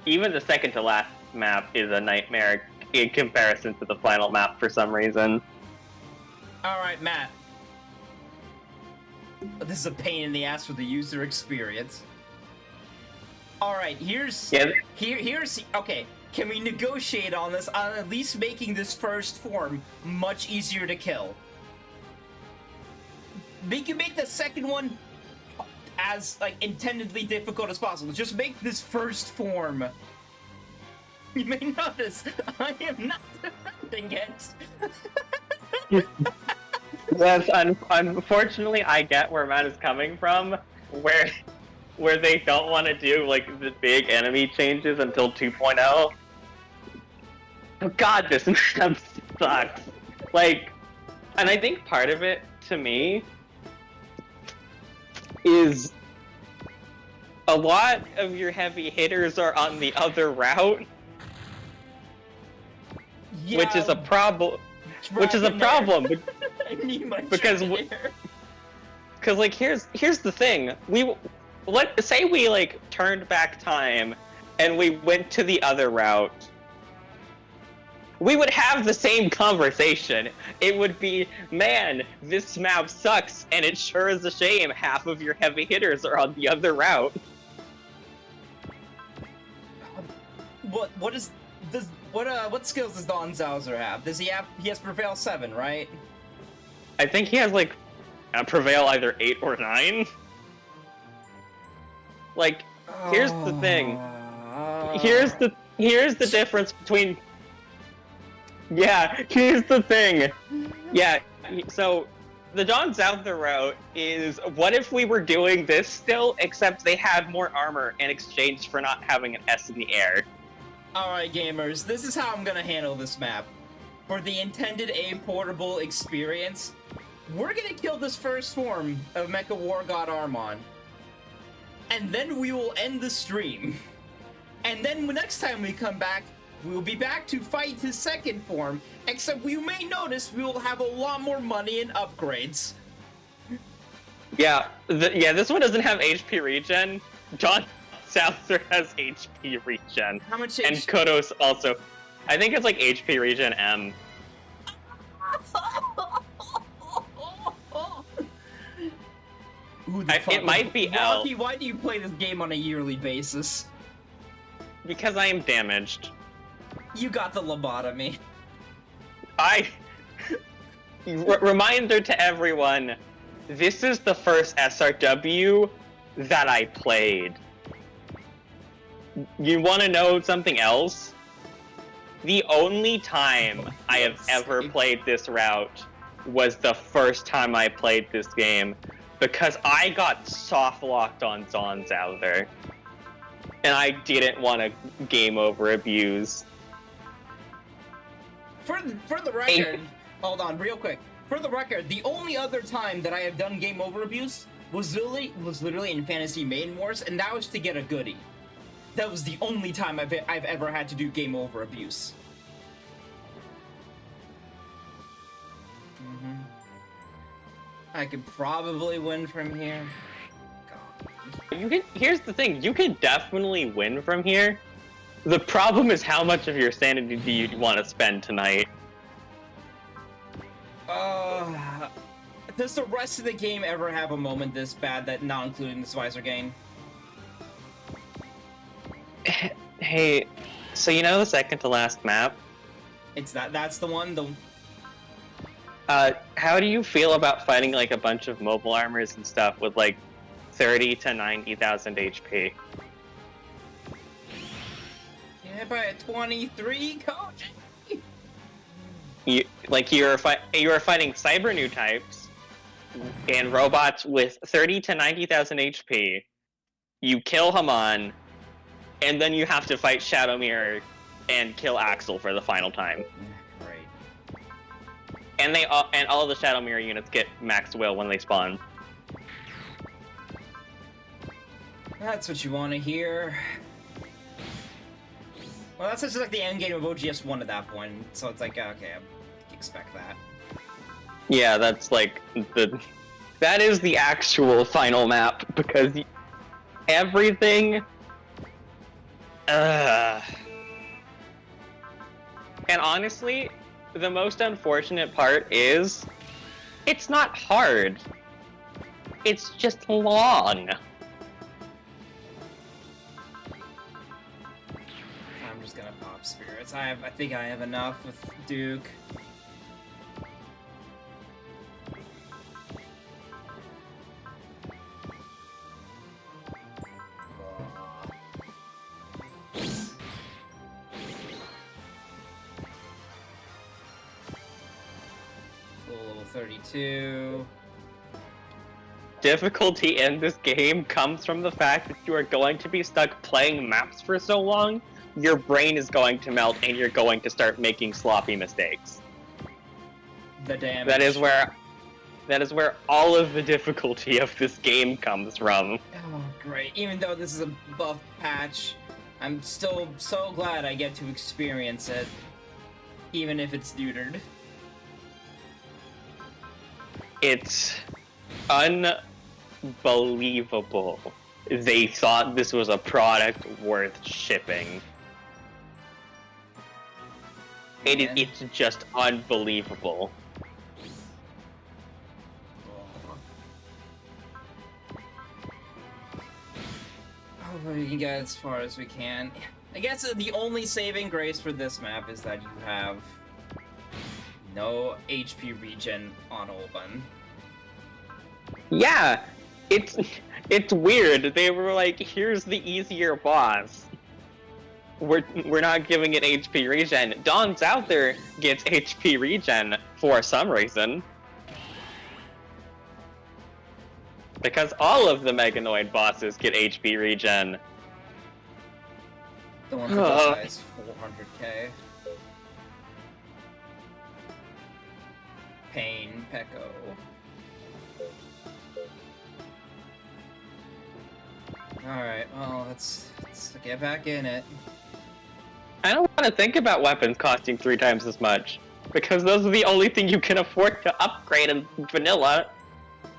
even the second to last map is a nightmare in comparison to the final map for some reason. Alright, Matt. This is a pain in the ass for the user experience. Alright, here's... Okay, can we negotiate on this, on at least making this first form much easier to kill? You make the second one as, intendedly difficult as possible. Just make this first form. You may notice, I am not defending it. Yes, unfortunately, I get where Matt is coming from, where they don't want to do, the big enemy changes until 2.0. Oh, God, this map sucks. And I think part of it, to me, is a lot of your heavy hitters are on the other route, Yeah, which is a problem. Which is a problem because here's the thing. Say we turned back time and we went to the other route. We would have the same conversation. It would be, man, this map sucks, and it sure is a shame half of your heavy hitters are on the other route. What skills does Don Zauser have? He has Prevail 7, right? I think he has a Prevail either 8 or 9. Here's the thing. Here's the difference between... Yeah, here's the thing. Yeah, so the Dawn Souther route is, what if we were doing this still, except they had more armor in exchange for not having an S in the air? Alright, gamers, this is how I'm gonna handle this map. For the intended A Portable experience, we're gonna kill this first form of Mecha War God Armon. And then we will end the stream. And then next time we come back, we will be back to fight his second form, except you may notice we will have a lot more money and upgrades. Yeah, this one doesn't have HP regen. Dawn Souther has HP regen. How much And HP? Kodos also. I think it's like HP regen M. Who the fuck It might be L. Rocky, why do you play this game on a yearly basis? Because I am damaged. You got the lobotomy. Reminder to everyone, this is the first SRW that I played. You want to know something else? The only time I have ever played this route was the first time I played this game, because I got soft locked on Dawn Souther, and I didn't want to game over abuse. For the record, hold on, real quick. For the record, the only other time that I have done game over abuse was literally in Fantasy Maiden Wars, and that was to get a goodie. That was the only time I've ever had to do game over abuse. I could probably win from here. God. Here's the thing, you can definitely win from here. The problem is how much of your sanity do you want to spend tonight? Does the rest of the game ever have a moment this bad, that not including the Spicer game? Hey, so you know the second to last map? It's that's the one, How do you feel about fighting like a bunch of mobile armors and stuff with like 30 to 90,000 HP? Yeah, by 23, coach. You were fighting cyber new types and robots with 30 to 90,000 HP. You kill Haman, and then you have to fight Shadow Mirror and kill Axel for the final time. Great. And all the Shadow Mirror units get max will when they spawn. That's what you want to hear. Well, that's just like the end game of OGS 1 at that point, so it's like, okay, I expect that. Yeah, that's like that is the actual final map, because everything. And honestly, the most unfortunate part is, it's not hard. It's just long. I'm just gonna pop spirits. I think I have enough with Duke. Level 32. Difficulty in this game comes from the fact that you are going to be stuck playing maps for so long, your brain is going to melt and you're going to start making sloppy mistakes. The damage. That is where all of the difficulty of this game comes from. Oh, great. Even though this is a buff patch, I'm still so glad I get to experience it. Even if it's neutered. It's unbelievable. They thought this was a product worth shipping. It's just unbelievable. Hopefully we can get as far as we can. I guess the only saving grace for this map is that you have no HP regen on Olban. Yeah, it's weird. They were like, here's the easier boss. We're not giving it HP regen. Dawn Souther gets HP regen for some reason. Because all of the Meganoid bosses get HP regen. The one for this guy is 400k. Pain, Pecco. Alright, well, let's get back in it. I don't want to think about weapons costing 3 times as much. Because those are the only thing you can afford to upgrade in vanilla.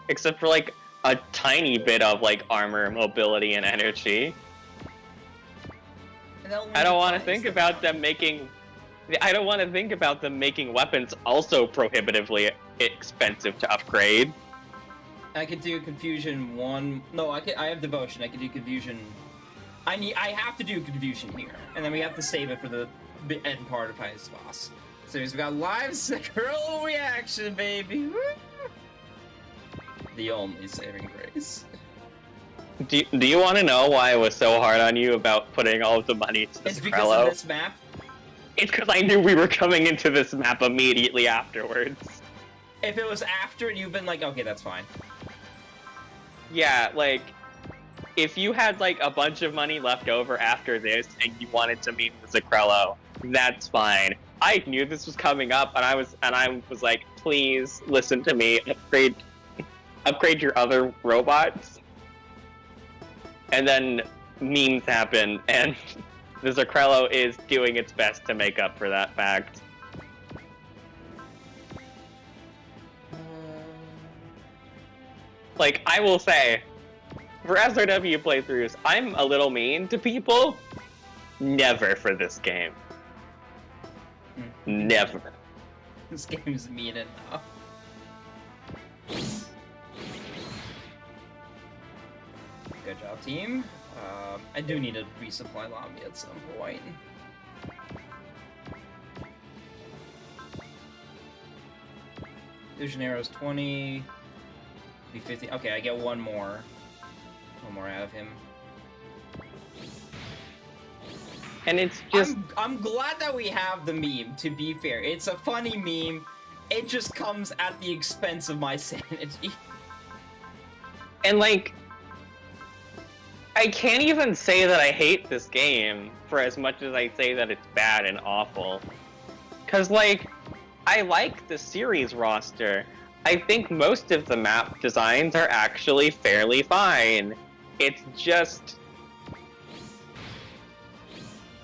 Except for like a tiny bit of like armor, mobility, and energy. I don't want to think about them making... I don't want to think about them making weapons also prohibitively expensive to upgrade. I could do Confusion 1... No, I have Devotion. I could do Confusion... I have to do Confusion here. And then we have to save it for the end part of Highest Boss. So we've got live Sekiro reaction, baby! Woo! The only saving grace. Do you want to know why I was so hard on you about putting all of the money into the It's because of this map? It's because I knew we were coming into this map immediately afterwards. If it was after, you've been like, okay, that's fine. Yeah, like, if you had like a bunch of money left over after this and you wanted to meet the Zacrello, that's fine. I knew this was coming up, and I was like, please listen to me, upgrade your other robots. And then memes happen, and the Zacrello is doing its best to make up for that fact. Like, I will say, for SRW playthroughs, I'm a little mean to people. Never for this game. Never. This game's mean enough. Good job, team. I do need a resupply lobby at some point. Vision arrows 20. Be 50. Okay, I get one more. One more out of him. And it's just... I'm glad that we have the meme, to be fair. It's a funny meme. It just comes at the expense of my sanity. And like... I can't even say that I hate this game for as much as I say that it's bad and awful. Cause like, I like the series roster. I think most of the map designs are actually fairly fine. It's just...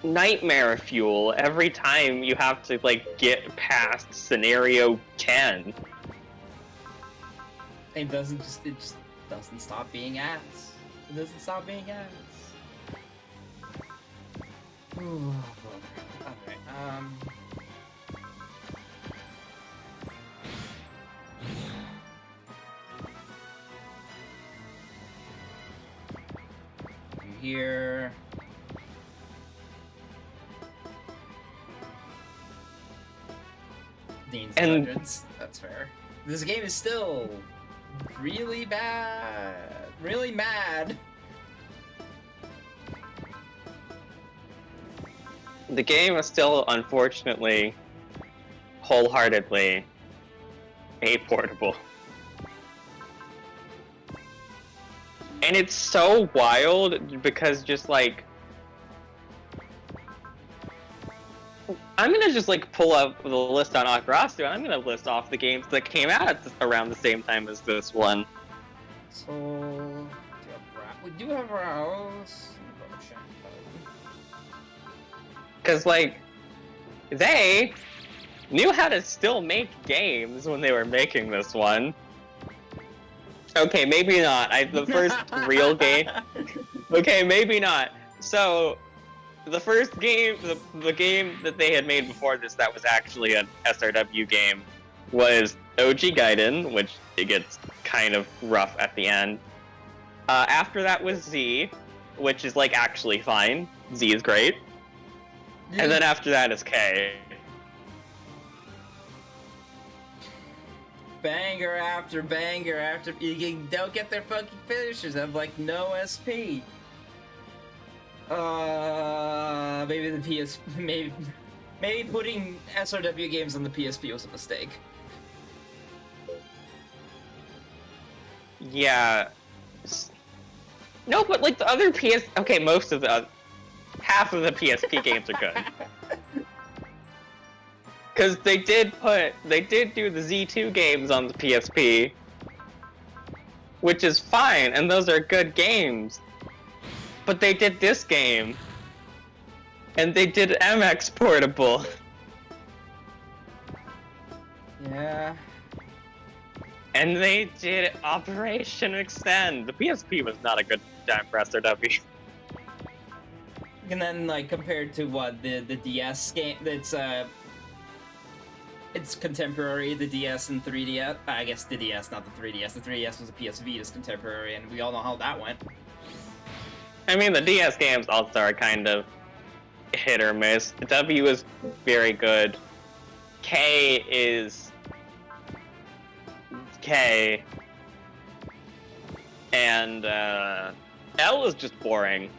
nightmare fuel every time you have to like get past scenario 10. It just doesn't stop being ass. It doesn't stop being ass. Ooh, alright, here. Dean's Dungeons. That's fair. This game is still really bad. Really mad. The game is still, unfortunately, wholeheartedly a portable. And it's so wild because just like... I'm gonna just like pull up the list on Akarasu and I'm gonna list off the games that came out at around the same time as this one. So... we do have Rouse. Because like, they knew how to still make games when they were making this one. Okay, maybe not. The first real game... Okay, maybe not. So, the first game, the game that they had made before this that was actually an SRW game was OG Gaiden, which it gets kind of rough at the end. After that was Z, which is like actually fine. Z is great. And then after that is K. Banger after banger after... You don't get their fucking finishes. I'm like, no SP. Maybe the PS... Maybe putting SRW games on the PSP was a mistake. Yeah, No, but like the other okay, most of the half of the PSP games are good. Because they did do the Z2 games on the PSP, which is fine, and those are good games. But they did this game, and they did MX Portable. Yeah. And they did Operation Extend. The PSP was not a good time for SRW. And then, like, compared to what the DS game, it's contemporary. The DS and 3DS. I guess the DS, not the 3DS. The 3DS was a PS Vita's contemporary, and we all know how that went. I mean, the DS games also are kind of hit or miss. The W is very good. K is K. And L is just boring.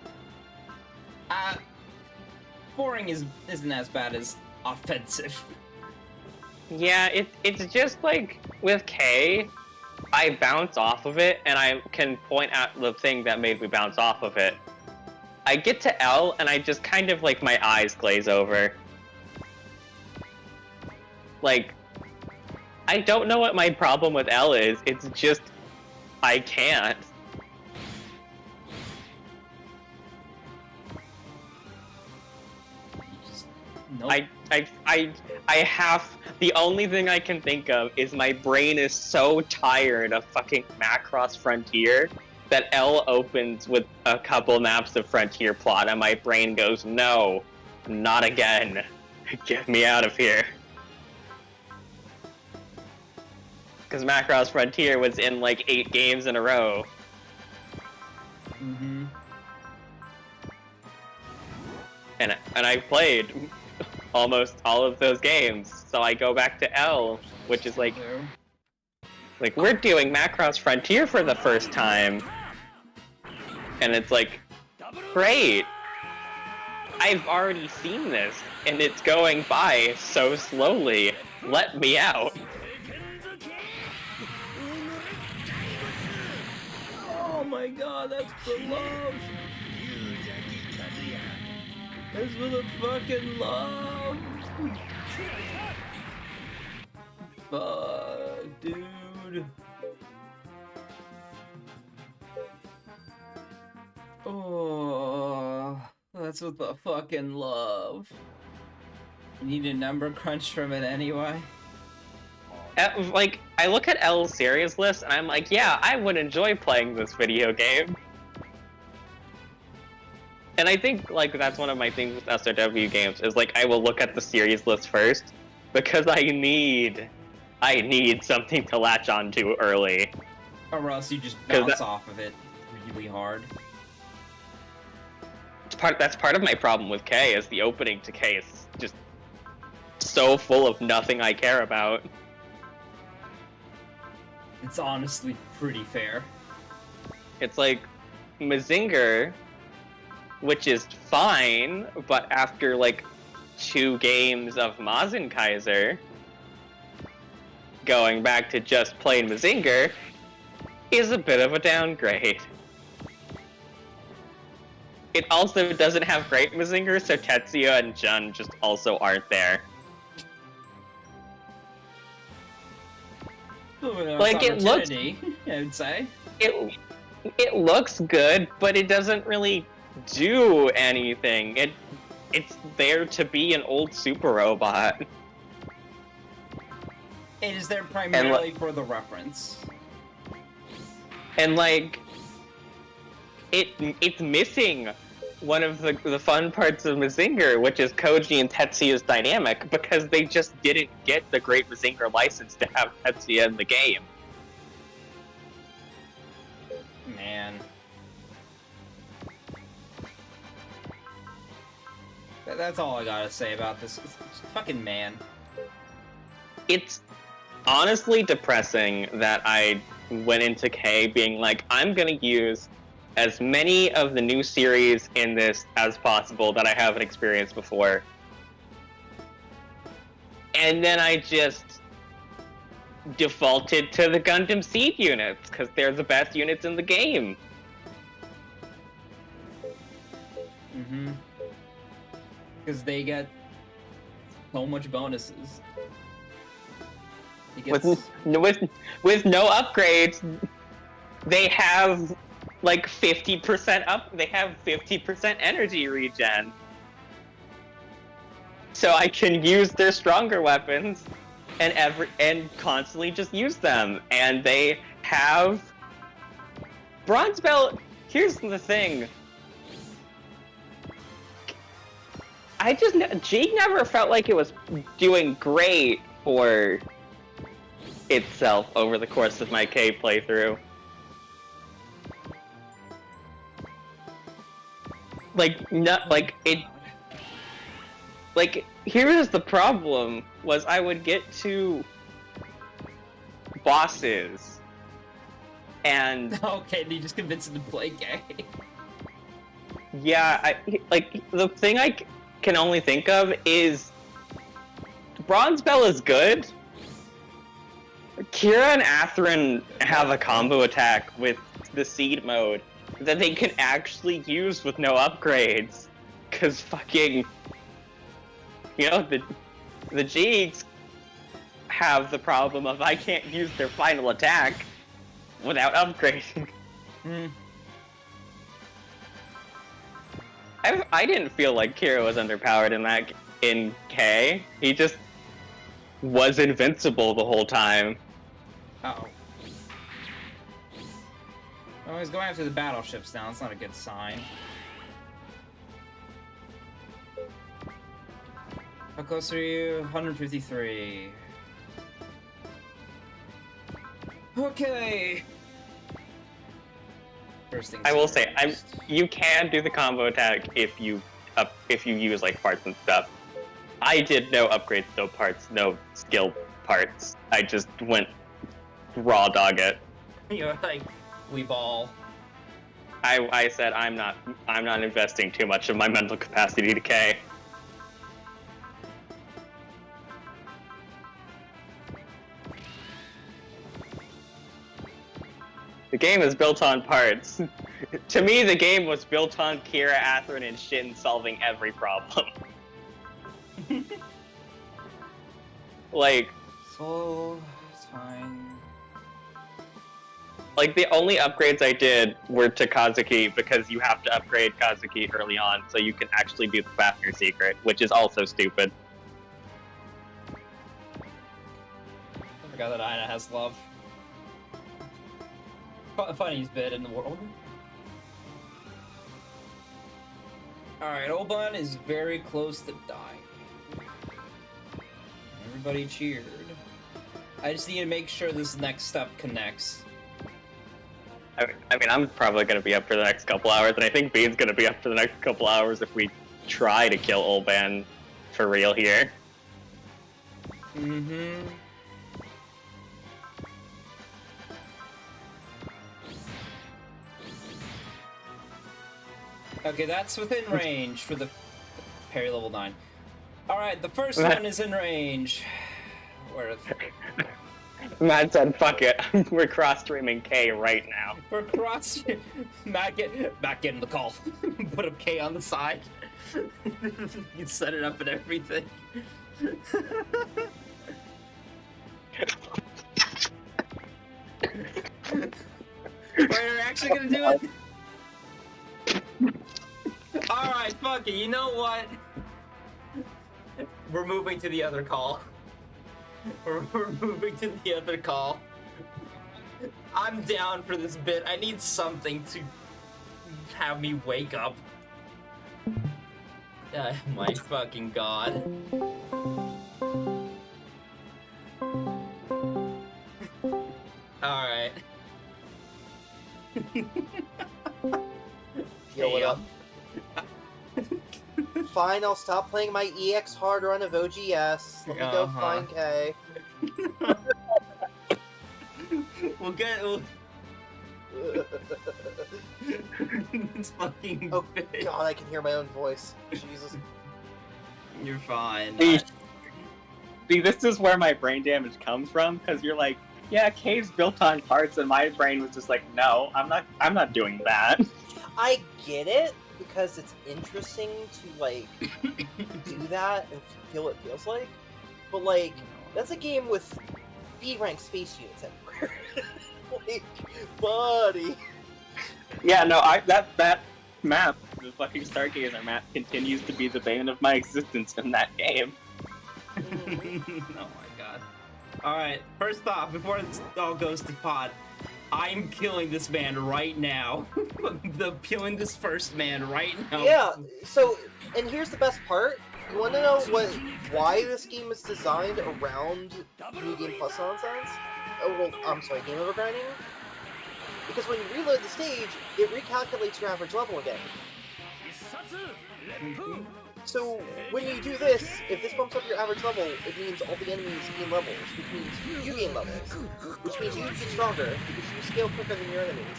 Boring isn't as bad as offensive. Yeah, it's just like with K, I bounce off of it, and I can point out the thing that made me bounce off of it. I get to L, and I just kind of, like, my eyes glaze over. Like, I don't know what my problem with L is, it's just, I can't. Nope. I have, the only thing I can think of is my brain is so tired of fucking Macross Frontier that L opens with a couple maps of Frontier plot and my brain goes, no, not again. Get me out of here. Because Macross Frontier was in like 8 games in a row. Mm-hmm. And I played almost all of those games, so I go back to L, which is like we're doing Macross Frontier for the first time, and it's like, great, I've already seen this, and it's going by so slowly, let me out. Oh my god, that's for love! That's for the fucking love! Fuck, dude. Oh, that's with the fucking love. You need a number crunch from it anyway? Like, I look at L's series list, and I'm like, yeah, I would enjoy playing this video game. And I think, like, that's one of my things with SRW games, is, like, I will look at the series list first, because I need something to latch onto early. Or else you just bounce off of it really hard. That's part of my problem with K, is the opening to K is just so full of nothing I care about. It's honestly pretty fair. It's like, Mazinger, which is fine, but after, like, 2 games of Mazinkaiser, going back to just plain Mazinger, is a bit of a downgrade. It also doesn't have great Mazinger, so Tetsuya and Jun just also aren't there. Like, it looks... I would say. It looks good, but it doesn't really do anything. It's there to be an old super robot. It is there primarily for the reference. And like, it's missing one of the fun parts of Mazinger, which is Koji and Tetsuya's dynamic, because they just didn't get the Great Mazinger license to have Tetsuya in the game. Man. That's all I gotta say about this. It's fucking man. It's honestly depressing that I went into K being like, I'm gonna use as many of the new series in this as possible that I haven't experienced before. And then I just defaulted to the Gundam Seed units, because they're the best units in the game. Mm-hmm. Because they get so much bonuses. He gets... With no upgrades, they have like 50% up. They have 50% energy regen. So I can use their stronger weapons and constantly just use them. And they have bronze belt. Here's the thing. G never felt like it was doing great for itself over the course of my K playthrough. Here's the problem, was I would get to bosses, and... Okay, you just convinced him to play gay. Yeah, the thing I can only think of is... Bronze Bell is good. Kira and Athrun have a combo attack with the Seed mode that they can actually use with no upgrades. Cause fucking... You know, the Jeeks have the problem of I can't use their final attack without upgrading. Mm. I didn't feel like Kira was underpowered in K. He just was invincible the whole time. Uh-oh. Oh, he's going after the battleships now. That's not a good sign. How close are you? 153. Okay. First things I will say, first. you can do the combo attack if you use like parts and stuff. I did no upgrades, no parts, no skill parts. I just went raw dog it. You're like, we ball. I said I'm not investing too much of my mental capacity to K. The game is built on parts. To me, the game was built on Kira, Athrun, and Shin solving every problem. Like... So, it's fine. Like, the only upgrades I did were to Kazuki, because you have to upgrade Kazuki early on so you can actually do the Fafnir secret, which is also stupid. I forgot that Aina has love. Funniest bit in the world. Alright, Oban is very close to dying. Everybody cheered. I just need to make sure this next step connects. I mean, I'm probably going to be up for the next couple hours, and I think Bean's going to be up for the next couple hours if we try to kill Olban for real here. Mm-hmm. Okay, that's within range for the parry level 9. Alright, the first one is in range. Where? Matt said, fuck it. We're cross-streaming K right now. We're cross... Matt, get in the call. Put a K on the side. You set it up and everything. We're actually gonna do it? Alright, fuck it, you know what? We're moving to the other call. We're moving to the other call. I'm down for this bit. I need something to have me wake up. My fucking god. Alright. Yo, what up? Fine, I'll stop playing my EX hard run of OGS. Let me go find K. We'll get... It's fucking Oh big. god, I can hear my own voice. Jesus. You're fine. See, this is where my brain damage comes from, because you're like, yeah, K's built on parts, and my brain was just like, no, I'm not doing that. I get it, because it's interesting to like do that and feel what it feels like. But like, that's a game with B-rank space units everywhere. Like, buddy. Yeah, no, that map, the fucking Stargazer map, continues to be the bane of my existence in that game. Oh my god. Alright, first off, before it all goes to pot, I'm killing this man right now. Killing this first man right now. Yeah, so, and here's the best part. You want to know why this game is designed around New Game Plus nonsense? Oh, well, I'm sorry, game over grinding? Because when you reload the stage, it recalculates your average level again. So, when you do this, if this bumps up your average level, it means all the enemies gain levels, which means you gain levels, which means you get stronger, because you scale quicker than your enemies.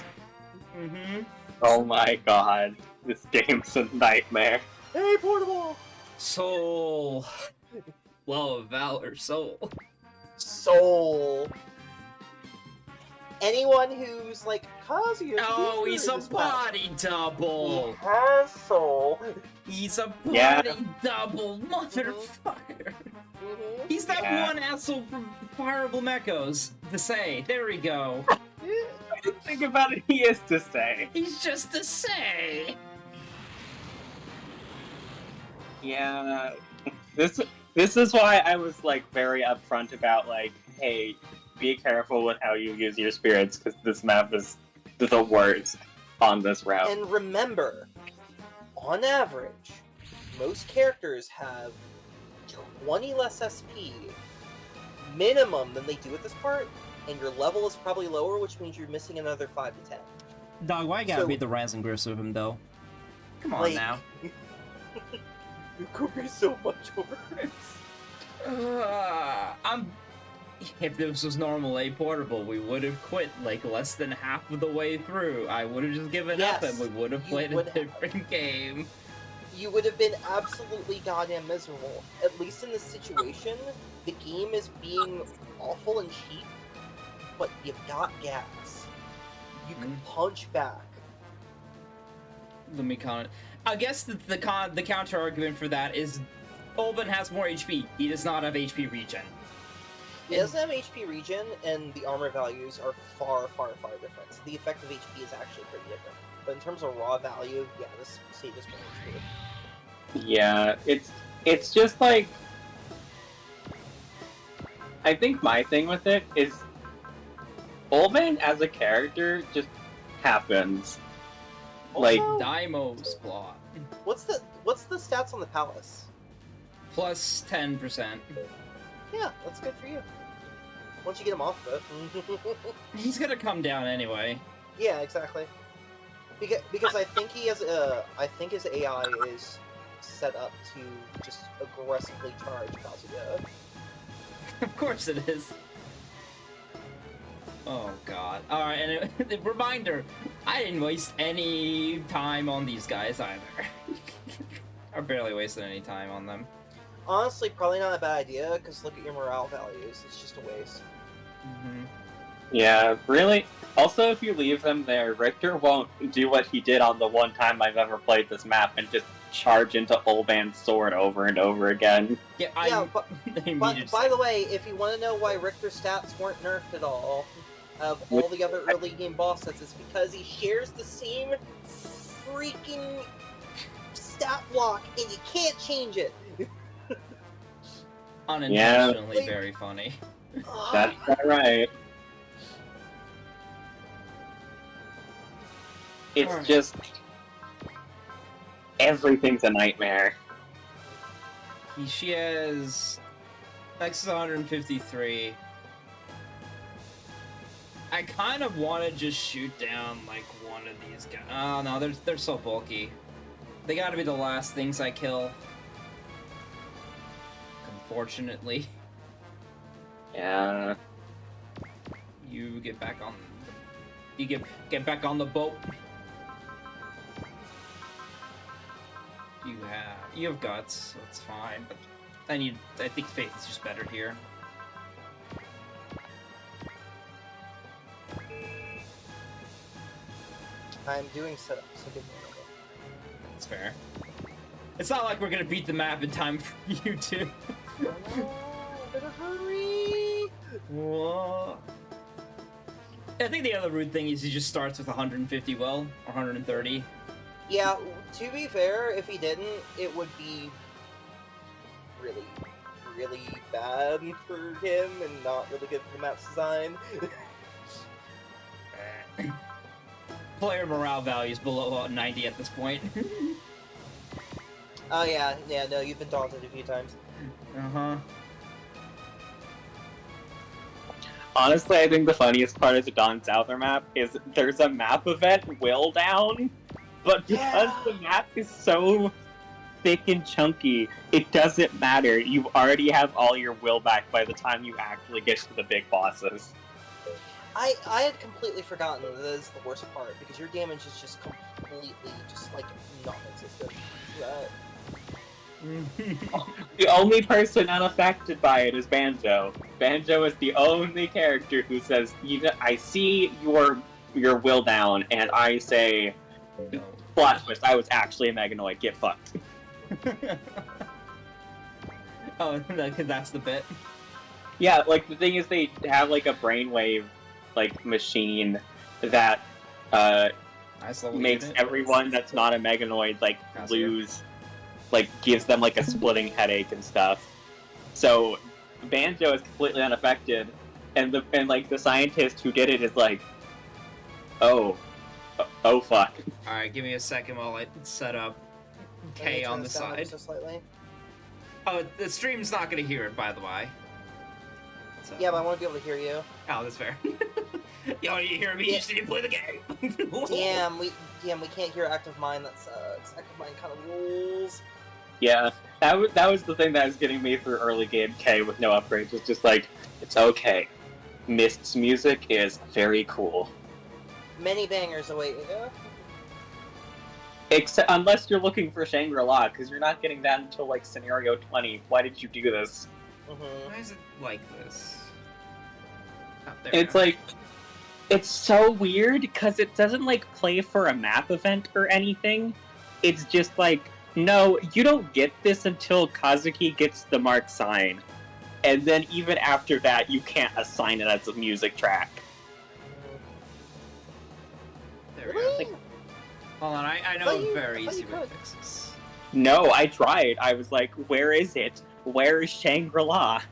Mm-hmm. Oh my god, this game's a nightmare. Hey, Portable! Soul. Love, valor, soul. Soul. Anyone who's like, Kazuya's Oh, weaker he's in a this map. body double. He has soul. He's a body Yeah. double, motherfucker. Mhm. He's that Yeah. one asshole from Fire Emblem Echoes to say. There we go. I didn't think about it, he is to say. He's just to say. Yeah, this is why I was like very upfront about like, hey, be careful with how you use your spirits because this map is the worst on this route. And remember, on average, most characters have 20 less SP minimum than they do at this part, and your level is probably lower, which means you're missing another 5 to 10. Dog, why you gotta So- beat the Ransom Grist of him, though? Come on Like, now. You could be so much worse. If this was normal A Portable, we would have quit like less than half of the way through. I would have just given up Yes, and we would have you played a would have. different game. You would have been absolutely goddamn miserable. At least in this situation, the game is being awful and cheap, but you've got gas. You can punch back. Let me comment. I guess the counter argument for that is Olben has more HP. He does not have HP regen. It doesn't have HP regen, and the armor values are far, far, far different. So the effective HP is actually pretty different. But in terms of raw value, yeah, this stage is pretty good. Yeah, it's just like, I think my thing with it is Olben as a character just happens. Like, Also, Daimo's plot. what's the stats on the palace? Plus 10%. Yeah, that's good for you. Once you get him off of it. He's gonna come down anyway. Yeah, exactly. Because I think he has I think his AI is set up to just aggressively charge Kazuya. Of course it is. Oh god. Alright, and a reminder, I didn't waste any time on these guys either. I barely wasted any time on them. Honestly, probably not a bad idea, because look at your morale values. It's just a waste. Mm-hmm. yeah, really. Also, if you leave them there, Richter won't do what he did on the one time I've ever played this map and just charge into Olban's sword over and over again. Yeah, Yeah, immediately. by the way, if you want to know why Richter's stats weren't nerfed at all, of all the other early game boss sets, it's because he shares the same freaking stat block, and you can't change it. Unintentionally Yeah. very funny. That's not right. It's Alright. just everything's a nightmare. She has X is 153. I kind of want to just shoot down like one of these guys. Oh no, they're so bulky. They gotta be the last things I kill. Unfortunately. Yeah. You get back on. You get back on the boat. You have guts, so it's fine. But I think faith is just better here. I'm doing setup, so give me a minute. That's fair. It's not like we're gonna beat the map in time for you two. Oh, better hurry! Whoa. I think the other rude thing is he just starts with 150 will, or 130. Yeah, to be fair, if he didn't, it would be really, really bad for him and not really good for the map's design. Player morale value is below 90 at this point. Oh yeah, no, you've been daunted a few times. Uh-huh. Honestly, I think the funniest part of the Dawn Souther map is there's a map event, Will Down, but because Yeah. the map is so thick and chunky, it doesn't matter. You already have all your will back by the time you actually get to the big bosses. I had completely forgotten that is the worst part, because your damage is just completely, just, like, non-existent. The only person unaffected by it is Banjo. Banjo is the only character who says, I see your will down, and I say, No. plot twist, I was actually a Meganoid, get fucked. Oh, that's the bit. Yeah, like, the thing is they have, like, a brainwave, like, machine that, Nice little makes unit. everyone that's not a Meganoid, like, That's weird. lose, like, gives them, like, a splitting headache and stuff. So, Banjo is completely unaffected, and the scientist who did it is like, oh fuck. Alright, give me a second while I set up Let me K turn on the this down ever side. so slightly. Oh, the stream's not gonna hear it, by the way. So. Yeah, but I want to be able to hear you. Oh, that's fair. Yo, you hear me? Yeah. You just didn't play the game. Damn, we can't hear Active Mind. That sucks. Active Mind kind of rules. Yeah, that was the thing that was getting me through early game K with no upgrades. It's just like, it's okay. Mist's music is very cool. Many bangers await. Except unless you're looking for Shangri-La, because you're not getting that until like scenario 20. Why did you do this? Mm-hmm. Why is it like this? Oh, there It's we go. like, it's so weird because it doesn't like play for a map event or anything. It's just like, no, you don't get this until Kazuki gets the mark sign. And then even after that, you can't assign it as a music track. There we go. Really? Hold on, I I know thought a you- very I thought easy you way to could. fix this. No, I tried. I was like, where is it? Where is Shangri-La?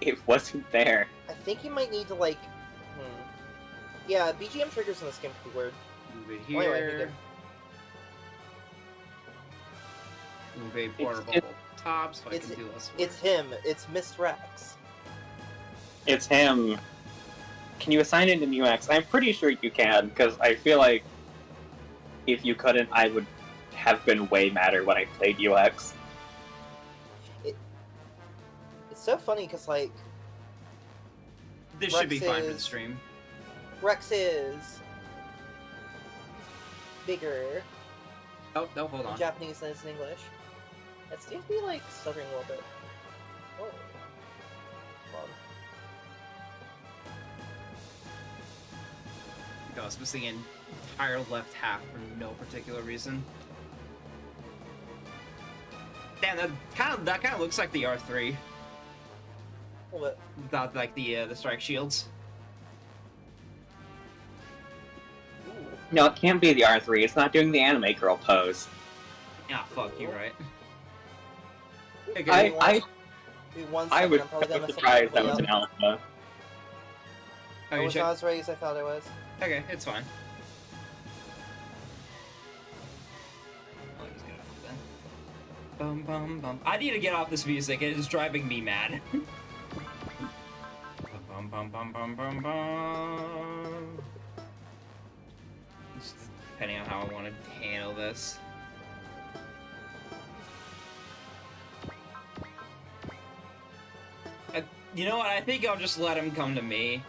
It wasn't there. I think you might need to like. Yeah, BGM triggers in this game could be weird. Move it Wait, wait, here. Move a portable top so I it's- can do less work. It's him. It's Miss Rex. It's him. Can you assign it to New X? I'm pretty sure you can, because I feel like if you couldn't, I would have been way madder when I played UX. It's so funny because like This should be Rex fine for the is- stream. Rex is bigger Oh, no, hold in on. Japanese than it is in English. It seems to be like stuttering a little bit. Oh. Hold on. I was missing an entire left half for no particular reason. Damn, that kind of looks like the R3 A little bit. without like the strike shields. Ooh. No, it can't be the R3. It's not doing the anime girl pose. Ah, fuck you, right? Ooh, I give me one I second, was I'm probably gonna so mess up surprised that my was an layout. alpha. Oh, I you was check? not as ready as I thought I was. Okay, it's fine. I'll just get off then. Bum bum bum. I need to get off this music. It is driving me mad. Bum bum bum bum bum bum. Just depending on how I want to handle this. You know what? I think I'll just let him come to me.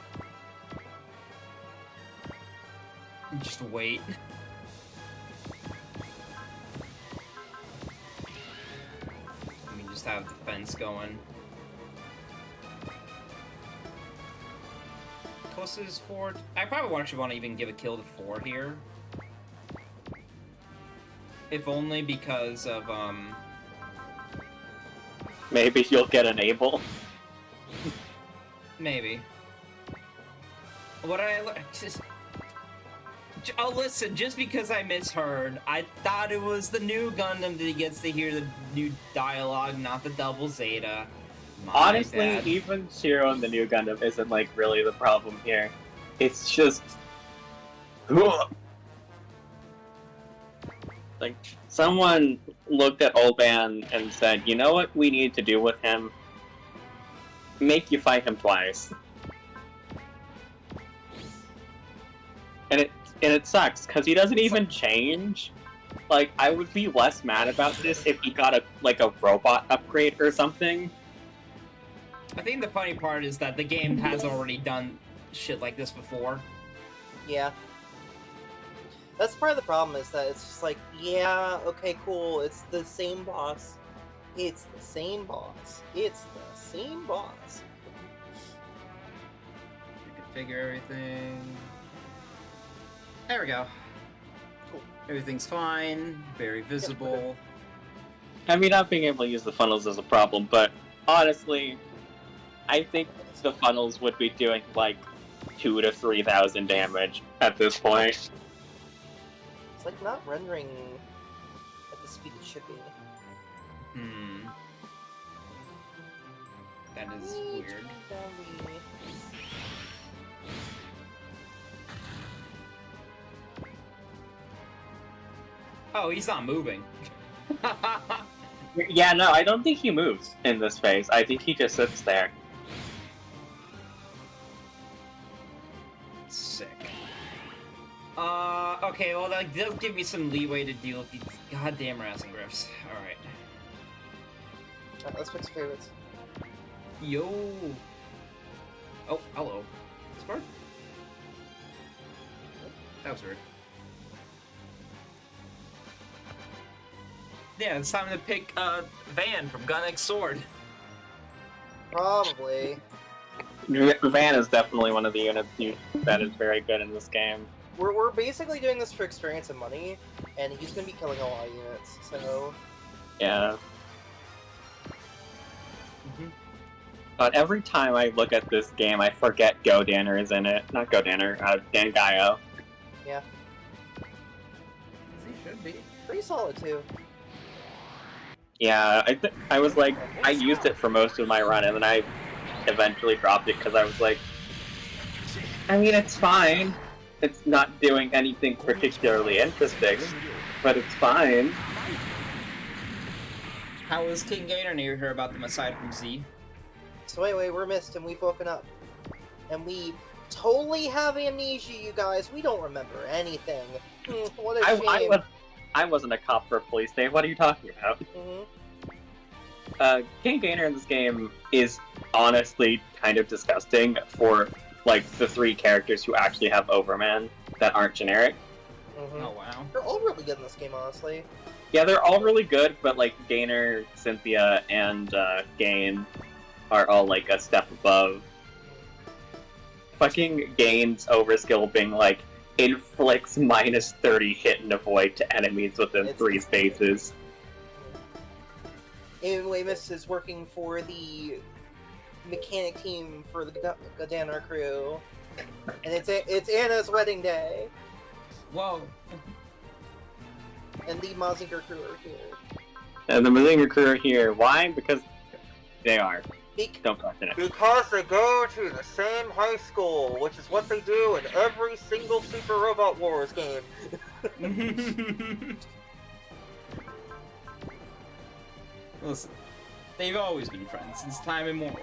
And just wait. I mean, just have the fence going. Closest 4. I probably actually want to even give a kill to 4 here. If only because of, Maybe you'll get an Able. maybe. What did I learn? Oh, listen, just because I misheard, I thought it was the new Gundam that he gets to hear the new dialogue, not the double Zeta. My Honestly, bad. even Shiro and the new Gundam isn't, like, really the problem here. It's just... Like, someone looked at Ulban and said, you know what we need to do with him? Make you fight him twice. And it sucks, because he doesn't even change. Like, I would be less mad about this if he got a robot upgrade or something. I think the funny part is that the game has already done shit like this before. Yeah. That's part of the problem, is that it's just like, yeah, okay, cool, it's the same boss. It's the same boss. It's the same boss. Configure everything. There we go. Cool. Everything's fine, very visible. I mean, not being able to use the funnels is a problem, but honestly, I think the funnels would be doing like 2,000 to 3,000 damage at this point. It's like not rendering at the speed it should be. Hmm. That is weird. Oh, he's not moving. Yeah, no, I don't think he moves in this phase. I think he just sits there. Sick. Okay, well, that does give me some leeway to deal with these goddamn Rasen Griffs. Alright. Let's fix favorites. Yo! Oh, hello. Spark? That was weird. Yeah, it's time to pick, Van from Gun X Sword. Probably. Van is definitely one of the units that is very good in this game. We're basically doing this for experience and money, and he's gonna be killing a lot of units, so... Yeah. But every time I look at this game, I forget Godanner is in it. Not Godanner, Dangayo. Yeah. He should be. Pretty solid, too. Yeah, I was like, I used it for most of my run, and then I eventually dropped it because I was like, I mean, it's fine. It's not doing anything particularly interesting, but it's fine. How was King Gainer near here about them aside from Z? So anyway, we're missed, and we've woken up. And we totally have amnesia, you guys. We don't remember anything. What a shame. I wasn't a cop for a police state. What are you talking about? King Gainer in this game is honestly kind of disgusting for, like, the 3 characters who actually have Overman that aren't generic. Oh, wow. They're all really good in this game, honestly. Yeah, they're all really good, but, like, Gainer, Cynthia, and Gain are all, like, a step above. Fucking Gain's overskill being, like, inflicts minus 30 hit and avoid to enemies within 3 spaces. Anyway, Miss is working for the mechanic team for the Godanner crew. And it's Anna's wedding day. Whoa. And the Mazinger crew are here. And the Mazinger crew are here. Why? Because they are. Don't question it. Because they go to the same high school, which is what they do in every single Super Robot Wars game. Listen, they've always been friends since time immemorial.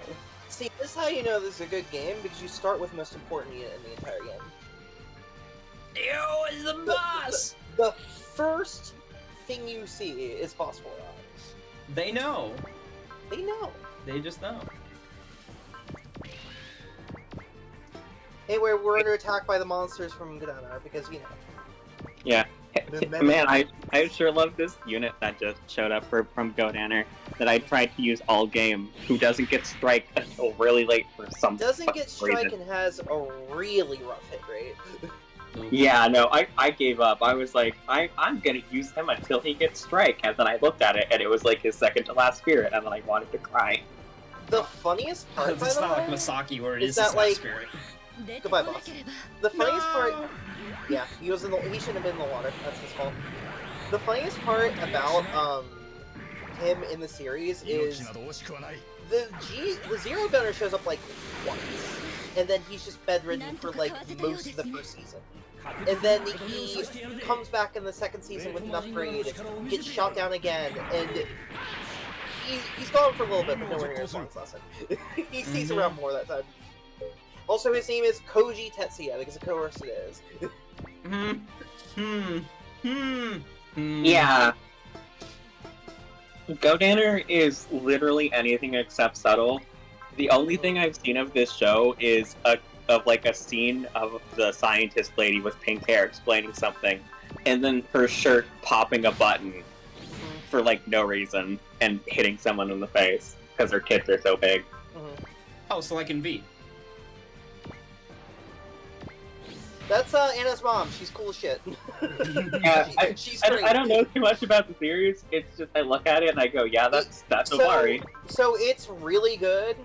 See, this is how you know this is a good game, because you start with the most important unit in the entire game. Yo, it's the boss! The first thing you see is possible eyes. They know. They know. They just know. Hey, we're under attack by the monsters from Godanner, because, you know. Yeah. Man, I sure love this unit that just showed up from Godanner that I tried to use all game, who doesn't get strike until really late for some Doesn't get strike reason. and has a really rough hit rate. Yeah, no, I gave up. I was like, I'm gonna use him until he gets strike, and then I looked at it, and it was like his second to last spirit, and then I wanted to cry. The funniest part, by It's the not like way, Masaki where it is is that, his last like- spirit. Goodbye, boss. The funniest part, yeah, he shouldn't have been in the water. That's his fault. The funniest part about him in the series is the Zero Gunner shows up like once, and then he's just bedridden for like most of the first season. And then he comes back in the second season with an upgrade, gets shot down again, and he's gone for a little bit, but nowhere near as long as last time. He's around more that time. Also, his name is Koji Tetsuya, because of course it is. Yeah. Godanner is literally anything except subtle. The only thing I've seen of this show is a scene of the scientist lady with pink hair explaining something, and then her shirt popping a button for like no reason and hitting someone in the face because her kids are so big. Oh, so like in V. That's Anna's mom. She's cool as shit. Yeah, She's I great. don't know too much about the series. It's just I look at it and I go, yeah, that's Obari. So it's really good.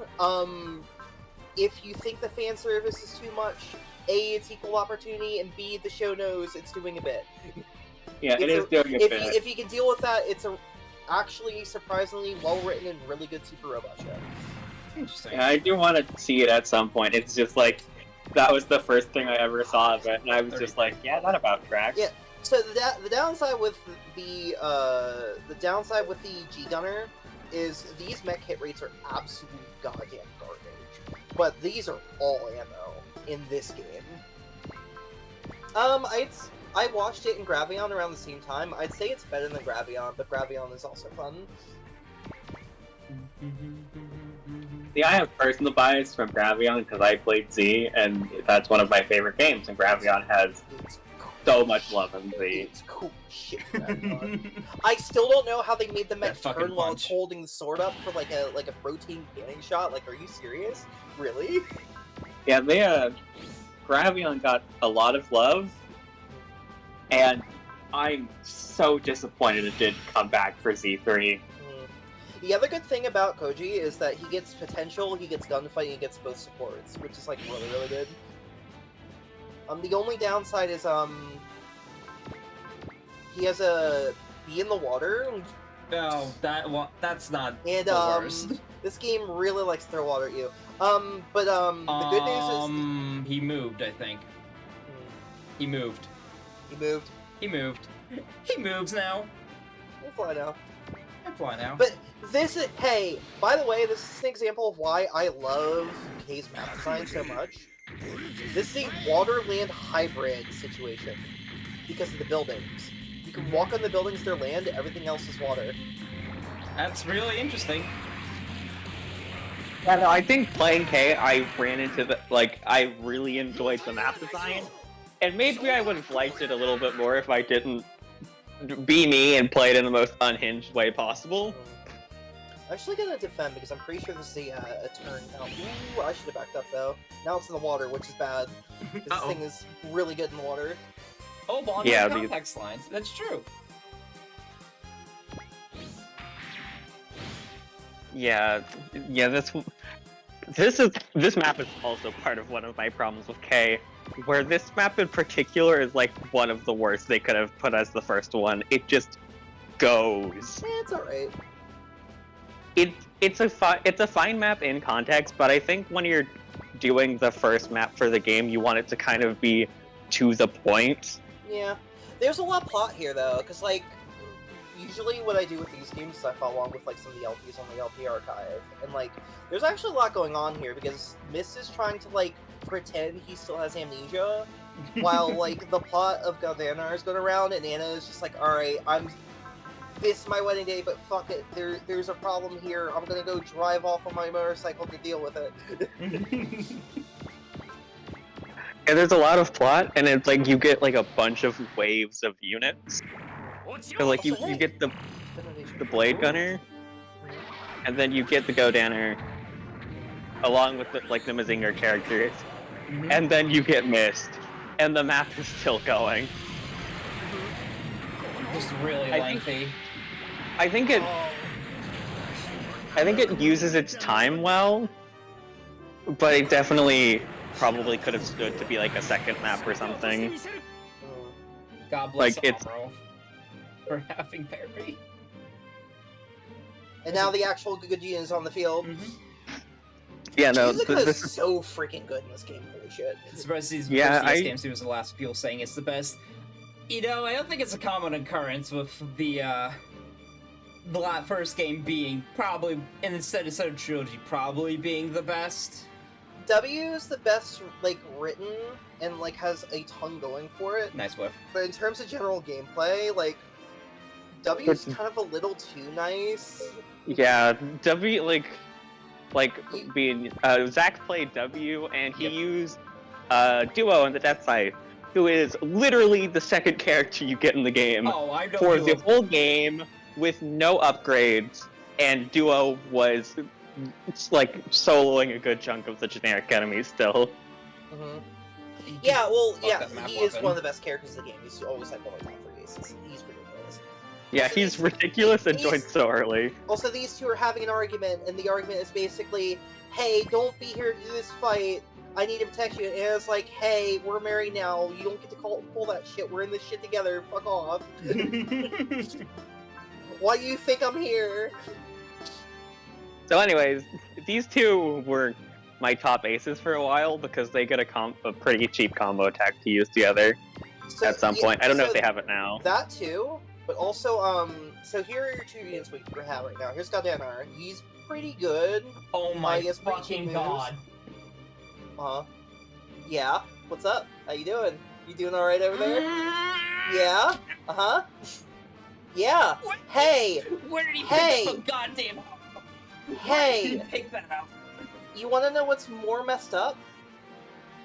If you think the fan service is too much, A, it's equal opportunity, and B, the show knows it's doing a bit. Yeah, it is doing a bit. If you can deal with that, it's actually surprisingly well written and really good Super Robot show. Interesting. Yeah, I do want to see it at some point. It's just like that was the first thing I ever saw of it, and I was just like, yeah, that about tracks. Yeah. So the downside with the G Gunner is these mech hit rates are absolute goddamn garbage. But these are all ammo in this game. I watched it in Gravion around the same time. I'd say it's better than Gravion, but Gravion is also fun. See, I have personal bias from Gravion because I played Z, and that's one of my favorite games, and Gravion has It's cool so much love in Z. It's cool shit, Gravion. I still don't know how they made the mech That fucking turn while it's punch. holding the sword up for like a rotating cannon shot. Like, are you serious? Really? Yeah, Gravion got a lot of love, and I'm so disappointed it didn't come back for Z3. The other good thing about Koji is that he gets potential, he gets gunfight, he gets both supports, which is like really, really good. The only downside is he has a Be in the Water, No, that's not and the worst. this game really likes to throw water at you. The good news is he moved, I think. He moved. he moved. He moved. He moves now. We'll fly now. I fly now. But this is, hey, by the way, this is an example of why I love K's map design so much. This is a water-land hybrid situation because of the buildings. You can walk on the buildings, they're land, everything else is water. That's really interesting. Yeah, no, I think playing K, I ran into I really enjoyed the map design, and maybe I would have liked it a little bit more if I didn't be me and play it in the most unhinged way possible. I'm actually gonna defend because I'm pretty sure this is a turn now. Ooh, I should have backed up though. Now it's in the water, which is bad. 'Cause this thing is really good in the water. Oh, bond Yeah, context lines. That's true. Yeah, this map is also part of one of my problems with K, where this map in particular is like one of the worst they could have put as the first one. It just goes. It's alright. It's a fine map in context, but I think when you're doing the first map for the game, you want it to kind of be to the point. Yeah. There's a lot of plot here though, because like, usually what I do with these games is I follow along with like some of the LPs on the LP archive, and like, there's actually a lot going on here because Mist is trying to like pretend he still has amnesia, while like the plot of Galvanar is going around, and Anna is just like, alright, this is my wedding day, but fuck it, there's a problem here, I'm gonna go drive off on my motorcycle to deal with it. And there's a lot of plot, and it's like you get like a bunch of waves of units. So like you get the Blade Gunner, and then you get the Godanner, along with the Mazinger characters, and then you get Mist, and the map is still going. Just really lengthy. I think it uses its time well, but it definitely probably could have stood to be like a second map or something. God bless Like, it's- Amuro for having parry. And now the actual Gugujin is on the field. Yeah, no, Shizuka this is so freaking good in this game. Holy shit. It's surprised these Yeah, first games he was the last people saying it's the best. You know, I don't think it's a common occurrence with the first game being probably, and instead of trilogy, probably being the best. W is the best, like, written and, like, has a ton going for it. Nice whiff. But in terms of general gameplay, like, W is kind of a little too nice. yeah, W being Zach played W and he used Duo on the Death Side, who is literally the second character you get in the game Oh, I know. for the whole game with no upgrades, and Duo was like soloing a good chunk of the generic enemies still. Yeah, well, yeah, that map he is weapon. one of the best characters in the game. He's always had one of the top 3 aces. He's ridiculous. Yeah, he's ridiculous and joined so early. Also, these two are having an argument, and the argument is basically, hey, don't be here to do this fight. I need to protect you. And it's like, hey, we're married now. You don't get to pull that shit. We're in this shit together. Fuck off. Why do you think I'm here? So anyways, these two were my top aces for a while because they get a pretty cheap combo attack to use together So, at some yeah, point. I don't know so if they have it now. That too, but also, so here are your 2 units we have right now. Here's Galdanar. He's pretty good. Oh my he has pretty fucking cheap god. moves. Yeah. What's up? How you doing? You doing all right over there? Yeah. Yeah. What? Hey. Where did he Hey! pick up the goddamn? Hey. Where did he pick that up? You want to know what's more messed up?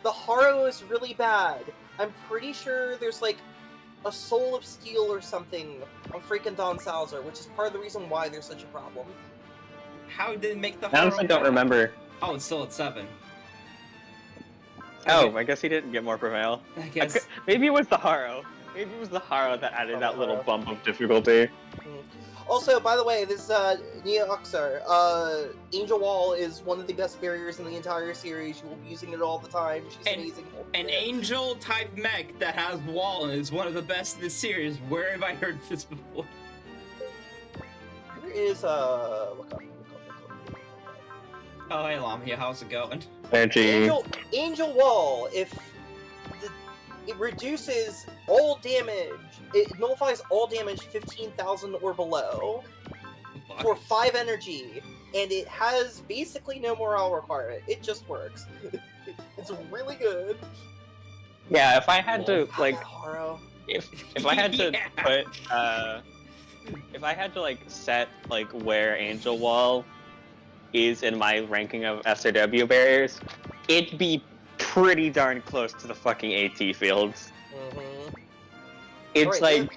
The Haro is really bad. I'm pretty sure there's like a Soul of Steel or something on freaking Don Salazar, which is part of the reason why there's such a problem. How did it make the? I honestly don't remember. Oh, it's still at 7. Oh, I guess he didn't get more prevail. I guess. Maybe it was the Haro. Maybe it was the Haro that added that little Haro. bump of difficulty. Also, by the way, this Nia Oxar, Angel Wall is one of the best barriers in the entire series. You will be using it all the time. She's amazing. An angel type mech that has wall is one of the best in this series. Where have I heard this before? Here is look up. Oh, hey Lamia, how's it going? Energy. Angel Wall, it reduces all damage. It nullifies all damage 15,000 or below for 5 energy, and it has basically no morale requirement. It just works. It's really good. Yeah, if I had to God, like, that Haro. if I had to Yeah. put, if I had to like set like where Angel Wall is in my ranking of SRW barriers, it'd be pretty darn close to the fucking AT fields. It's Alright, like,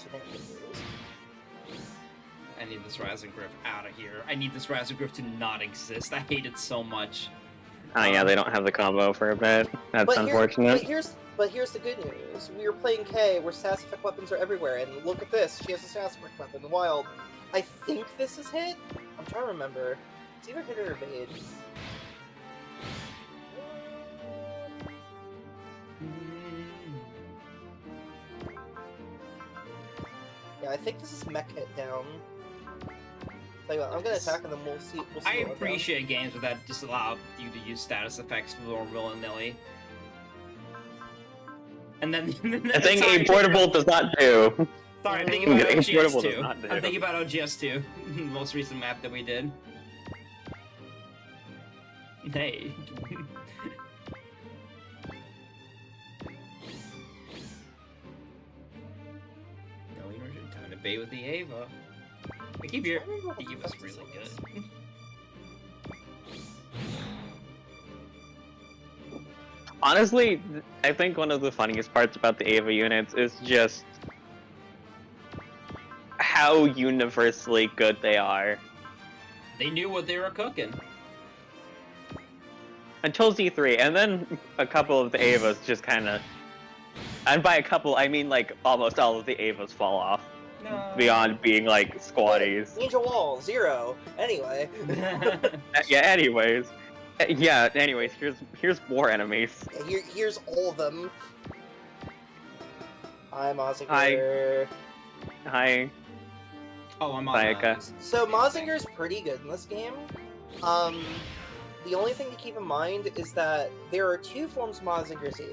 I need this Razagriff out of here. I need this Razagriff to not exist. I hate it so much. oh yeah, they don't have the combo for a bit. That's unfortunate. But here's the good news. We were playing K, where status effect weapons are everywhere, and look at this. She has a status effect weapon, Wild. I think this is hit? I'm trying to remember. It's either hit or evade. Yeah, I think this is mech hit down. Tell you what, I'm gonna attack and then we'll see. I what appreciate games that just allow you to use status effects more willy-nilly. And then The thing A Portable does not do. Sorry, I'm thinking about A Portable does OGS2. not do. I'm thinking about OGS2, the most recent map that we did. Hey. No immersion, time to bait with the Ava. I keep your Eva's really good. Honestly, I think one of the funniest parts about the Ava units is just how universally good they are. They knew what they were cooking. Until Z3, and then a couple of the Avas just kind of And by a couple, I mean like almost all of the Avas fall off. No. Beyond being like squatties. Ninja Wall, 0. Anyway. Yeah, anyways. Yeah, anyways, here's more enemies. Here's all of them. Hi, Mazinger. Hi. Oh, I'm on. Sayaka. So Mazinger's pretty good in this game. The only thing to keep in mind is that there are 2 forms of Mazinger Z.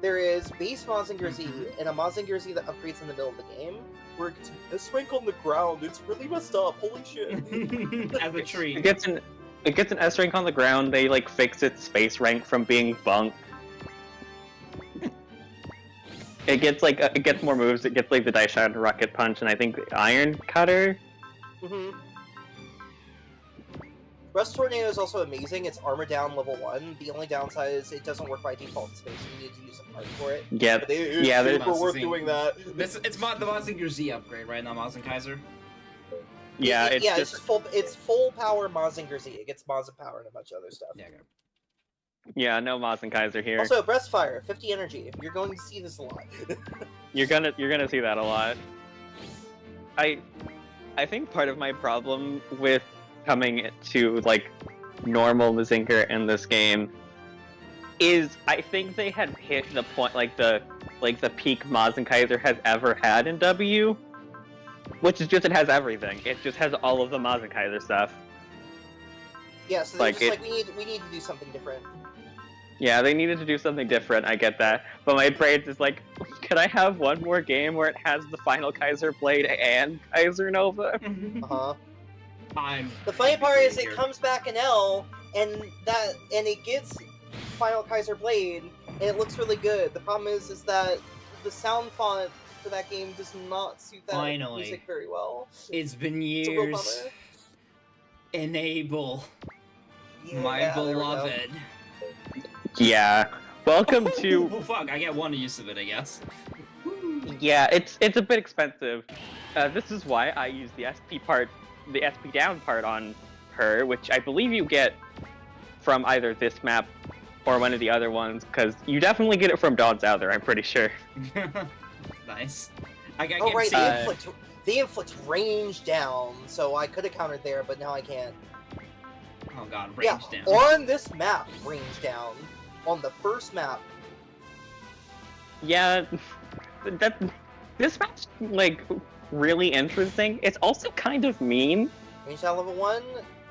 There is base Mazinger Z, and a Mazinger Z that upgrades in the middle of the game, where it gets an S-rank on the ground. It's really messed up. Holy shit. As a tree. It gets an S rank on the ground. They like fix its space rank from being bunk. It gets more moves. It gets like the Daishan Rocket Punch, and I think the Iron Cutter. Rust Tornado is also amazing. It's armor down level 1. The only downside is it doesn't work by default in space. You need to use a part for it. Yeah, But it's yeah. super worth doing that. It's the Mazinger Z upgrade, right? Not Mazinger Kaiser. Yeah, it's full power Mazinger Z. It gets Mazin power and a bunch of other stuff. Yeah. Okay. Yeah, no Maz and Kaiser here. Also, Breastfire, 50 energy. You're going to see this a lot. You're gonna see that a lot. I think part of my problem with coming to like normal Mazinger in this game is I think they had hit the point like the peak Maz and Kaiser has ever had in W, which is just it has everything. It just has all of the Maz and Kaiser stuff. Yeah, so they're just like we need to do something different. Yeah, they needed to do something different, I get that. But my brain is like, could I have one more game where it has the final Kaiser Blade and Kaiser Nova? Uh-huh. The funny part is it comes back in L, and it gets Final Kaiser Blade, and it looks really good. The problem is that the sound font for that game does not suit that music very well. It's been It's a real years. bummer. Enable. Yeah, My there we go. beloved. Yeah. Welcome to... Oh fuck, I get one use of it, I guess. Yeah, it's a bit expensive. This is why I use the SP down part on her, which I believe you get from either this map or one of the other ones, because you definitely get it from Dawn's Outher, I'm pretty sure. Nice. Oh right, they inflict range down, so I could have countered there, but now I can't. Oh god, range down. On this map, range down. On the first map. Yeah, this map's, like, really interesting. It's also kind of mean. Range down level 1,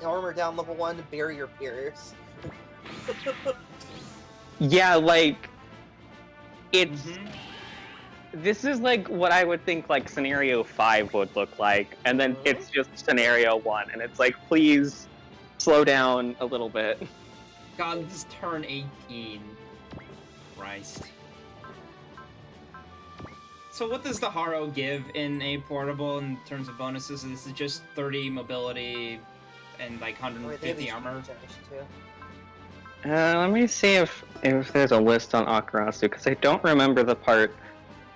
armor down level 1, barrier pierce. Yeah, like, it's... This is, like, what I would think, like, Scenario 5 would look like, and then it's just Scenario 1, and it's like, please slow down a little bit. God, this turn 18. Christ. So what does the Haro give in A Portable in terms of bonuses? This is just 30 mobility and like 150 armor. Let me see if there's a list on Akarasu, because I don't remember the part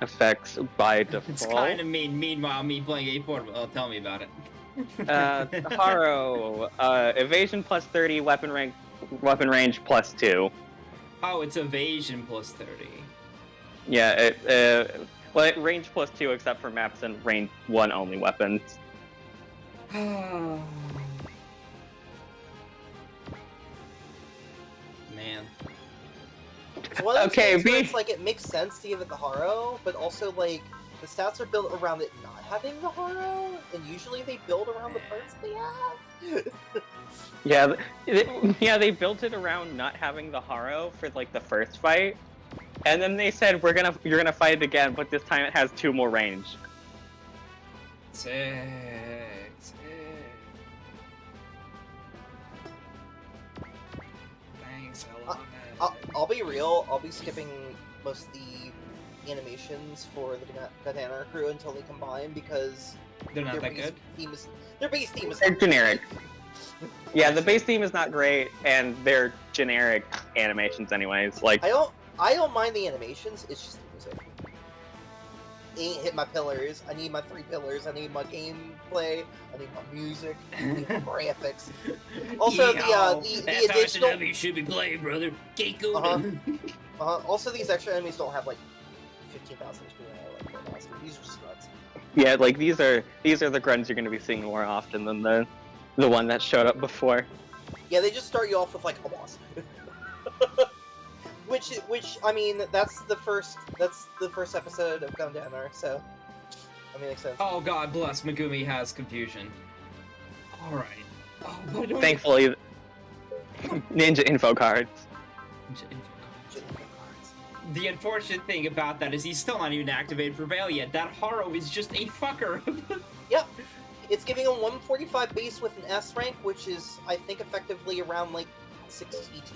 effects by default. It's kind of mean. Meanwhile, me playing A Portable. Oh, tell me about it. Haro, evasion plus 30, weapon range +2. Oh, it's evasion plus 30. Yeah, range +2 except for maps and range 1 only weapons. Man. It's one of those Okay, things where it's like it makes sense to give it the Haro, but also like the stats are built around it not having the Haro, and usually they build around the parts they have. Yeah, they built it around not having the Haro for like the first fight, and then they said you're gonna fight it again, but this time it has 2 more range. Sick. Thanks, I love it. I'll be real. I'll be skipping most of the animations for the Katana crew until they combine because They're not that good. Their base theme is They're generic. Yeah, the base theme is not great, and they're generic animations anyways. Like I don't mind the animations. It's just the music. Ain't hit my pillars. I need my 3 pillars. I need my gameplay. I need my music. I need my graphics. Also, the additional. That's how you should be playing, brother. Keiko. Also, these extra enemies don't have like 15,000 HP and like 4,000. These are just nuts. Yeah, like these are the grunts you're going to be seeing more often than the one that showed up before. Yeah, they just start you off with like a boss. which I mean, that's the first episode of Gundam Arc, so I mean, it makes sense. Oh god bless, Megumi has confusion. Alright. Oh, but I don't... Thankfully, Ninja info cards. The unfortunate thing about that is he's still not even activated for Veil yet. That Haro is just a fucker. Yep. It's giving him 145 base with an S rank, which is, I think, effectively around, like, 62.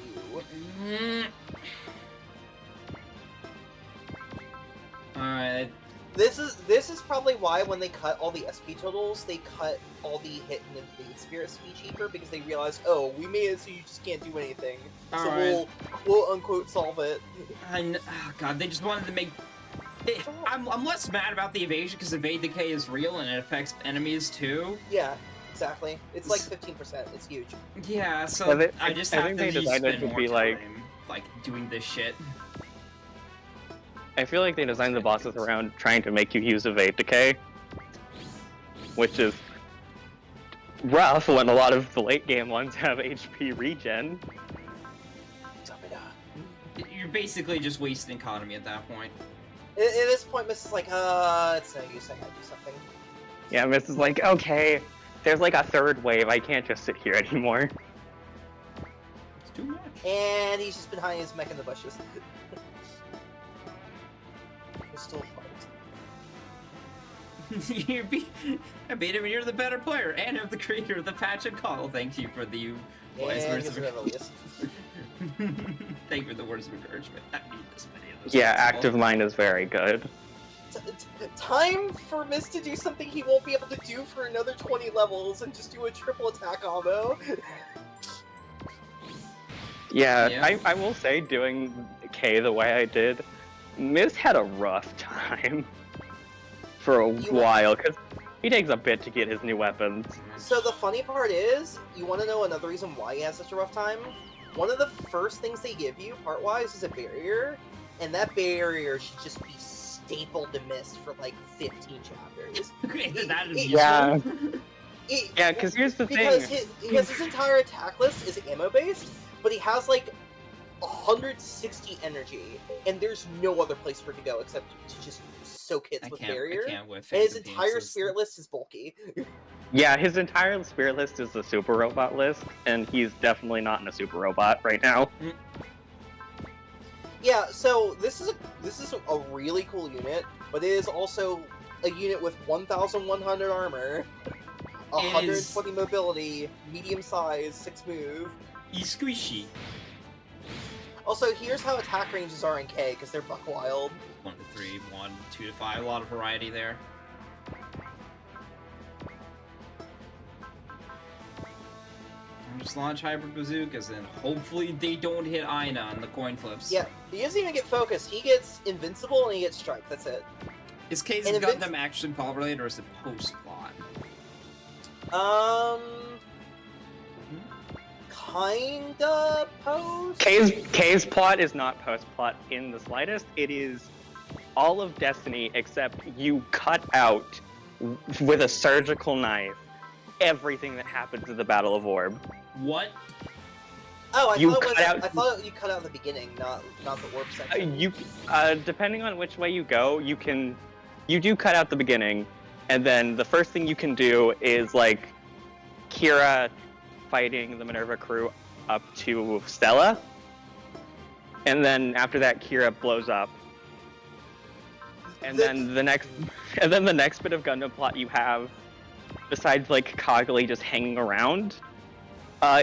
Alright. This is probably why when they cut all the SP totals, they cut all the hit and invade spirits to be cheaper, because they realized, oh, we made it so you just can't do anything. So Alright. we'll unquote solve it. Oh god, they just wanted to make... I'm less mad about the evasion, because evade decay is real and it affects enemies too. Yeah, exactly. It's like 15%. It's huge. Yeah, so Well, I just I have think to they designed it spend to more be time, like, doing this shit. I feel like they designed the bosses around trying to make you use evade decay, which is rough when a lot of the late game ones have HP regen. You're basically just wasting economy at that point. At this point, Miss is like, it's no use, I gotta do something. Yeah, Miss is like, okay, there's like a third wave, I can't just sit here anymore. It's too much. And he's just been hiding his mech in the bushes. It's still hard. I beat him and you're the better player, and I'm the creator of the patch and call. Thank you for the wise And words he's of rebellious. Thank you for the words of encouragement. I need this many of those. Yeah, active mind is very good. Time for Miss to do something he won't be able to do for another 20 levels and just do a triple attack combo. Yeah. I will say, doing K the way I did, Miss had a rough time for a while, because he takes a bit to get his new weapons. So the funny part is, you want to know another reason why he has such a rough time? One of the first things they give you, part-wise, is a barrier, and that barrier should just be stapled to Mist for like 15 chapters. That is Yeah. useful. Yeah, because here's the Because thing. his entire attack list is ammo-based, but he has like 160 energy, and there's no other place for it to go except to just soak hits with barrier. I can't with And his Phantom entire Pieces. spirit list is bulky. Yeah, his entire spirit list is the super robot list, and he's definitely not in a super robot right now. Yeah, so this is a really cool unit, but it is also a unit with 1,100 armor, 120 mobility, medium size, 6 move. He's squishy. Also, here's how attack ranges are in K, because they're buck wild. 1 to 3, 1, 2 to 5, a lot of variety there. And just launch hybrid bazookas, and hopefully they don't hit Aina on the coin flips. Yeah, he doesn't even get focused. He gets invincible and he gets strike. That's it. Is K's And Gundam actually plot related, or is it post-plot? Kinda post. K's plot is not post-plot in the slightest. It is all of Destiny, except you cut out, with a surgical knife, everything that happens in the Battle of Orb. What? Oh, I You thought it was. cut out- I thought you cut out the beginning, not the warp section. Depending on which way you go, you do cut out the beginning, and then the first thing you can do is, like, Kira fighting the Minerva crew up to Stella, and then after that, Kira blows up. And then the next bit of Gundam plot you have, besides like coggly just hanging around,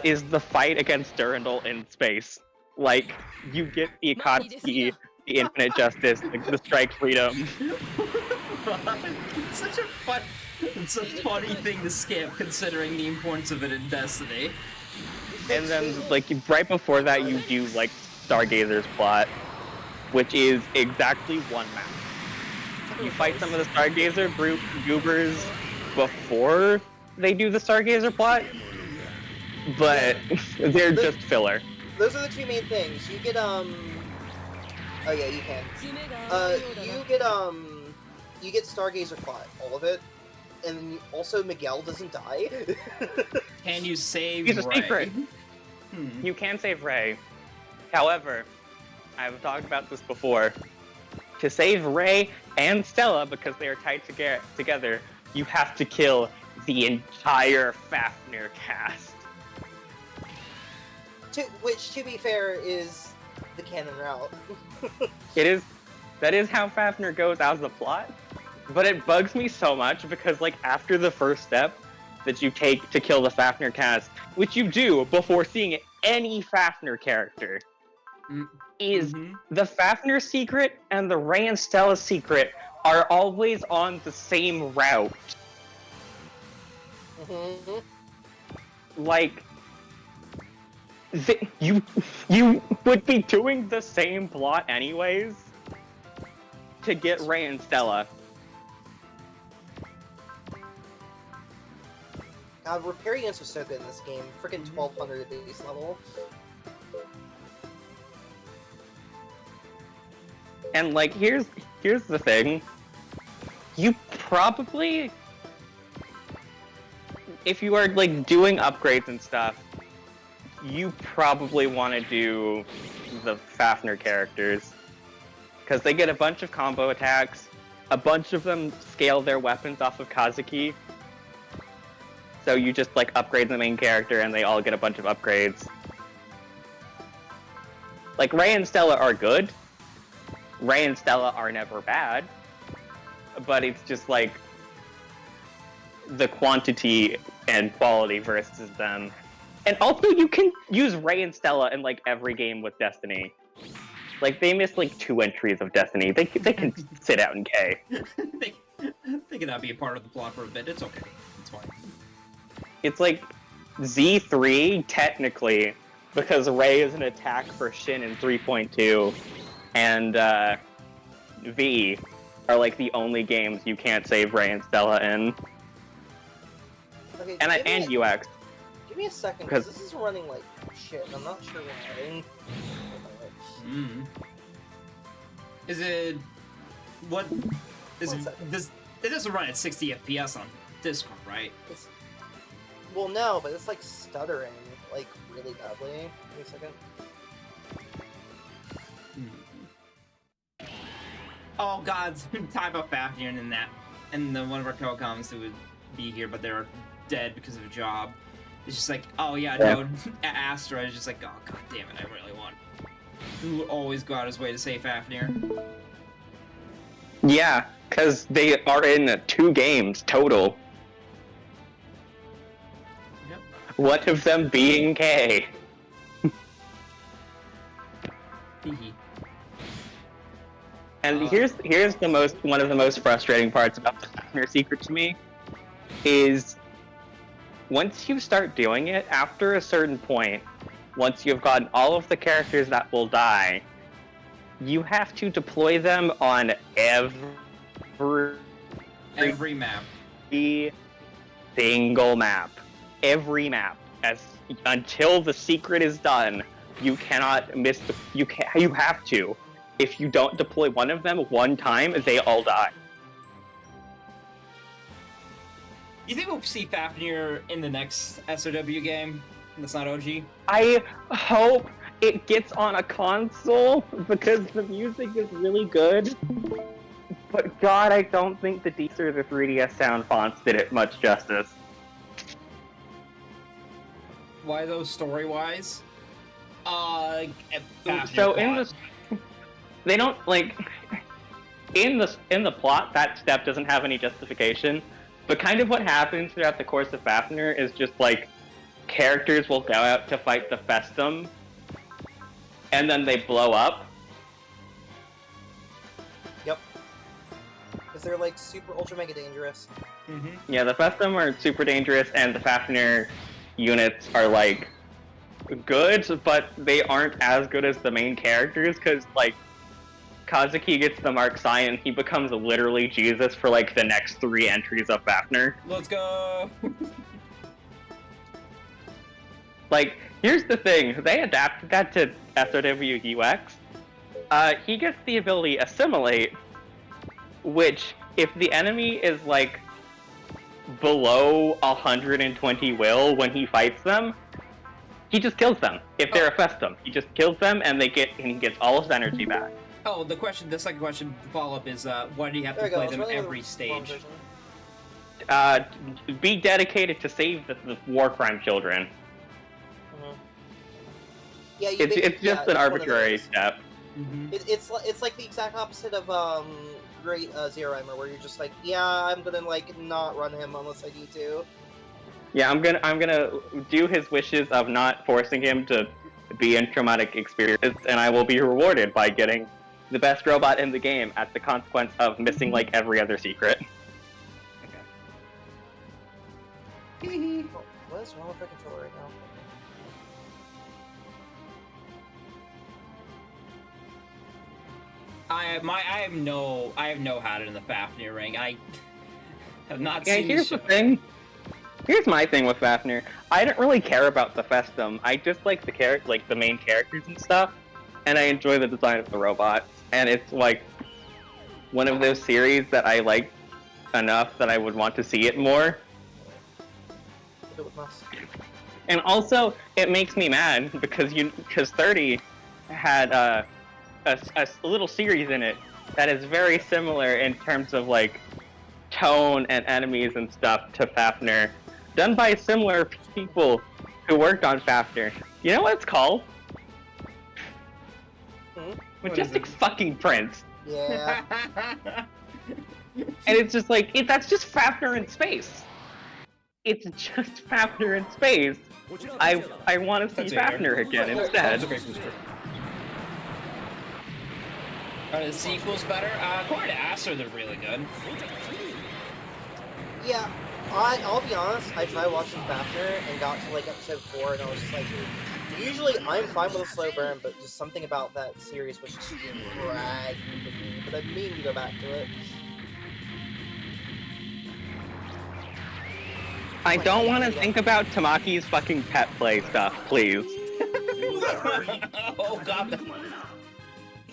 is the fight against Durandal in space. Like, you get the Akatsuki, the Infinite Justice, the Strike Freedom. It's a funny thing to skip, considering the importance of it in Destiny. And then, like, right before that, you do, like, Stargazer's plot, which is exactly one map. You fight some of the Stargazer goobers before they do the Stargazer plot, but they're just filler. Those are the two main things. You get Oh yeah, you can. You get Stargazer Plot, all of it, and then also Miguel doesn't die. Can you save He's a Ray? secret. You can save Ray. However, I've talked about this before. To save Ray and Stella, because they are tied together, you have to kill the entire Fafnir cast. Which, to be fair, is the canon route. That is how Fafnir goes out of the plot. But it bugs me so much because, like, after the first step that you take to kill the Fafnir cast, which you do before seeing any Fafnir character, is the Fafnir secret and the Ray and Stella secret are always on the same route. Like, you would be doing the same plot anyways to get Ray and Stella. God, repair units are so good in this game. Freaking 1200 at base level. And like, here's the thing. You probably, if you are like doing upgrades and stuff, you probably want to do the Fafnir characters. Because they get a bunch of combo attacks, a bunch of them scale their weapons off of Kazuki. So you just like upgrade the main character and they all get a bunch of upgrades. Like, Ray and Stella are good. Ray and Stella are never bad. But it's just like the quantity and quality versus them. And also you can use Ray and Stella in like every game with Destiny. Like, they missed like 2 entries of Destiny. They can sit out in K. they cannot be a part of the plot for a bit. It's okay. It's fine. It's like Z3, technically, because Ray is an attack for Shin in 3.2, and V are like the only games you can't save Ray and Stella in. Okay, And UX. Give me a second, because this is running like shit, and I'm not sure why. Is it... What... Is One second. this... It doesn't run at 60 FPS on Discord, right? Well, no, but it's like stuttering, like, really badly. Give me a second. Oh god, talk about Fafnir and that, and then one of our co-coms who would be here, but they're dead because of a job. It's just like, oh yeah, no, Astra is just like, oh god damn it, I really want. Who would always go out his way to save Fafnir? Yeah, because they are in 2 games total. Yep. What of them being K? And here's one of the most frustrating parts about the Fafnir secret to me is once you start doing it, after a certain point, once you've gotten all of the characters that will die, you have to deploy them on every map. Single map. Every map. Until the secret is done, you cannot miss you have to. If you don't deploy one of them one time, they all die. You think we'll see Fafnir in the next SRW game? That's not OG? I hope it gets on a console, because the music is really good. But god, I don't think the DS or the 3DS sound fonts did it much justice. Why though, story-wise? So in the... They don't, like... In the plot, that step doesn't have any justification. But kind of what happens throughout the course of Fafnir is just, like, characters will go out to fight the Festum, and then they blow up. Yep. Because they're, like, super ultra mega dangerous. Yeah, the Festum are super dangerous, and the Fafnir units are, like, good, but they aren't as good as the main characters, because, like, Kazuki gets the Mark Sai and he becomes literally Jesus for, like, the next 3 entries of Fafnir. Let's go! Like, here's the thing, they adapted that to SRW UX, He gets the ability Assimilate, which, if the enemy is like below 120 will when he fights them, he just kills them. If they're a Festum, he just kills them and he gets all his energy back. Oh, the second question, the follow-up is, why do you have to play them every stage? Be dedicated to save the war crime children. Yeah, it's just an arbitrary step. It's like the exact opposite of Great Zero Rhymer, where you're just like, yeah, I'm gonna like not run him unless I need to. Yeah, I'm gonna do his wishes of not forcing him to be in traumatic experience, and I will be rewarded by getting the best robot in the game at the consequence of missing like every other secret. Oh, what is wrong with the controller right now? I have no hat in the Fafnir ring. I have not Yeah, seen here's the thing. Here's my thing with Fafnir. I don't really care about the Festum. I just like the main characters and stuff, and I enjoy the design of the robots. And it's like one of those series that I like enough that I would want to see it more. And also, it makes me mad because 30 had a little series in it that is very similar in terms of like tone and enemies and stuff to Fafnir, done by similar people who worked on Fafnir. You know what it's called? Majestic fucking Prince. Yeah. And it's just like that's just Fafnir in space. It's just Fafnir in space. I want to see Fafnir again instead. Are the sequels better? According to Aster, they're really good. Yeah, I'll be honest, I tried watching Fafnir and got to like episode 4 and I was just like, usually I'm fine with a slow burn, but just something about that series was just dragging me, but I mean to go back to it. I don't want to think about Tamaki's fucking pet play stuff, please. Oh god.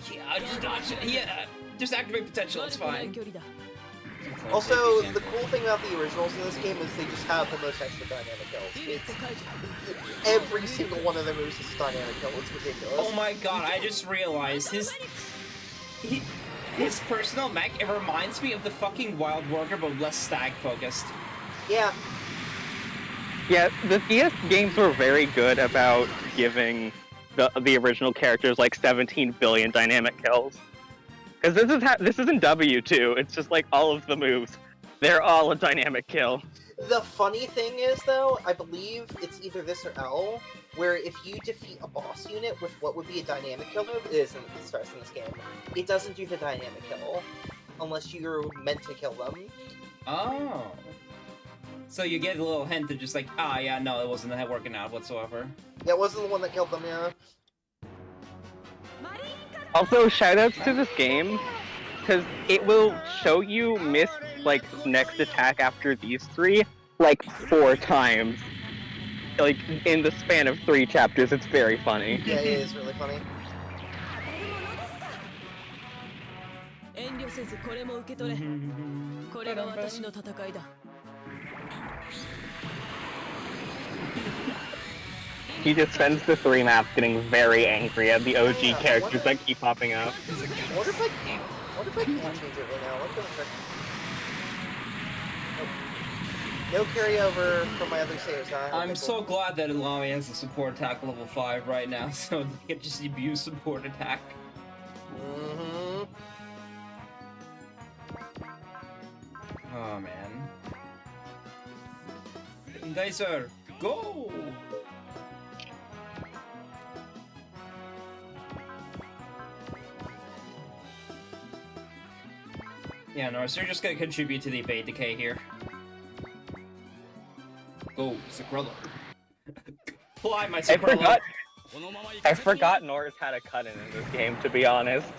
Yeah, just dodge it. Yeah, just activate potential, it's fine. Also, the cool thing about the originals in this game is they just have the most extra dynamic kills. Every single one of their moves is a dynamic kill, it's ridiculous. Oh my god, I just realized his personal mech, it reminds me of the fucking Wild Worker, but less stag focused. Yeah. Yeah, the DS games were very good about giving the original characters like 17 billion dynamic kills. Because this is in W2. It's just like all of the moves. They're all a dynamic kill. The funny thing is, though, I believe it's either this or L, where if you defeat a boss unit with what would be a dynamic kill move, it starts in this game. It doesn't do the dynamic kill, unless you're meant to kill them. Oh. So you get a little hint of just like, yeah, no, it wasn't working out whatsoever. Yeah, it wasn't the one that killed them, yeah. Also, shoutouts to this game, because it will show you miss, like, next attack after these 3, like, 4 times. Like, in the span of 3 chapters, it's very funny. Yeah, it is really funny. He just spends the 3 maps getting very angry at the OG characters that keep popping up. What if I can't change it right now? I'm gonna check. No carryover from my other saves. I'm so glad that Ilami has a support attack level 5 right now, so they can just abuse support attack. Mm-hmm. Oh man. Dicer, go! Yeah, Norris, you're just gonna contribute to the evade decay here. Go, Sakrilla. Fly, my Sakrilla. I forgot Norris had a cut in this game, to be honest.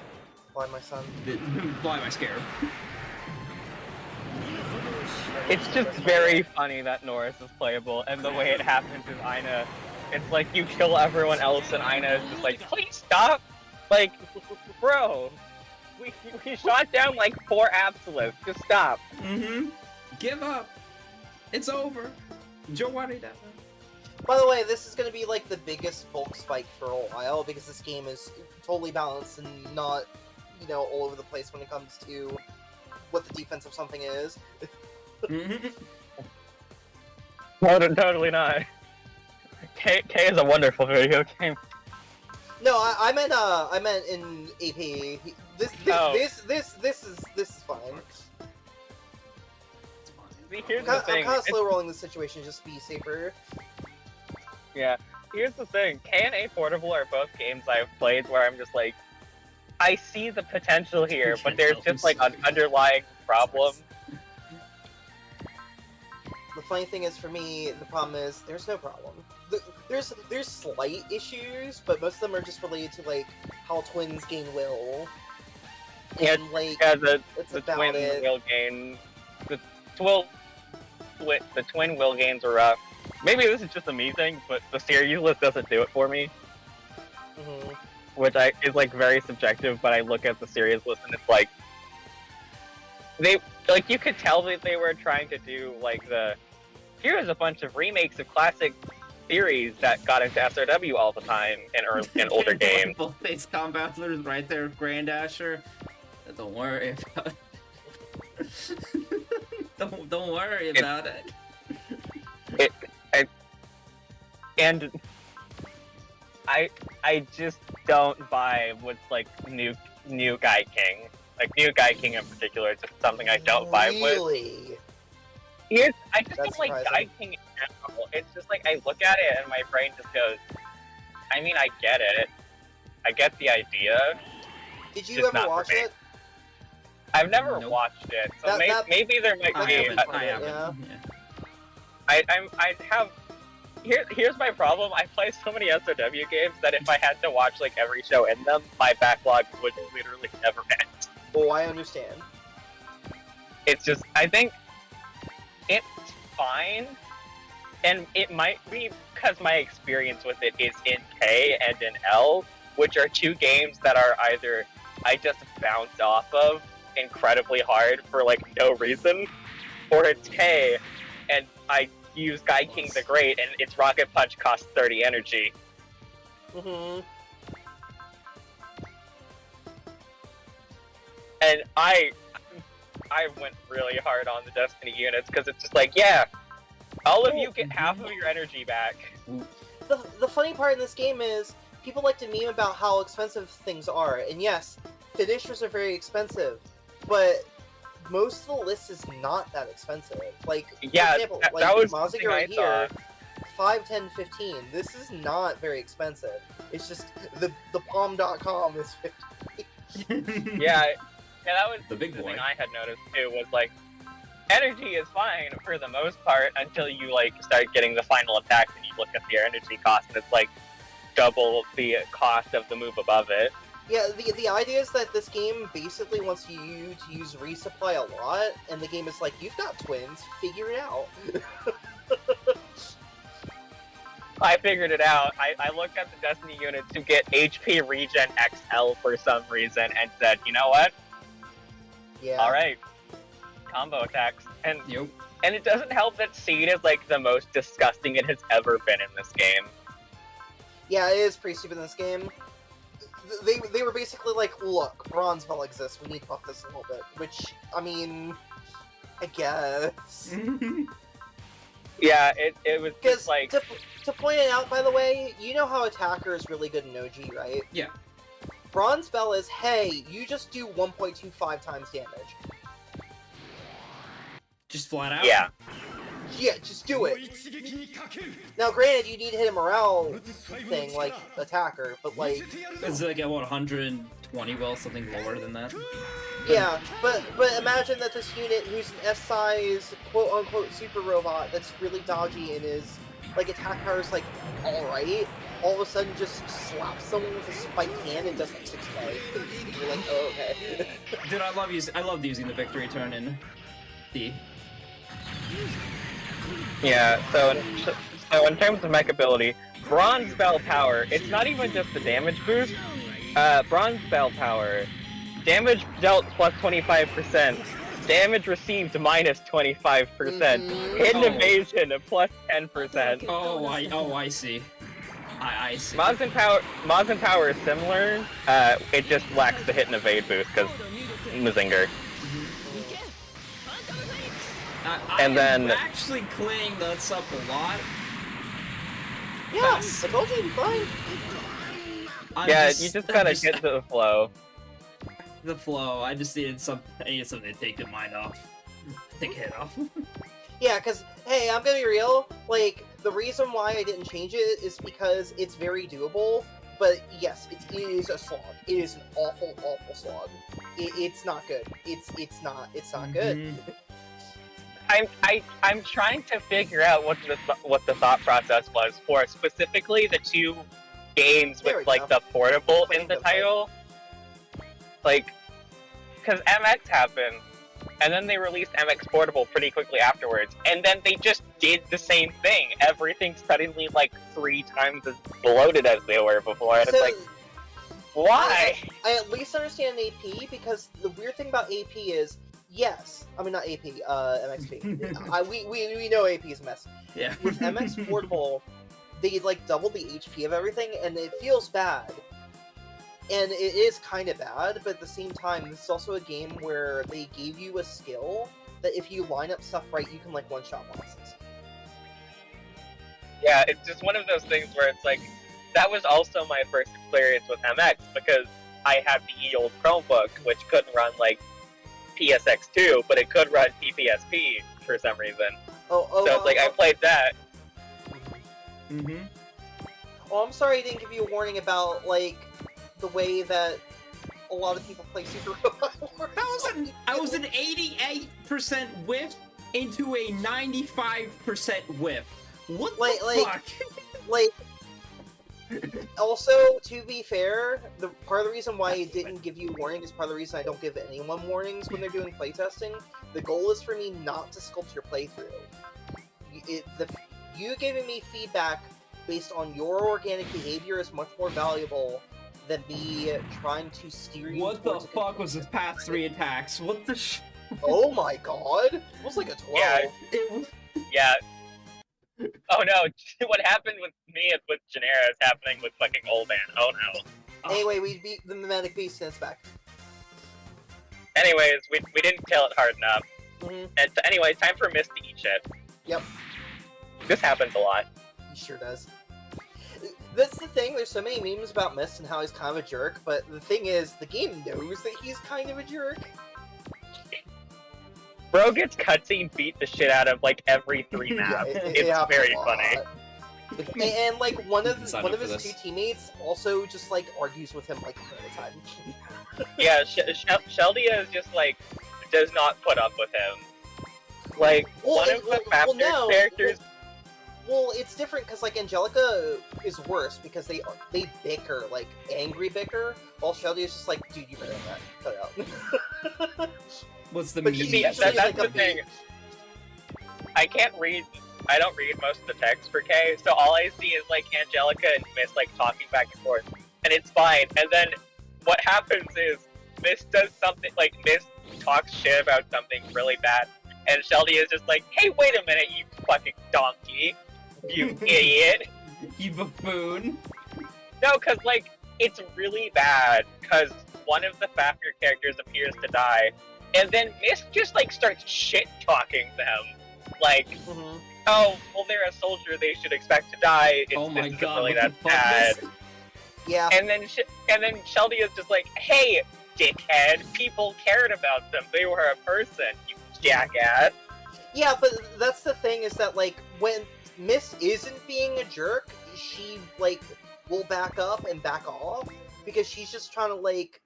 Fly, my son. Fly, my Scarab. It's just very funny that Norris is playable, and the way it happens is Aina, it's like you kill everyone else and Aina is just like, please stop! Like, bro, we shot down like 4 absolutes. Just stop. Mm-hmm. Give up. It's over. Joe Warida. By the way, this is going to be like the biggest bulk spike for a while because this game is totally balanced and not, you know, all over the place when it comes to what the defense of something is. Mm-hmm. No, totally not. K is a wonderful video game. No, I meant in AP. This is fine. See, here's I'm the thing. kind of slow rolling this situation just to be safer. Yeah, here's the thing. K and A Portable are both games I've played where I'm just like, I see the potential here, but there's just like an underlying problem. The funny thing is, for me, the problem is there's no problem. There's slight issues, but most of them are just related to like how twins gain will. Yeah, And, like, yeah, it's the about twin it. will gain, the twin will gains are rough. Maybe this is just a me thing, but the series list doesn't do it for me. Mhm. Which is like very subjective, but I look at the series list and it's like you could tell that they were trying to do like here's a bunch of remakes of classic series that got into SRW all the time in older games. Face combaters right there, Grand Asher. Don't worry about it. don't worry about it. And I just don't vibe with like new Guy King. Like new Guy King in particular is just something I don't vibe with. Really? I just That's don't like Guy surprising. King in general. It's just like I look at it and my brain just goes, I mean, I get it. I get the idea. Did you Just ever not for watch me. it? I've never Nope. watched it, so That- maybe there might I be. haven't. I Yeah. haven't. Yeah. I have. Here's my problem. I play so many SRW games that if I had to watch like every show in them, my backlog would literally never end. Oh, I understand. It's just, I think it's fine, and it might be because my experience with it is in K and in L, which are 2 games that are either I just bounce off of incredibly hard for like no reason, or it's K and I use Guy King the Great and its Rocket Punch costs 30 energy. Mm-hmm. And I went really hard on the Destiny units because it's just like, yeah, all of you get half of your energy back. The funny part in this game is people like to meme about how expensive things are, and yes, finishers are very expensive, but most of the list is not that expensive. Like, Yeah, for example, that like was Mazinger something I right here, 5, 10, 15. This is not very expensive. It's just the palm.com is 50. Yeah, that was The big boy. thing I had noticed too, was like, energy is fine for the most part until you like start getting the final attacks and you look at your energy cost and it's like double the cost of the move above it. Yeah, the idea is that this game basically wants you to use resupply a lot, and the game is like, you've got twins, figure it out. I figured it out. I looked at the Destiny units to get HP regen XL for some reason and said, you know what? Yeah. Alright. Combo attacks. And Yep. it doesn't help that Seed is like the most disgusting it has ever been in this game. Yeah, it is pretty stupid in this game. They were basically like, look, Bronzeville exists, we need to buff this a little bit. Which, I mean, I guess. Yeah, it was Because, just like... to point it out, by the way, you know how Attacker is really good in OG, right? Yeah. Bronzebell is, hey, you just do 1.25 times damage. Just flat out. Yeah. Yeah, just do it. Now, granted, you need to hit a morale thing, like Attacker, but like... It's like at what, 120 will, something lower than that. Yeah, but imagine that this unit, who's an S-size, quote-unquote super robot, that's really dodgy and is, like, attack power is, like, alright, all of a sudden just slaps someone with a spiked hand and does, like, 6k. You're like, oh, okay. Dude, I loved using the victory turn in D. Yeah, so in terms of mech ability, Bronze Bell Power, it's not even just the damage boost, Bronze Bell Power. Damage dealt plus 25%. Damage received minus 25%. Hidden evasion plus 10%. Oh, I see. I see. Mazin Power is similar. It just lacks the hit and evade boost because Mazinger. And then I'm actually cleaning this up a lot. Yeah, I told you, fine. You just gotta get to the flow. The flow. I just needed something to take the mind off. Take a hit off. Yeah, because, hey, I'm gonna be real, like, the reason why I didn't change it is because it's very doable, but yes, it is a slog. It is an awful, awful slog. It's not good. It's not good. I'm trying to figure out what the thought process was for specifically the two games with like the portable in the title. Like, because MX happened, and then they released MX Portable pretty quickly afterwards, and then they just did the same thing. Everything's suddenly like 3 times as bloated as they were before, and it's like, why? I at least understand AP, because the weird thing about AP is, yes, I mean not AP, MXP. we know AP is a mess. Yeah. With MX Portable, they like double the HP of everything, and it feels bad. And it is kind of bad, but at the same time, this is also a game where they gave you a skill that if you line up stuff right, you can like one-shot monsters. Yeah, it's just one of those things where it's like, that was also my first experience with MX, because I had the old Chromebook, which couldn't run like PSX2, but it could run PPSP for some reason. So it's like, I played that. Mm-hmm. Oh, I'm sorry I didn't give you a warning about, like, the way that a lot of people play Super Robot Wars. I was an 88% whiff into a 95% whiff. What the fuck? Like, also, to be fair, the part of the reason why I didn't give you a warning is part of the reason I don't give anyone warnings when they're doing playtesting. The goal is for me not to sculpt your playthrough. You giving me feedback based on your organic behavior is much more valuable than me trying to steer you. What the fuck was his past 3 attacks? What the sh? Oh my god! It was like a 12. Yeah. It was... Yeah. Oh no, what happened with me and with Genera is happening with fucking Old Man. Oh no. Anyway, we beat the Mimetic Beast and it's back. Anyways, we didn't kill it hard enough. And anyway, time for Mist to eat shit. Yep. This happens a lot. He sure does. That's the thing, there's so many memes about Mist and how he's kind of a jerk, but the thing is, the game knows that he's kind of a jerk. Bro gets cutscene beat the shit out of like every 3 maps. It's very funny. And like one of his 2 teammates also just like argues with him like all the time. Yeah, Sheldia is just like does not put up with him. Like one of the faster characters. Well, it's different because like Angelica is worse because they bicker, like angry bicker, while Sheldia is just like, dude, you better not cut it out. What's the But you see, that's like the thing. I don't read most of the text for K, so all I see is like Angelica and Mist like talking back and forth, and it's fine. And then what happens is Mist does something, like Mist talks shit about something really bad, and Sheldy is just like, hey, wait a minute, you fucking donkey, you idiot. You buffoon. No, because like it's really bad because one of the faster characters appears to die, and then Mist just like starts shit talking them, like, oh, well, they're a soldier, they should expect to die. Oh my god, really that bad. Yeah. And then Sheldy is just like, hey, dickhead, people cared about them. They were a person, you jackass. Yeah, but that's the thing is that like when Mist isn't being a jerk, she like will back up and back off because she's just trying to like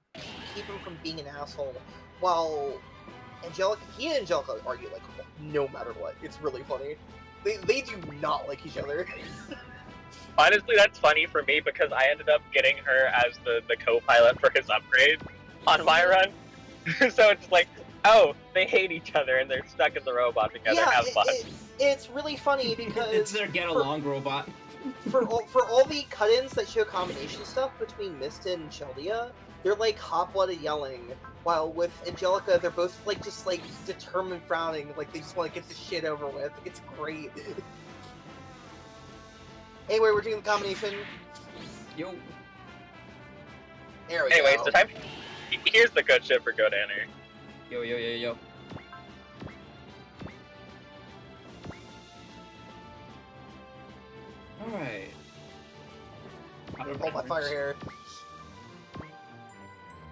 keep him from being an asshole. While he and Angelica argue like no matter what. It's really funny. They do not like each other. Honestly, that's funny for me because I ended up getting her as the co-pilot for his upgrade on my run. So it's like, oh, they hate each other and they're stuck in the robot together. Yeah, have fun. It's really funny because it's their get-along robot. for all the cut-ins that show combination stuff between Mista and Cheldia, they're like hot-blooded yelling, while with Angelica, they're both like just like determined frowning, like they just want to get this shit over with. It's great. Anyway, we're doing the combination. Yo. There we Anyways, go. the time. Here's the good shit for Godaner. Yo. Alright. Oh, my fire hair.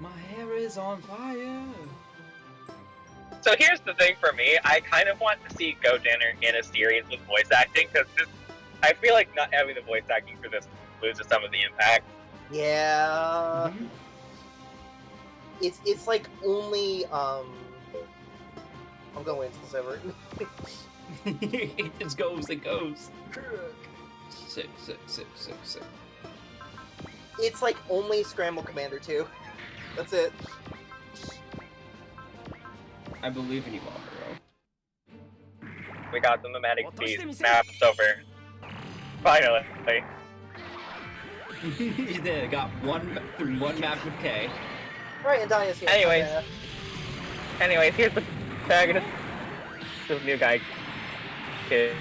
My hair is on fire. So here's the thing for me. I kind of want to see Godaner in a series with voice acting, because I feel like not having the voice acting for this loses some of the impact. Yeah. Mhm. It's like only I'm gonna wait until it's over. It just goes. Sick. It's like only Scramble Commander 2. That's it. I believe in you, all, We got the mimetic beast mapped over. Finally. hero. You did. I got one map with K. Right, and Dia's here. Anyways. Yeah. Anyways, here's the protagonist. This new guy. Kid.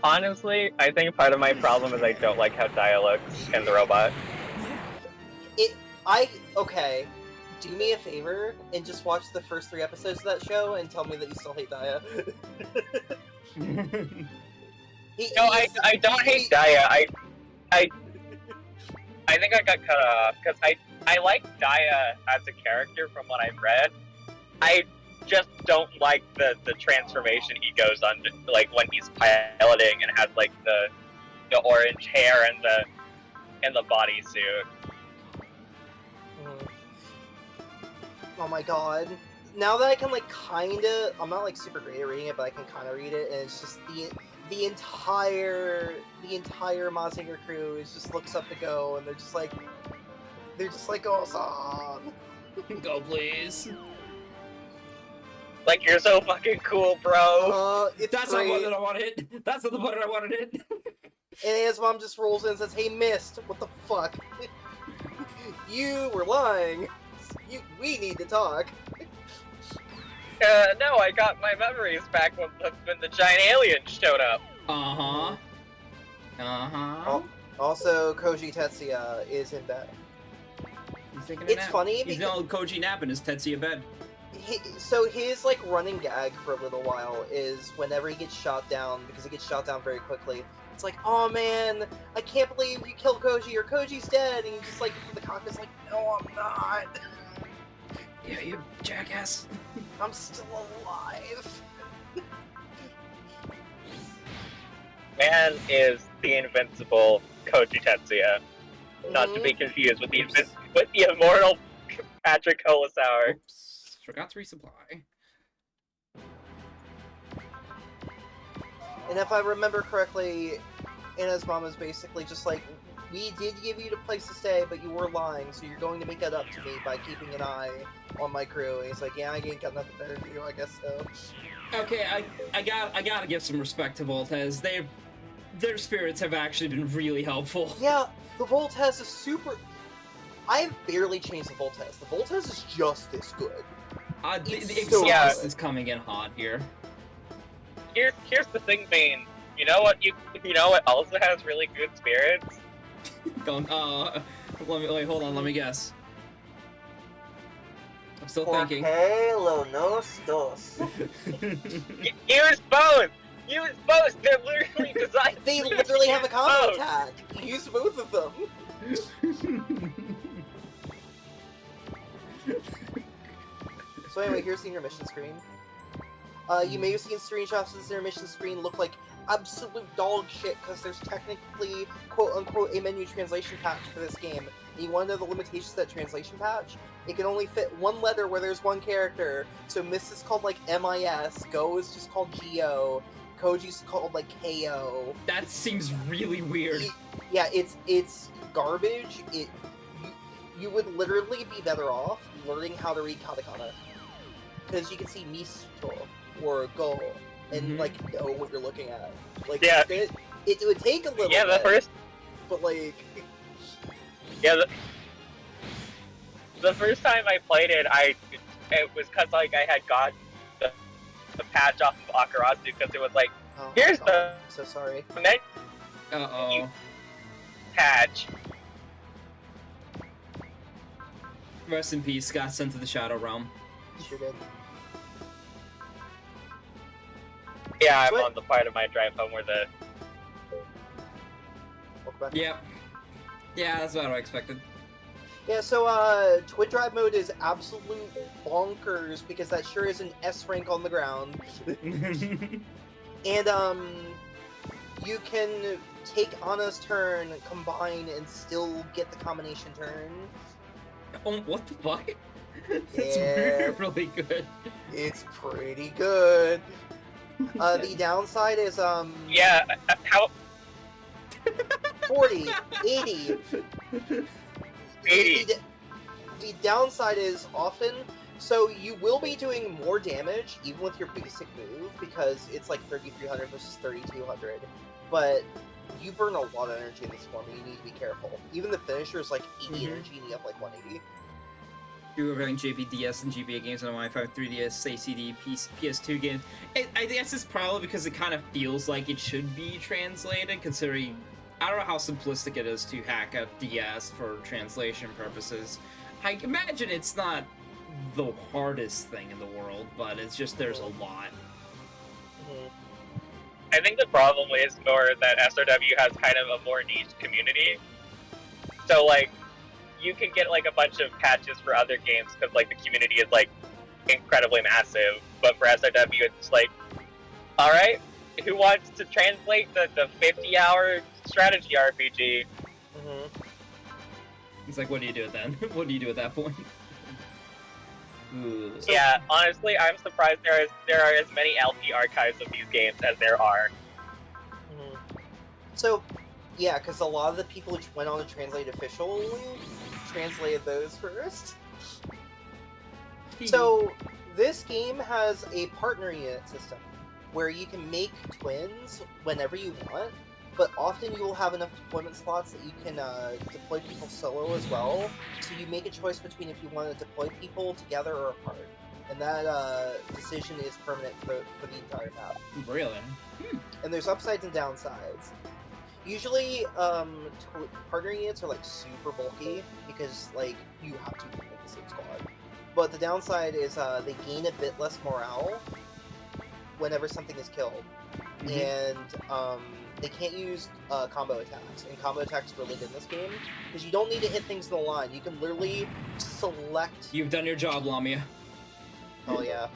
Honestly, I think part of my problem is I don't like how Dia looks in the robot. Okay. Do me a favor and just watch the first 3 episodes of that show and tell me that you still hate Dia. No, I don't hate Dia. I think I got cut off because I like Dia as a character from what I've read. I just don't like the transformation he goes on, like when he's piloting and has like the orange hair and the bodysuit. Oh my god. Now that I can like kinda, I'm not like super great at reading it, but I can kinda read it, and it's just the entire Mazinger crew just looks up to Go, and they're just like awesome. Go, please. Like, you're so fucking cool, bro. It's That's great. not the button I want to hit. That's not the button I want to hit. And his mom just rolls in and says, "Hey, Mist, what the fuck? You were lying. We need to talk." No, I got my memories back when the giant alien showed up. Also, Koji Tetsuya is in bed. He's taking a It's nap. funny He's because no Koji nap in his Tetsuya bed. so his like running gag for a little while is whenever he gets shot down, because he gets shot down very quickly. It's like, "Oh man, I can't believe you killed Koji, or Koji's dead," and he's just like from the cockpit's like, "No, I'm not. Yeah, you jackass. I'm still alive." Man is the invincible Koji Tetsuya, not to be confused with the immortal Patrick Colasour. Oops. Forgot to resupply. And if I remember correctly, Anna's mom is basically just like, "We did give you the place to stay, but you were lying, so you're going to make that up to me by keeping an eye on my crew." And he's like, "Yeah, I ain't got nothing better to do, I guess so." Okay, I gotta give some respect to Voltez. Their spirits have actually been really helpful. Yeah, the Voltez is super... I've barely changed the Voltez. The Voltez is just this good. The It's so exhaust good. is coming in hot here. Here's the thing, Bane. You know what also has really good spirits? Don't, hold on, let me guess. I'm still thinking. Lo nos dos. Use both! Use both! They're literally designed They to literally have a use combo both. attack. Use both of them. So anyway, here's the intermission screen. You may have seen screenshots of this intermission screen look like absolute dog shit because there's technically, quote-unquote, a menu translation patch for this game. And you want to know the limitations of that translation patch? It can only fit one letter where there's one character. So Mist is called like MIS, Go is just called GO, Koji's called like KO. That seems really weird. Yeah, it's garbage. You would literally be better off learning how to read katakana. Because you can see Misto, or Go, and Mhm. like know what you're looking at. Like Yeah. it would take a little Yeah, the bit, first but like yeah the first time I played it, it was because like I had got the patch off of Akarazu because it was like, oh here's God, the I'm so sorry. menu Uh-oh. patch. Rest in peace, got sent to the Shadow Realm. Sure did. Yeah, I'm What? on the part of my drive home where the Welcome back. Yep. Yeah, that's what I expected. Yeah, so Twin Drive mode is absolute bonkers because that sure is an S rank on the ground. And you can take Anna's turn, combine, and still get the combination turn. Oh, what the fuck? That's Yeah. really good. It's pretty good. The downside is yeah how 40, 80. 80. The downside is often, so you will be doing more damage even with your basic move because it's like 3,300 versus 3,200. But you burn a lot of energy in this form and you need to be careful. Even the finisher is like 80 energy and you have like 180. You were playing JPDS and GBA games on Wi-Fi, 3DS, ACD, PS2 games. I guess it's probably because it kind of feels like it should be translated, considering I don't know how simplistic it is to hack a DS for translation purposes. I imagine it's not the hardest thing in the world, but it's just there's a lot. Mhm. I think the problem is more that SRW has kind of a more niche community. So like, you can get like a bunch of patches for other games because like the community is like incredibly massive. But for SRW, it's like, all right, who wants to translate the 50-hour strategy RPG? Mhm. It's like, what do you do then? What do you do at that point? Ooh. Yeah, honestly, I'm surprised there are as many LP archives of these games as there are. Mhm. So, yeah, because a lot of the people who went on to translate officially translated those first. So, this game has a partner unit system where you can make twins whenever you want, but often you will have enough deployment slots that you can deploy people solo as well. So you make a choice between if you want to deploy people together or apart. And that decision is permanent for the entire map. Really? And there's upsides and downsides. Usually, partner units are like super bulky because like you have to make the same squad. But the downside is they gain a bit less morale whenever something is killed, and they can't use combo attacks. And combo attacks are really good in this game because you don't need to hit things in the line. You can literally select. You've done your job, Lamia. Oh yeah.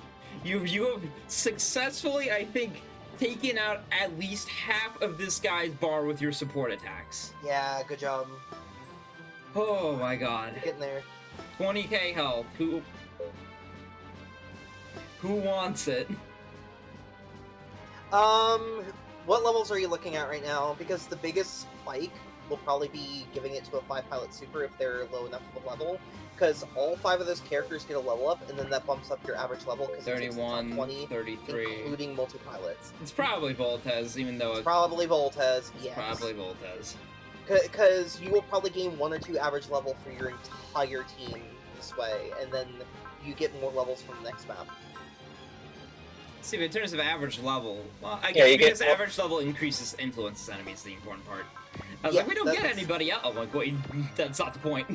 You have successfully, I think, taken out at least half of this guy's bar with your support attacks. Yeah, good job. Oh my god. You're getting there. 20k health. Who wants it? What levels are you looking at right now? Because the biggest spike will probably be giving it to a 5 pilot super if they're low enough of a level. Because all 5 of those characters get a level up, and then that bumps up your average level because it takes the top 31, 20, 33. including multi-pilots. It's probably Voltez, even though It's it's probably Voltez, yes. probably Voltez. Because you will probably gain 1 or 2 average level for your entire team this way, and then you get more levels from the next map. See, but in terms of average level, well, I Yeah, guess you get because more- average level increases influences enemies is the important part. I was Yeah, like, we don't get that's- anybody out. I'm like, wait, that's not the point.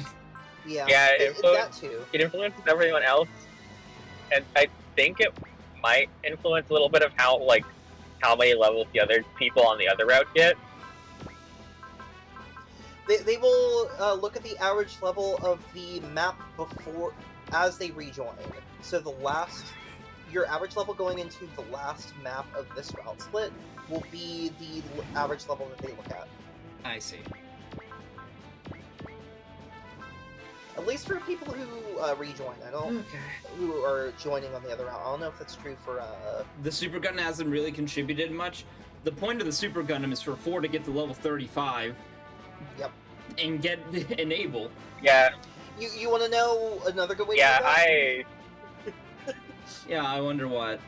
Yeah, Yeah, that too. It influences everyone else, and I think it might influence a little bit of how many levels the other people on the other route get. They will look at the average level of the map as they rejoin. So your average level going into the last map of this route split will be the average level that they look at. I see. At least for people who rejoin. I don't Okay. who are joining on the other route. I don't know if that's true for The Super Gundam hasn't really contributed much. The point of the Super Gundam is for 4 to get to level 35. Yep. And get Enable. Yeah, You want to know another good way yeah, to do that? Yeah, I wonder what.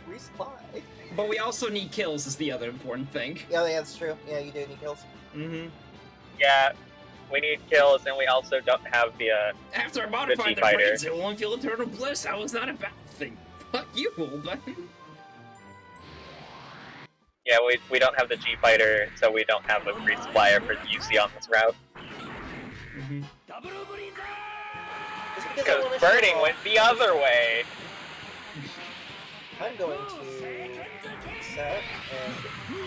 resupply. But we also need kills is the other important thing. Yeah, that's true. Yeah, you do need kills. Mm-hmm. Yeah, we need kills, and we also don't have the After I modified the G-Fighter. brains, it won't feel eternal bliss. That was not a bad thing. Fuck you, but yeah, we don't have the G-Fighter, so we don't have a resupplier for UC on this route. mm-hmm. Just because I Because want to burning went the other way. I'm going to set and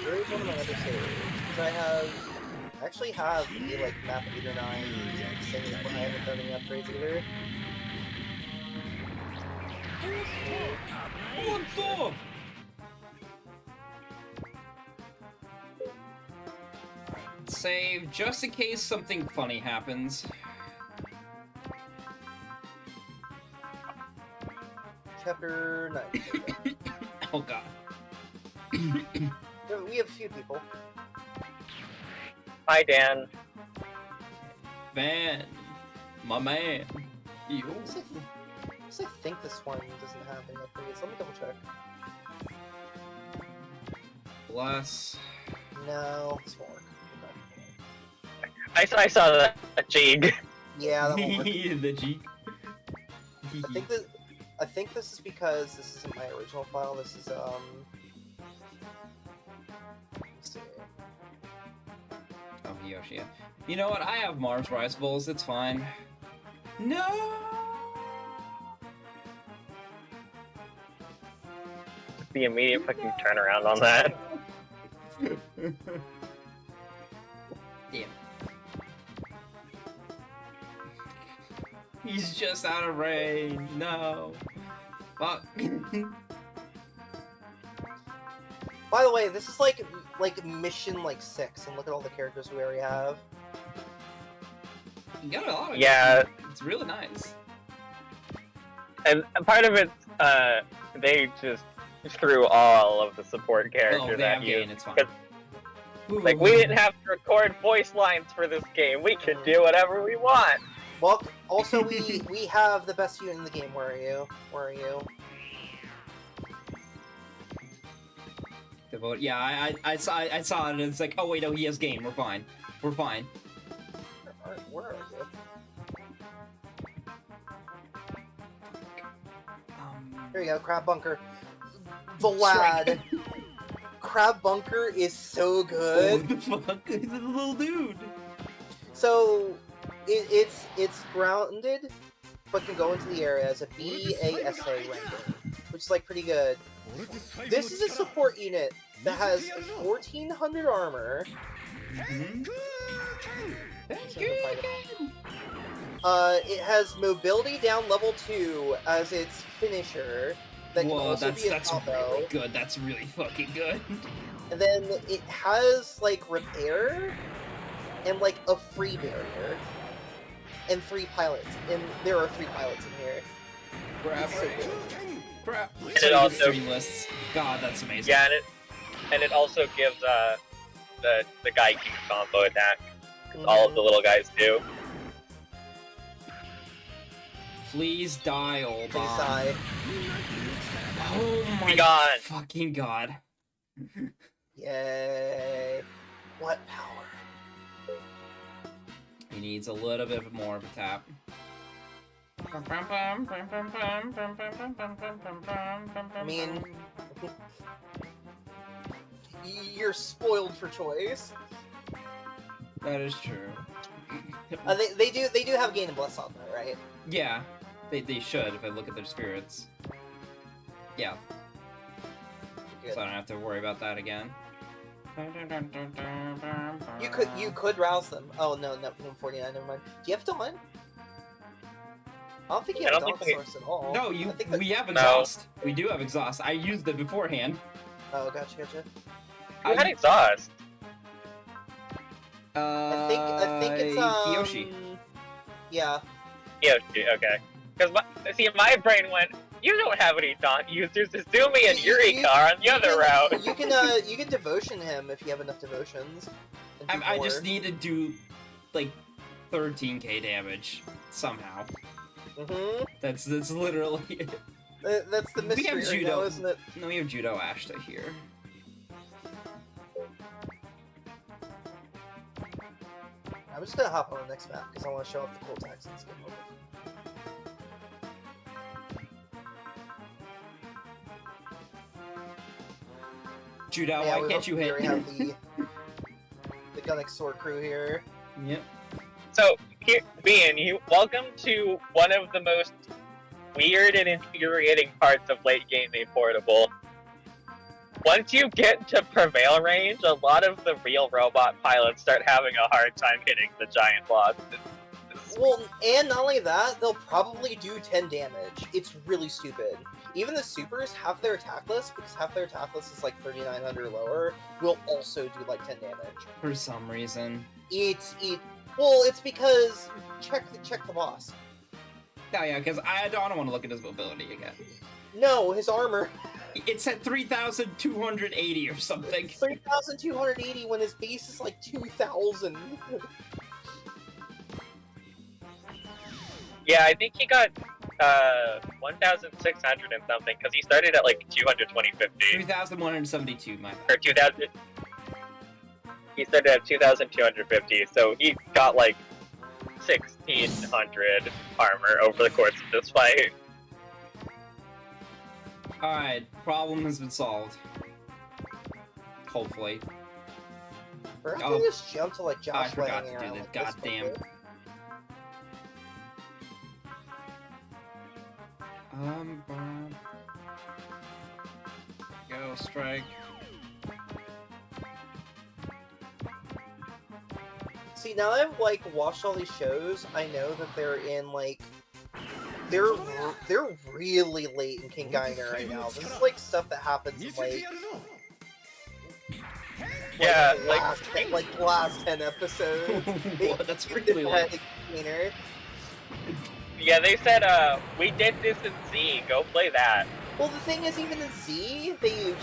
where is one of my other saves? Because I actually have the like map 8 or 9 things, but I haven't done any upgrades either. Save just in case something funny happens. Chapter 9. Oh god. We have a few people. Hi, Dan. Man. My man. Yo. I think this one doesn't have any upgrades. Let me double check. Bless. No, this won't work. Okay. I saw that Jig. Yeah, that won't work. The G. I think this is because this isn't my original file. This is let's see. Oh, Yoshi. Yeah. You know what? I have Mars rice bowls. It's fine. No. The immediate fucking turnaround on that. Damn. He's just out of range. No. Fuck. By the way, this is like mission 6, and look at all the characters we already have. You got a lot of Yeah. It's really nice. And part of it, they just threw all of the support Oh, characters they at have you. gain. It's fine. Like, we didn't have to record voice lines for this game. We can do whatever we want. Well, also we have the best unit in the game. Where are you? Where are you? The vote. Yeah, I saw it. And it's like, oh wait, no, he has gain. We're fine. We're fine. Where are you? Here you go, Crab Bunker. The lad. Crab Bunker is so good. What the fuck? He's a little dude. So it's grounded, but can go into the area as a BASA ranking, which is like pretty good. This is a support unit that has 1400 armor. It has mobility down level 2 as its finisher. That can Whoa, also that's be a combo. really good. That's really fucking good. And then it has like repair and like a free barrier and 3 pilots. And there are 3 pilots in here. Crap. It's so good. Crap. And it also- Stream lists. God, that's amazing. Yeah, and it also gives the Gaiku combo attack. 'Cause all of the little guys do. Please die, old Please die. Oh my Be gone. fucking god. Yay. What power. He needs a little bit more of a tap. I mean, you're spoiled for choice. That is true. They do have gain and bless on though, right? Yeah, they should if I look at their spirits. Yeah, Good. so I don't have to worry about that again. You could rouse them. Oh no, 49. Never mind. Do you have Dawn? I don't think you I have don't Dawn think Source at all. No, I think that... we have exhaust. We do have exhaust. I used it beforehand. Oh, gotcha. Who had exhaust? I think it's Yoshi. Yeah. Yoshi, okay. Because see, my brain went, you don't have any Daunt users, just Zumi and Eureka are on the other route. You can devotion him if you have enough devotions. and do I more. just need to do like 13k damage somehow. Mhm. That's literally it. That's the We mystery have right Judo. now, isn't it? No, we have Judo Ashta here. I'm just gonna hop on the next map because I want to show off the cool tags in this game. Judo, Yeah, why can't you we hit? already have the Gunnick Sword crew here. Yep. So, here, Bean, welcome to one of the most weird and infuriating parts of late game A Portable. Once you get to prevail range, a lot of the real robot pilots start having a hard time hitting the giant boss. Well, and not only that, they'll probably do 10 damage. It's really stupid. Even the supers, half their attack list, because half their attack list is like 3900 or lower, will also do like 10 damage. For some reason. Well, it's because check the boss. Oh yeah, because I don't want to look at his mobility again. No, his armor. It's at 3,280 or something. 3,280 when his base is like 2,000. Yeah, I think he got 1,600 and something, because he started at like 220.50. 3,172, my bad. Or 2,000. He started at 2,250, so he got like 1,600 armor over the course of this fight. Alright, problem has been solved. Hopefully. Or I Oh. can just jump to like I Josh forgot laying to do around the like this goddamn. quickly. Go, strike. See, now that I've like watched all these shows, I know that they're in like they're really late in King Gainer right now. This is like stuff that happens in like Yeah, the last 10 episodes. What? That's really long. Gainer. Yeah, they said, we did this in Z, go play that. Well, the thing is, even in Z, they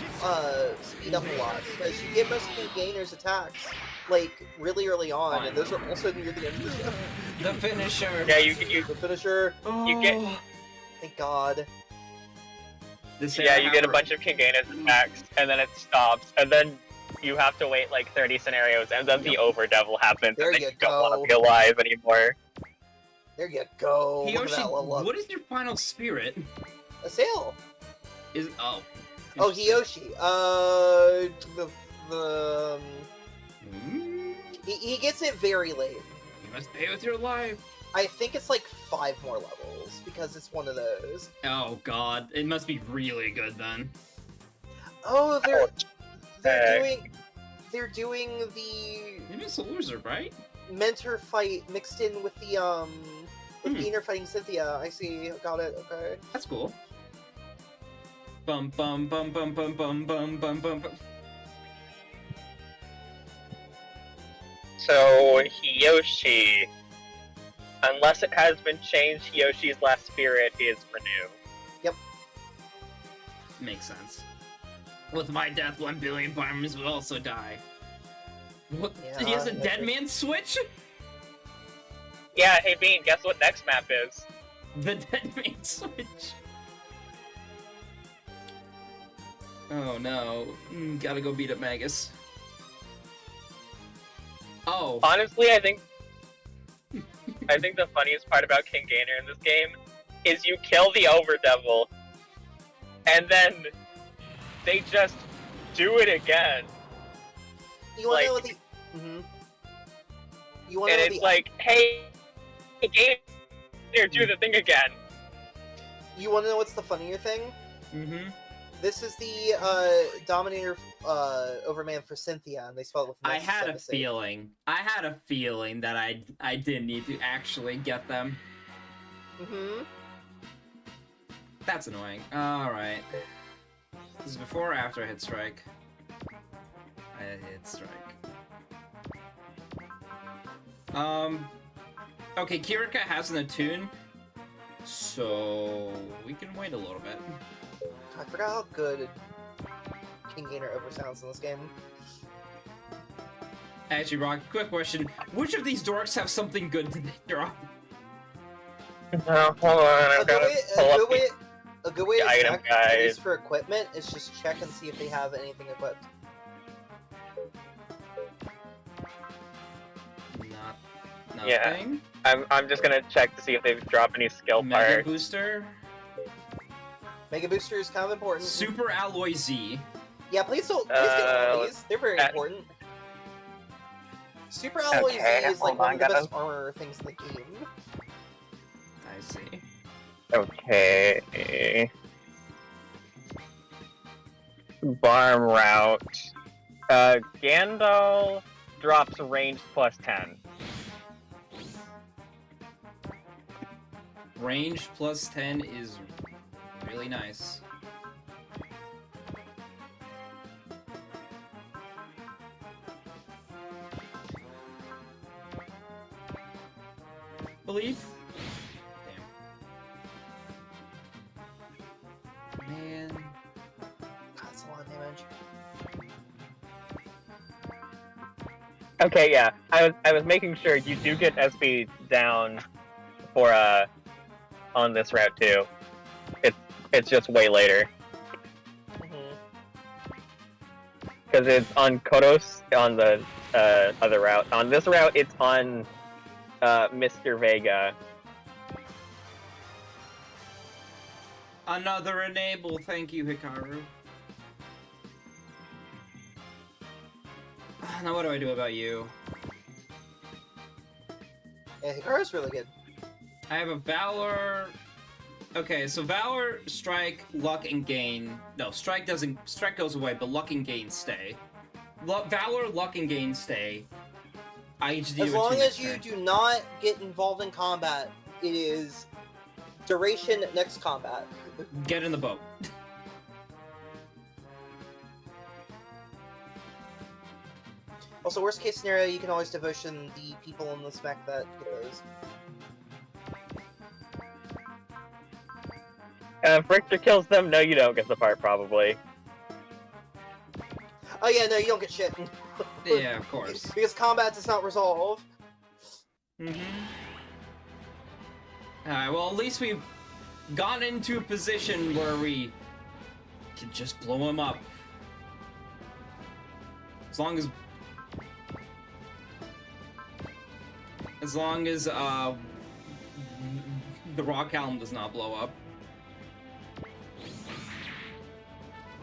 speed up a lot because you get most of King Gainer's attacks like really early on, and those are also near the end of the show. The finisher. Yeah, you The finisher. you get Thank God. yeah, you get a bunch of King Gaina's attacks, and then it stops, and then you have to wait like 30 scenarios, and then the Over Devil happens, There and then you you don't want go. to be alive anymore. There you go. Look at Hiyoshi, that level up. what is your final spirit? A sail. Is Oh, interesting. Hiyoshi. Mm, He gets it very late. You must pay with your life. I think it's like 5 more levels because it's one of those. Oh god, it must be really good then. Oh, Heck. they're doing the Maybe it's a loser, right? mentor fight mixed in with the with Hmm. Gainer fighting Cynthia. I see. Got it. Okay. That's cool. Bum bum bum bum bum bum bum bum bum bum. So, Hiyoshi, unless it has been changed, Hiyoshi's last spirit is Renew. Makes sense. With my death, 1 billion farmers will also die. What? Yeah, He has a maybe. dead man switch? Yeah, hey Bean, guess what next map is? The dead man switch. Oh no. Gotta go beat up Magus. Oh. Honestly, I think the funniest part about King Gainer in this game is you kill the Overdevil, and then they just do it again. You want to know what Like- the? You want to And know it's the? like, hey, Gainer, do the thing again. You want to know what's the funnier thing? Mm-hmm. This is the Dominator Overman for Cynthia, and they spell it with. I nice had a instead of safe. feeling. I had a feeling that I did need to actually get them. Mhm. That's annoying. Alright. This is before or after I hit strike? I hit strike. Okay, Kirika has an attune, so we can wait a little bit. I forgot how good King Gainer over sounds in this game. Actually, Rock, quick question. Which of these dorks have something good to drop? Oh, hold on, A I've got to pull up. A good way to The item check, at guide. least for equipment, is just check and see if they have anything equipped. Nothing. Yeah. I'm just gonna check to see if they've dropped any skill Mega parts. Booster. Mega Booster is kind of important. Super Alloy Z. Yeah, please don't. Please get one of these. They're very uh, important. Super Alloy okay, Z is like hold one on, of the best gotta- armor things in the game. I see. Okay. Barm route. Gandalf drops range plus 10. Range plus 10 is really nice. Believe? Damn. Man. God, that's a lot of damage. Okay, yeah. I was making sure you do get SP down for on this route too. It's just way later. Because it's on Kodos on the other route. On this route, it's on Mr. Vega. Another enable, thank you, Hikaru. Now what do I do about you? Yeah, Hikaru's really good. I have a Valor... Okay, so Valor, Strike, Luck, and Gain... No, Strike doesn't... Strike goes away, but Luck and Gain stay. Valor, Luck, and Gain stay. IHD As long as you do not get involved in combat, it is duration next combat. Get in the boat. Also, worst case scenario, you can always devotion the people in the spec that get those. If Richter kills them, no, you don't get the part, probably. Oh yeah, no, you don't get shit. Yeah, of course. Because combat does not resolve. Mm-hmm. Alright, well, at least we've gone into a position where we can just blow him up. As long as the rock helm does not blow up.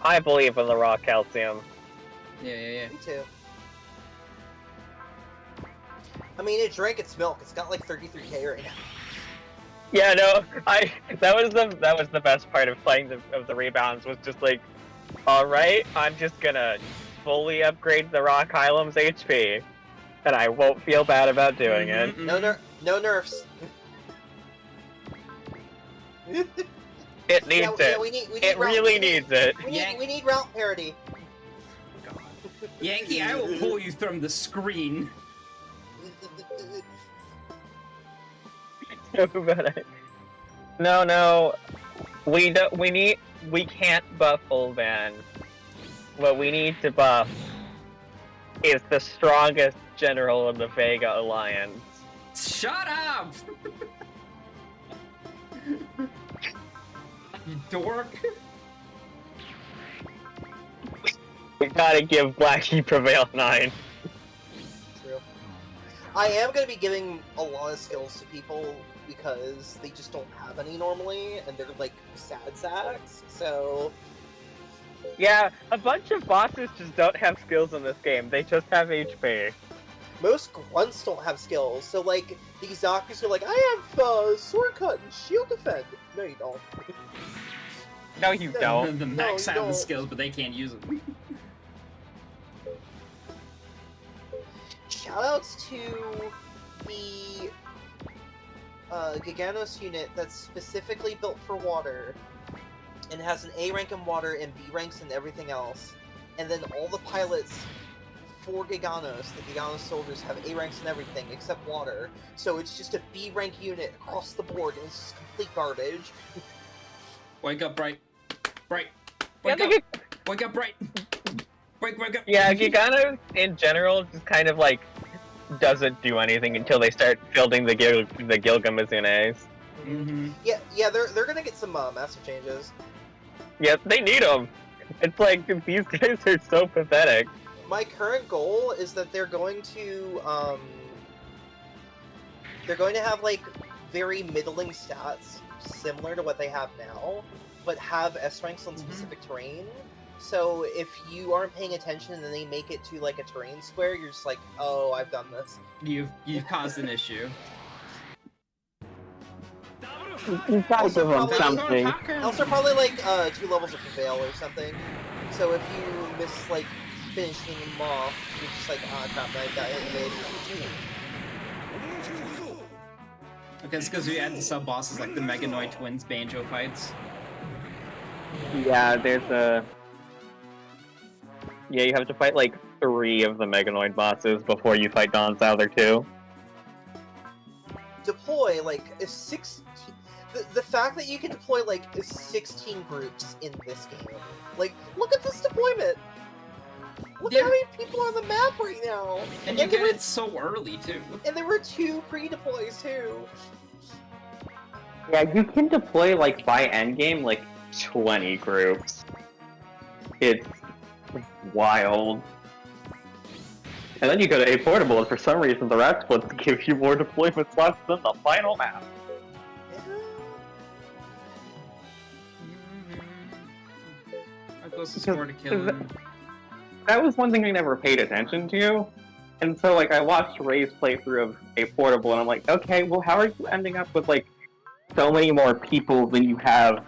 I believe in the raw calcium. Yeah. Me too. I mean, it drank its milk. It's got like 33k right now. Yeah, no, that was the best part of playing the rebounds was just like, all right, I'm just gonna fully upgrade the Rock Hylam's HP, and I won't feel bad about doing it. No nerfs. It needs it. Yeah, we need It really needs it. We need route parity. God. Yankee, I will pull you from the screen. No, we can't buff Ulvan. What we need to buff is the strongest general of the Vega Alliance. Shut up! You dork. We gotta give Blackie Prevail 9. True. I am going to be giving a lot of skills to people because they just don't have any normally, and they're like sad sacks, so... Yeah, a bunch of bosses just don't have skills in this game. They just have HP. Most grunts don't have skills, so like, these doctors are like, I have sword cut and shield defend. No, you don't. No, you don't. The mechs you have the don't. skills, but they can't use them. Shoutouts to the Giganos unit that's specifically built for water and has an A rank in water and B ranks in everything else. And then all the pilots for Giganos, the Giganos soldiers, have A ranks in everything except water. So it's just a B rank unit across the board and it's just complete garbage. Wake up, Bright. Bright. Yeah, Wake up. Wake up, Bright. Wake up. Yeah, Giganos in general just kind of like doesn't do anything until they start building the Gilgamazunes. Mm-hmm. Yeah, they're gonna get some massive changes. Yes, they need them. It's like these guys are so pathetic. My current goal is that they're going to have like very middling stats, similar to what they have now, but have S ranks on specific terrain. So if you aren't paying attention and then they make it to like a terrain square, you're just like, oh, I've done this. You've caused an issue. You gotta Also, give them probably- something. Also, probably like 2 levels of prevail or something. So if you miss like finishing them off, you're just like, ah, crap, I got hit. Okay, it's because we add the sub bosses like the Meganoid Twins Banjo fights. Yeah, you have to fight like 3 of the Meganoid bosses before you fight Don Souther too. Deploy like a 16. The fact that you can deploy like 16 groups in this game, like, look at this deployment. Look how many people on the map right now. And you get it so early too. And there were 2 pre-deploys too. Yeah, you can deploy like by endgame like 20 groups. It's wild. And then you go to A Portable, and for some reason the rat splits give you more deployment slots than the final map. Our closest score to killing. That was one thing I never paid attention to. And so like I watched Ray's playthrough of A Portable and I'm like, okay, well how are you ending up with like so many more people than you have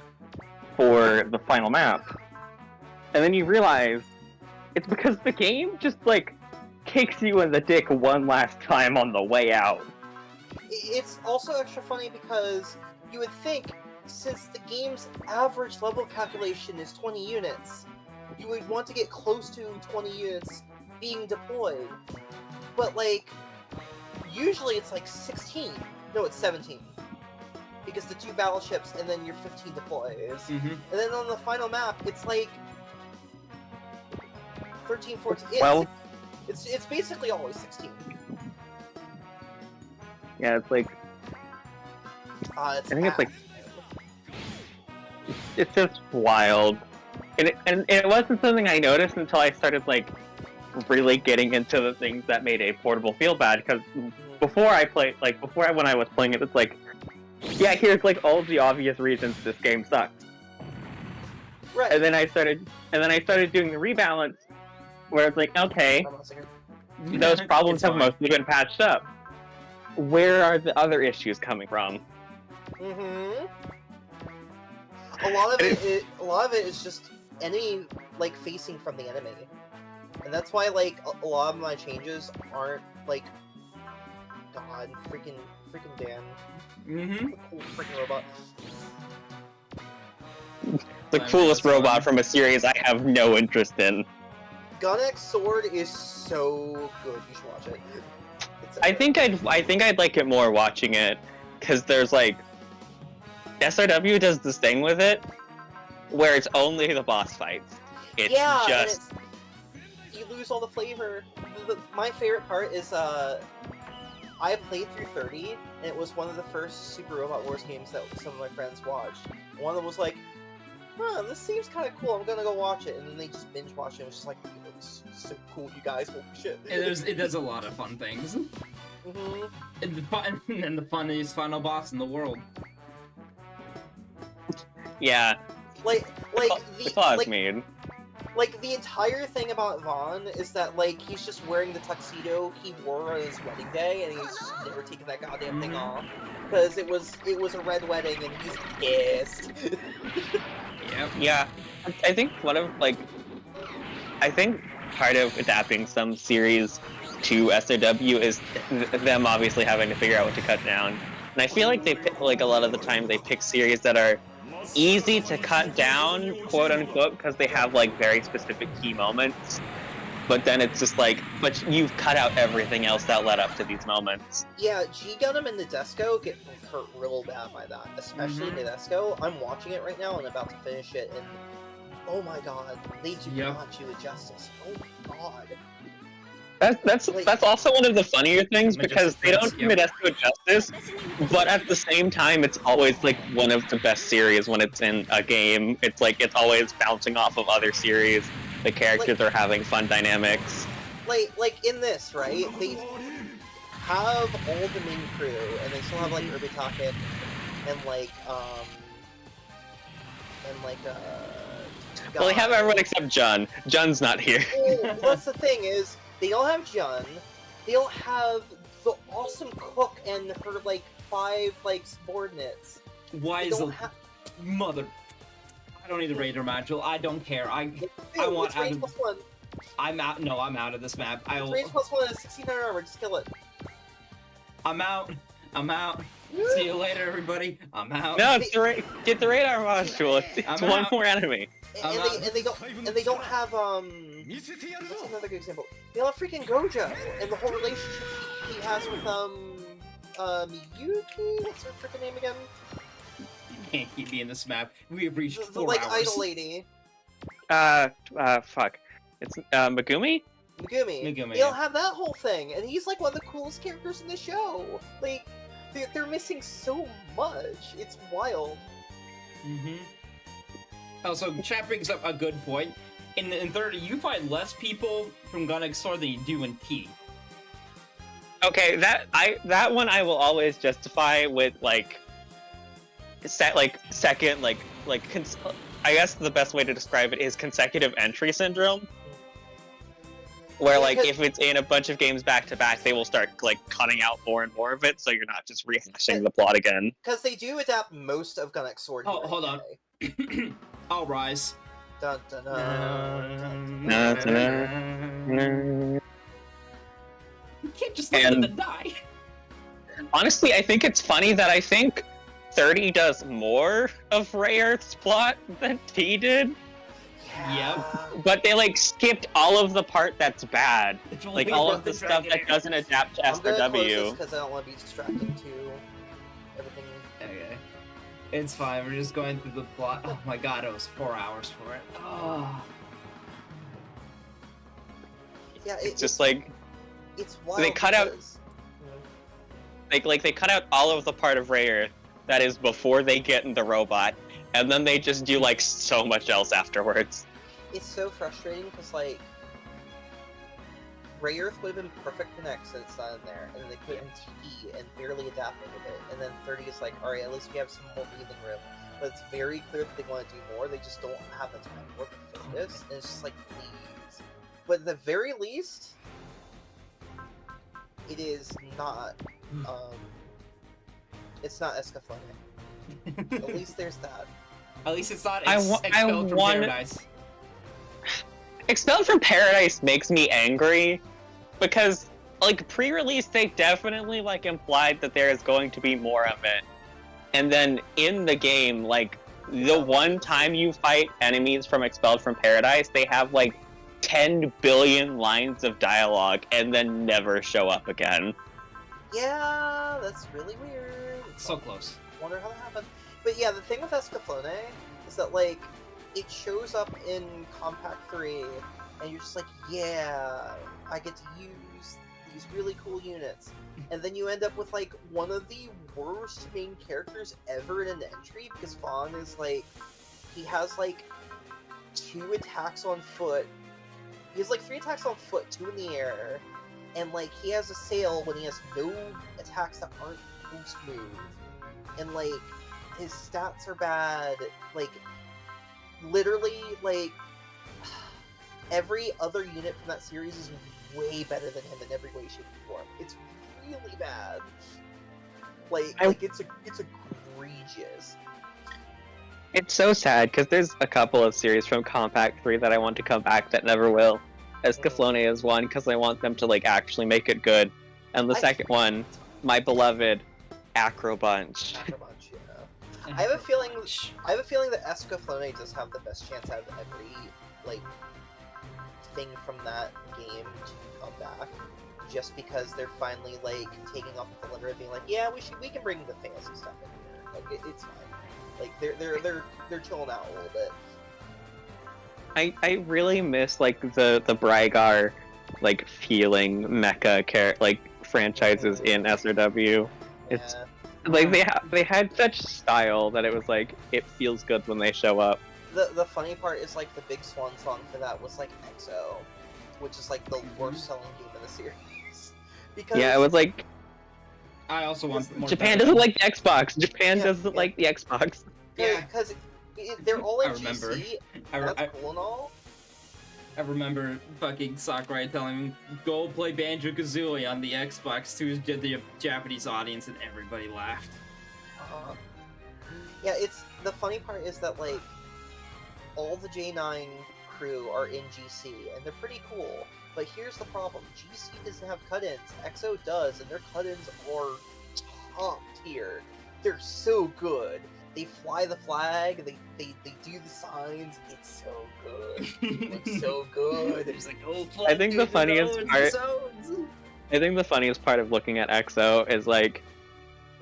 for the final map? And then you realize it's because the game just like kicks you in the dick one last time on the way out. It's also extra funny because you would think, since the game's average level calculation is 20 units, you would want to get close to 20 units being deployed. But, like, usually it's like 16. No, it's 17. Because the 2 battleships and then your 15 deploys. Mm-hmm. And then on the final map, it's like 13, 14. Well, it's basically always 16. yeah, it's like I think it's like it's just wild. And it wasn't something I noticed until I started like really getting into the things that made A Portable feel bad. Because when I was playing it, it's like, yeah, here's like all the obvious reasons this game sucks. Right. And then I started doing the rebalance, where it's like, okay, those problems have mostly been patched up. Where are the other issues coming from? Mm-hmm. A lot of it is just enemy like facing from the enemy, and that's why like a lot of my changes aren't like, God, freaking Dan, Mm-hmm. the cool freaking robot. The coolest robot from a series I have no interest in. Gunnex Sword is so good. You should watch it. I think I'd like it more watching it, because there's like SRW does this thing with it where it's only the boss fights. It's yeah, just and you lose all the flavor. My favorite part is I played through 30, and it was one of the first Super Robot Wars games that some of my friends watched. One of them was like, huh, this seems kind of cool, I'm gonna go watch it. And then they just binge watched it, and it was just like, it looks so cool, you guys, holy shit. It does a lot of fun things. Mm-hmm. And the funniest final boss in the world. yeah. Like The claw's like, mean. like the entire thing about Vaughn is that like he's just wearing the tuxedo he wore on his wedding day, and he's just never taken that goddamn thing off because it was a red wedding, and he's pissed. Yep. Yeah. I think part of adapting some series to SRW is them obviously having to figure out what to cut down. And I feel like a lot of the time they pick series that are easy to cut down, quote unquote, because they have like very specific key moments. But then it's just like, but you've cut out everything else that led up to these moments. Yeah, G-Gundam and Nadesco get hurt real bad by that, especially Nadesco. I'm watching it right now and about to finish it, and oh my god, they do not do it justice. Oh my god. That's also one of the funnier things because Majestic they don't Prince, do Modesto justice, but at the same time, it's always like one of the best series when it's in a game. It's like it's always bouncing off of other series. The characters are having fun dynamics. Like in this, right? They have all the main crew, and they still have like Irby Taken and like Well, they have everyone except Jun. Jun's not here. Well, that's the thing is they don't have Jun. They don't have the awesome cook and her like 5 like subordinates. Why They is don't the have. mother? I don't need the Raider module. I don't care. I Dude, want it's out range of. plus 1. I'm out. No, I'm out of this map. It's range plus 1 is 1600 armor. Just kill it. I'm out. I'm out. See you later, everybody. I'm out. No, it's get the radar module. It's one more enemy. And they don't have what's another good example? They don't have freaking Gojo and the whole relationship he has with Miyuki. What's her freaking name again? You can't keep me in this map. We have reached The 4 like hours. idol lady. Fuck. It's Megumi? Megumi. Megumi, They don't yeah. have that whole thing, and he's like one of the coolest characters in the show. Like, they're missing so much. It's wild. Mm-hmm. Also, chat brings up a good point. In 30, you find less people from Gun XOR than you do in T. Okay, that one I will always justify with like second I guess the best way to describe it is consecutive entry syndrome. Where Yeah, like 'cause- if it's in a bunch of games back to back, they will start like cutting out more and more of it, so you're not just rehashing the plot again. Because they do adapt most of Gun XOR. Oh, hold on. I'll rise. Dun, dun, dun, You can't just let And- them die. Honestly, I think it's funny that I think 30 does more of Ray Earth's plot than T did, but they like skipped all of the part that's bad. Like all of the stuff that doesn't adapt to I'm gonna close this SRW. because I don't want to be distracting to everything. Okay. It's fine, we're just going through the plot. Oh my god, it was 4 hours for it. Oh. Yeah, It's just like it's wild. they cut out- because- they cut out all of the part of Ray Earth that is before they get in the robot, and then they just do like so much else afterwards. It's so frustrating because like Ray Earth would have been perfect for next, and it's not in there, and then they put it in T and barely adapted it, and then 30 is like, all right, at least we have some more breathing room. But it's very clear that they want to do more. They just don't have the time or the focus, and it's just like, please. But at the very least, it is not. It's not Escaflowne. At least there's that. At least it's not I expelled from want- paradise. Expelled from Paradise makes me angry because like pre-release they definitely like implied that there is going to be more of it, and then in the game, like the one time you fight enemies from Expelled from Paradise, they have like 10 billion lines of dialogue and then never show up again. Yeah, that's really weird. So close. Wonder how that happened. But yeah, the thing with Escaflowne is that like it shows up in Compact 3, and you're just like, yeah, I get to use these really cool units. And then you end up with like one of the worst main characters ever in an entry, because Fawn is like, he has like 2 attacks on foot. He has like 3 attacks on foot, 2 in the air, and like he has a sail when he has no attacks that aren't boost move. And like his stats are bad. Like literally, like every other unit from that series is way better than him in every way, shape, and form. It's really bad. Like it's egregious. It's so sad because there's a couple of series from Compact 3 that I want to come back that never will. Escaflowne is one because I want them to like actually make it good, and the second one, my beloved Acro Bunch. After a bunch, yeah. I have a feeling that Escaflowne does have the best chance out of every like thing from that game to come back, just because they're finally like taking off the limit and being like, yeah, we can bring the fantasy stuff in here. Like it's fine. Like they're chilling out a little bit. I really miss like the Brygar like feeling mecha franchises in SRW. It's like they had such style that it was like it feels good when they show up. The funny part is like the big swan song for that was like EXO, which is like the worst selling game in the series. Because Yeah, it was like I also want more. Japan doesn't like the Xbox. Japan doesn't like the Xbox. Yeah. because they're all in I remember. GC. I, That's I, cool and all. I remember fucking Sakurai telling him, go play Banjo-Kazooie on the Xbox to the Japanese audience, and everybody laughed. Yeah, it's the funny part is that like all the J9 crew are in GC and they're pretty cool. But here's the problem: GC doesn't have cut-ins. EXO does, and their cut-ins are top tier. They're so good. They fly the flag. They do the signs. It's so good. It looks so good. It's like, oh, I think the funniest part. I think the funniest part of looking at EXO is like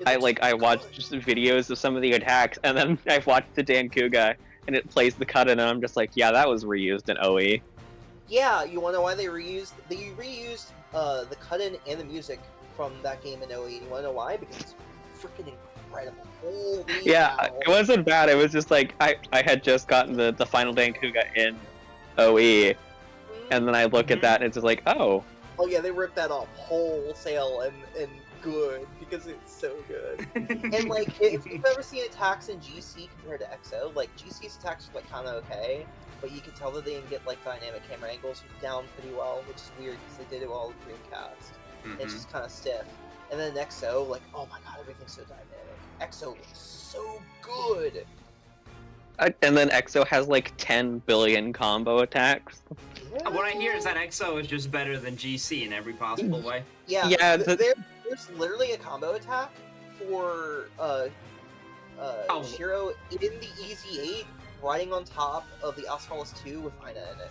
I watched just videos of some of the attacks, and then I watched the Dankuga, and it plays the cut-in, and I'm just like, yeah, that was reused in OE. Yeah, you want to know why they reused? They reused the cut-in and the music from that game in OE. You want to know why? Because it's freaking incredible. Holy Yeah, cow. it wasn't bad. It was just like I had just gotten the final Dankuga in OE, and then I look at that and it's just like, oh. Oh yeah, they ripped that off wholesale and good because it's so good. And like, if you've ever seen attacks in GC compared to EXO, like GC's attacks are like kind of okay, but you can tell that they can get like dynamic camera angles down pretty well, which is weird because they did it well with Dreamcast. It's just kind of stiff. And then EXO, like, oh my god, everything's so dynamic. EXO looks so good. And then EXO has like 10 billion combo attacks. Yeah. What I hear is that EXO is just better than GC in every possible way. Yeah, Yeah, there's literally a combo attack for Shiro in the Easy 8 riding on top of the Astralis 2 with Ina in it.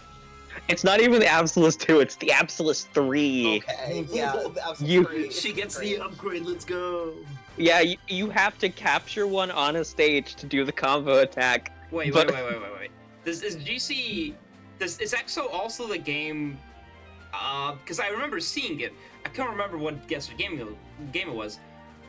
It's not even the Absolus 2, it's the Absolus 3. Okay, yeah, the Absolus You- 3 She is gets great. the upgrade, let's go! Yeah, you have to capture one on a stage to do the combo attack. Wait. Is GC... Is EXO also the game... because I remember seeing it. I can't remember what game it was.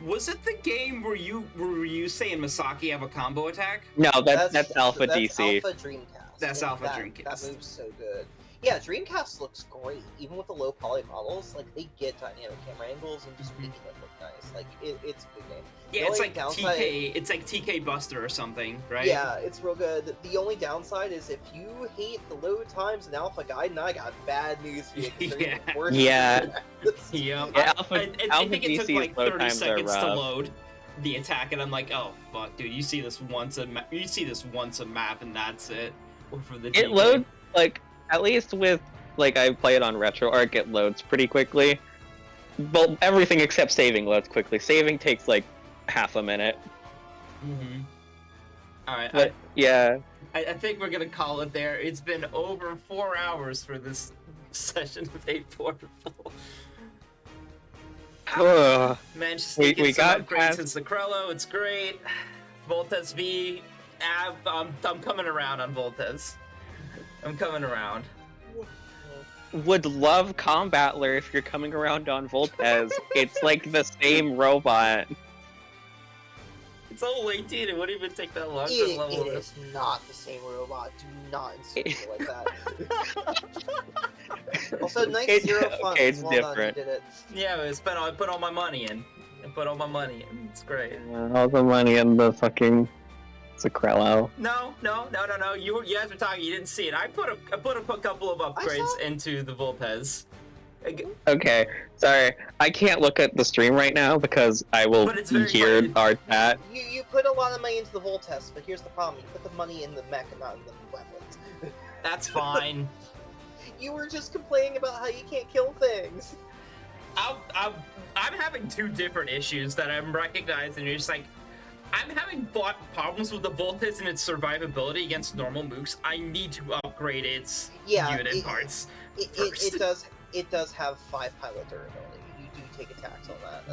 Was it the game where Ryusei and Masaki have a combo attack? No, that's Alpha that's DC. Alpha Dreamcast. That's and Alpha Dreamcast. That move's so good. Yeah, Dreamcast looks great. Even with the low poly models, like, they get dynamic camera angles and just making it look nice. Like, it's a good game. Yeah, The it's only like downside- TK. It's like TK Buster or something, right? Yeah, it's real good. The only downside is if you hate the load times in Alpha Gaiden, I got bad news for you. 'Cause they're even worse than Yeah. Dreamcast. Yep. Yeah, I think it took DC's like load 30 times are seconds to rough. load the attack, and I'm like, oh fuck, dude, you see this once a map, and that's it. Or for the It TK. loads, like, at least with, like, I play it on RetroArch, it loads pretty quickly. Well, everything except saving loads quickly. Saving takes, like, half a minute. Mm-hmm. All right, But, yeah. I think we're gonna call it there. It's been over 4 hours for this session of A Portable. Ugh. Managed to We- sneak in we some got upgrades past- since the Krello. It's great. Voltes V. I'm coming around on Voltes. I'm coming around. Would love Combatler if you're coming around on Voltes. It's like the same robot. It's level 18. It wouldn't even take that long to It level it. is not the same robot. Do not insult me like that. Also, nice It's- zero fun. okay, it's well done, different. you did it. Yeah, I put all my money in. It's great. All the money in the fucking Zucrello. No. You guys were talking. You didn't see it. I put a couple of upgrades saw it. into the Volpez. Okay, sorry. I can't look at the stream right now because I will But it's very hear funny. our chat. You put a lot of money into the Voltest, but here's the problem: you put the money in the mech and not in the weapons. That's fine. You were just complaining about how you can't kill things. I'm having two different issues that I'm recognizing. It's like, I'm having problems with the Voltes and its survivability against normal mooks. I need to upgrade its unit parts. It does have 5 pilot durability. You do take attacks on that.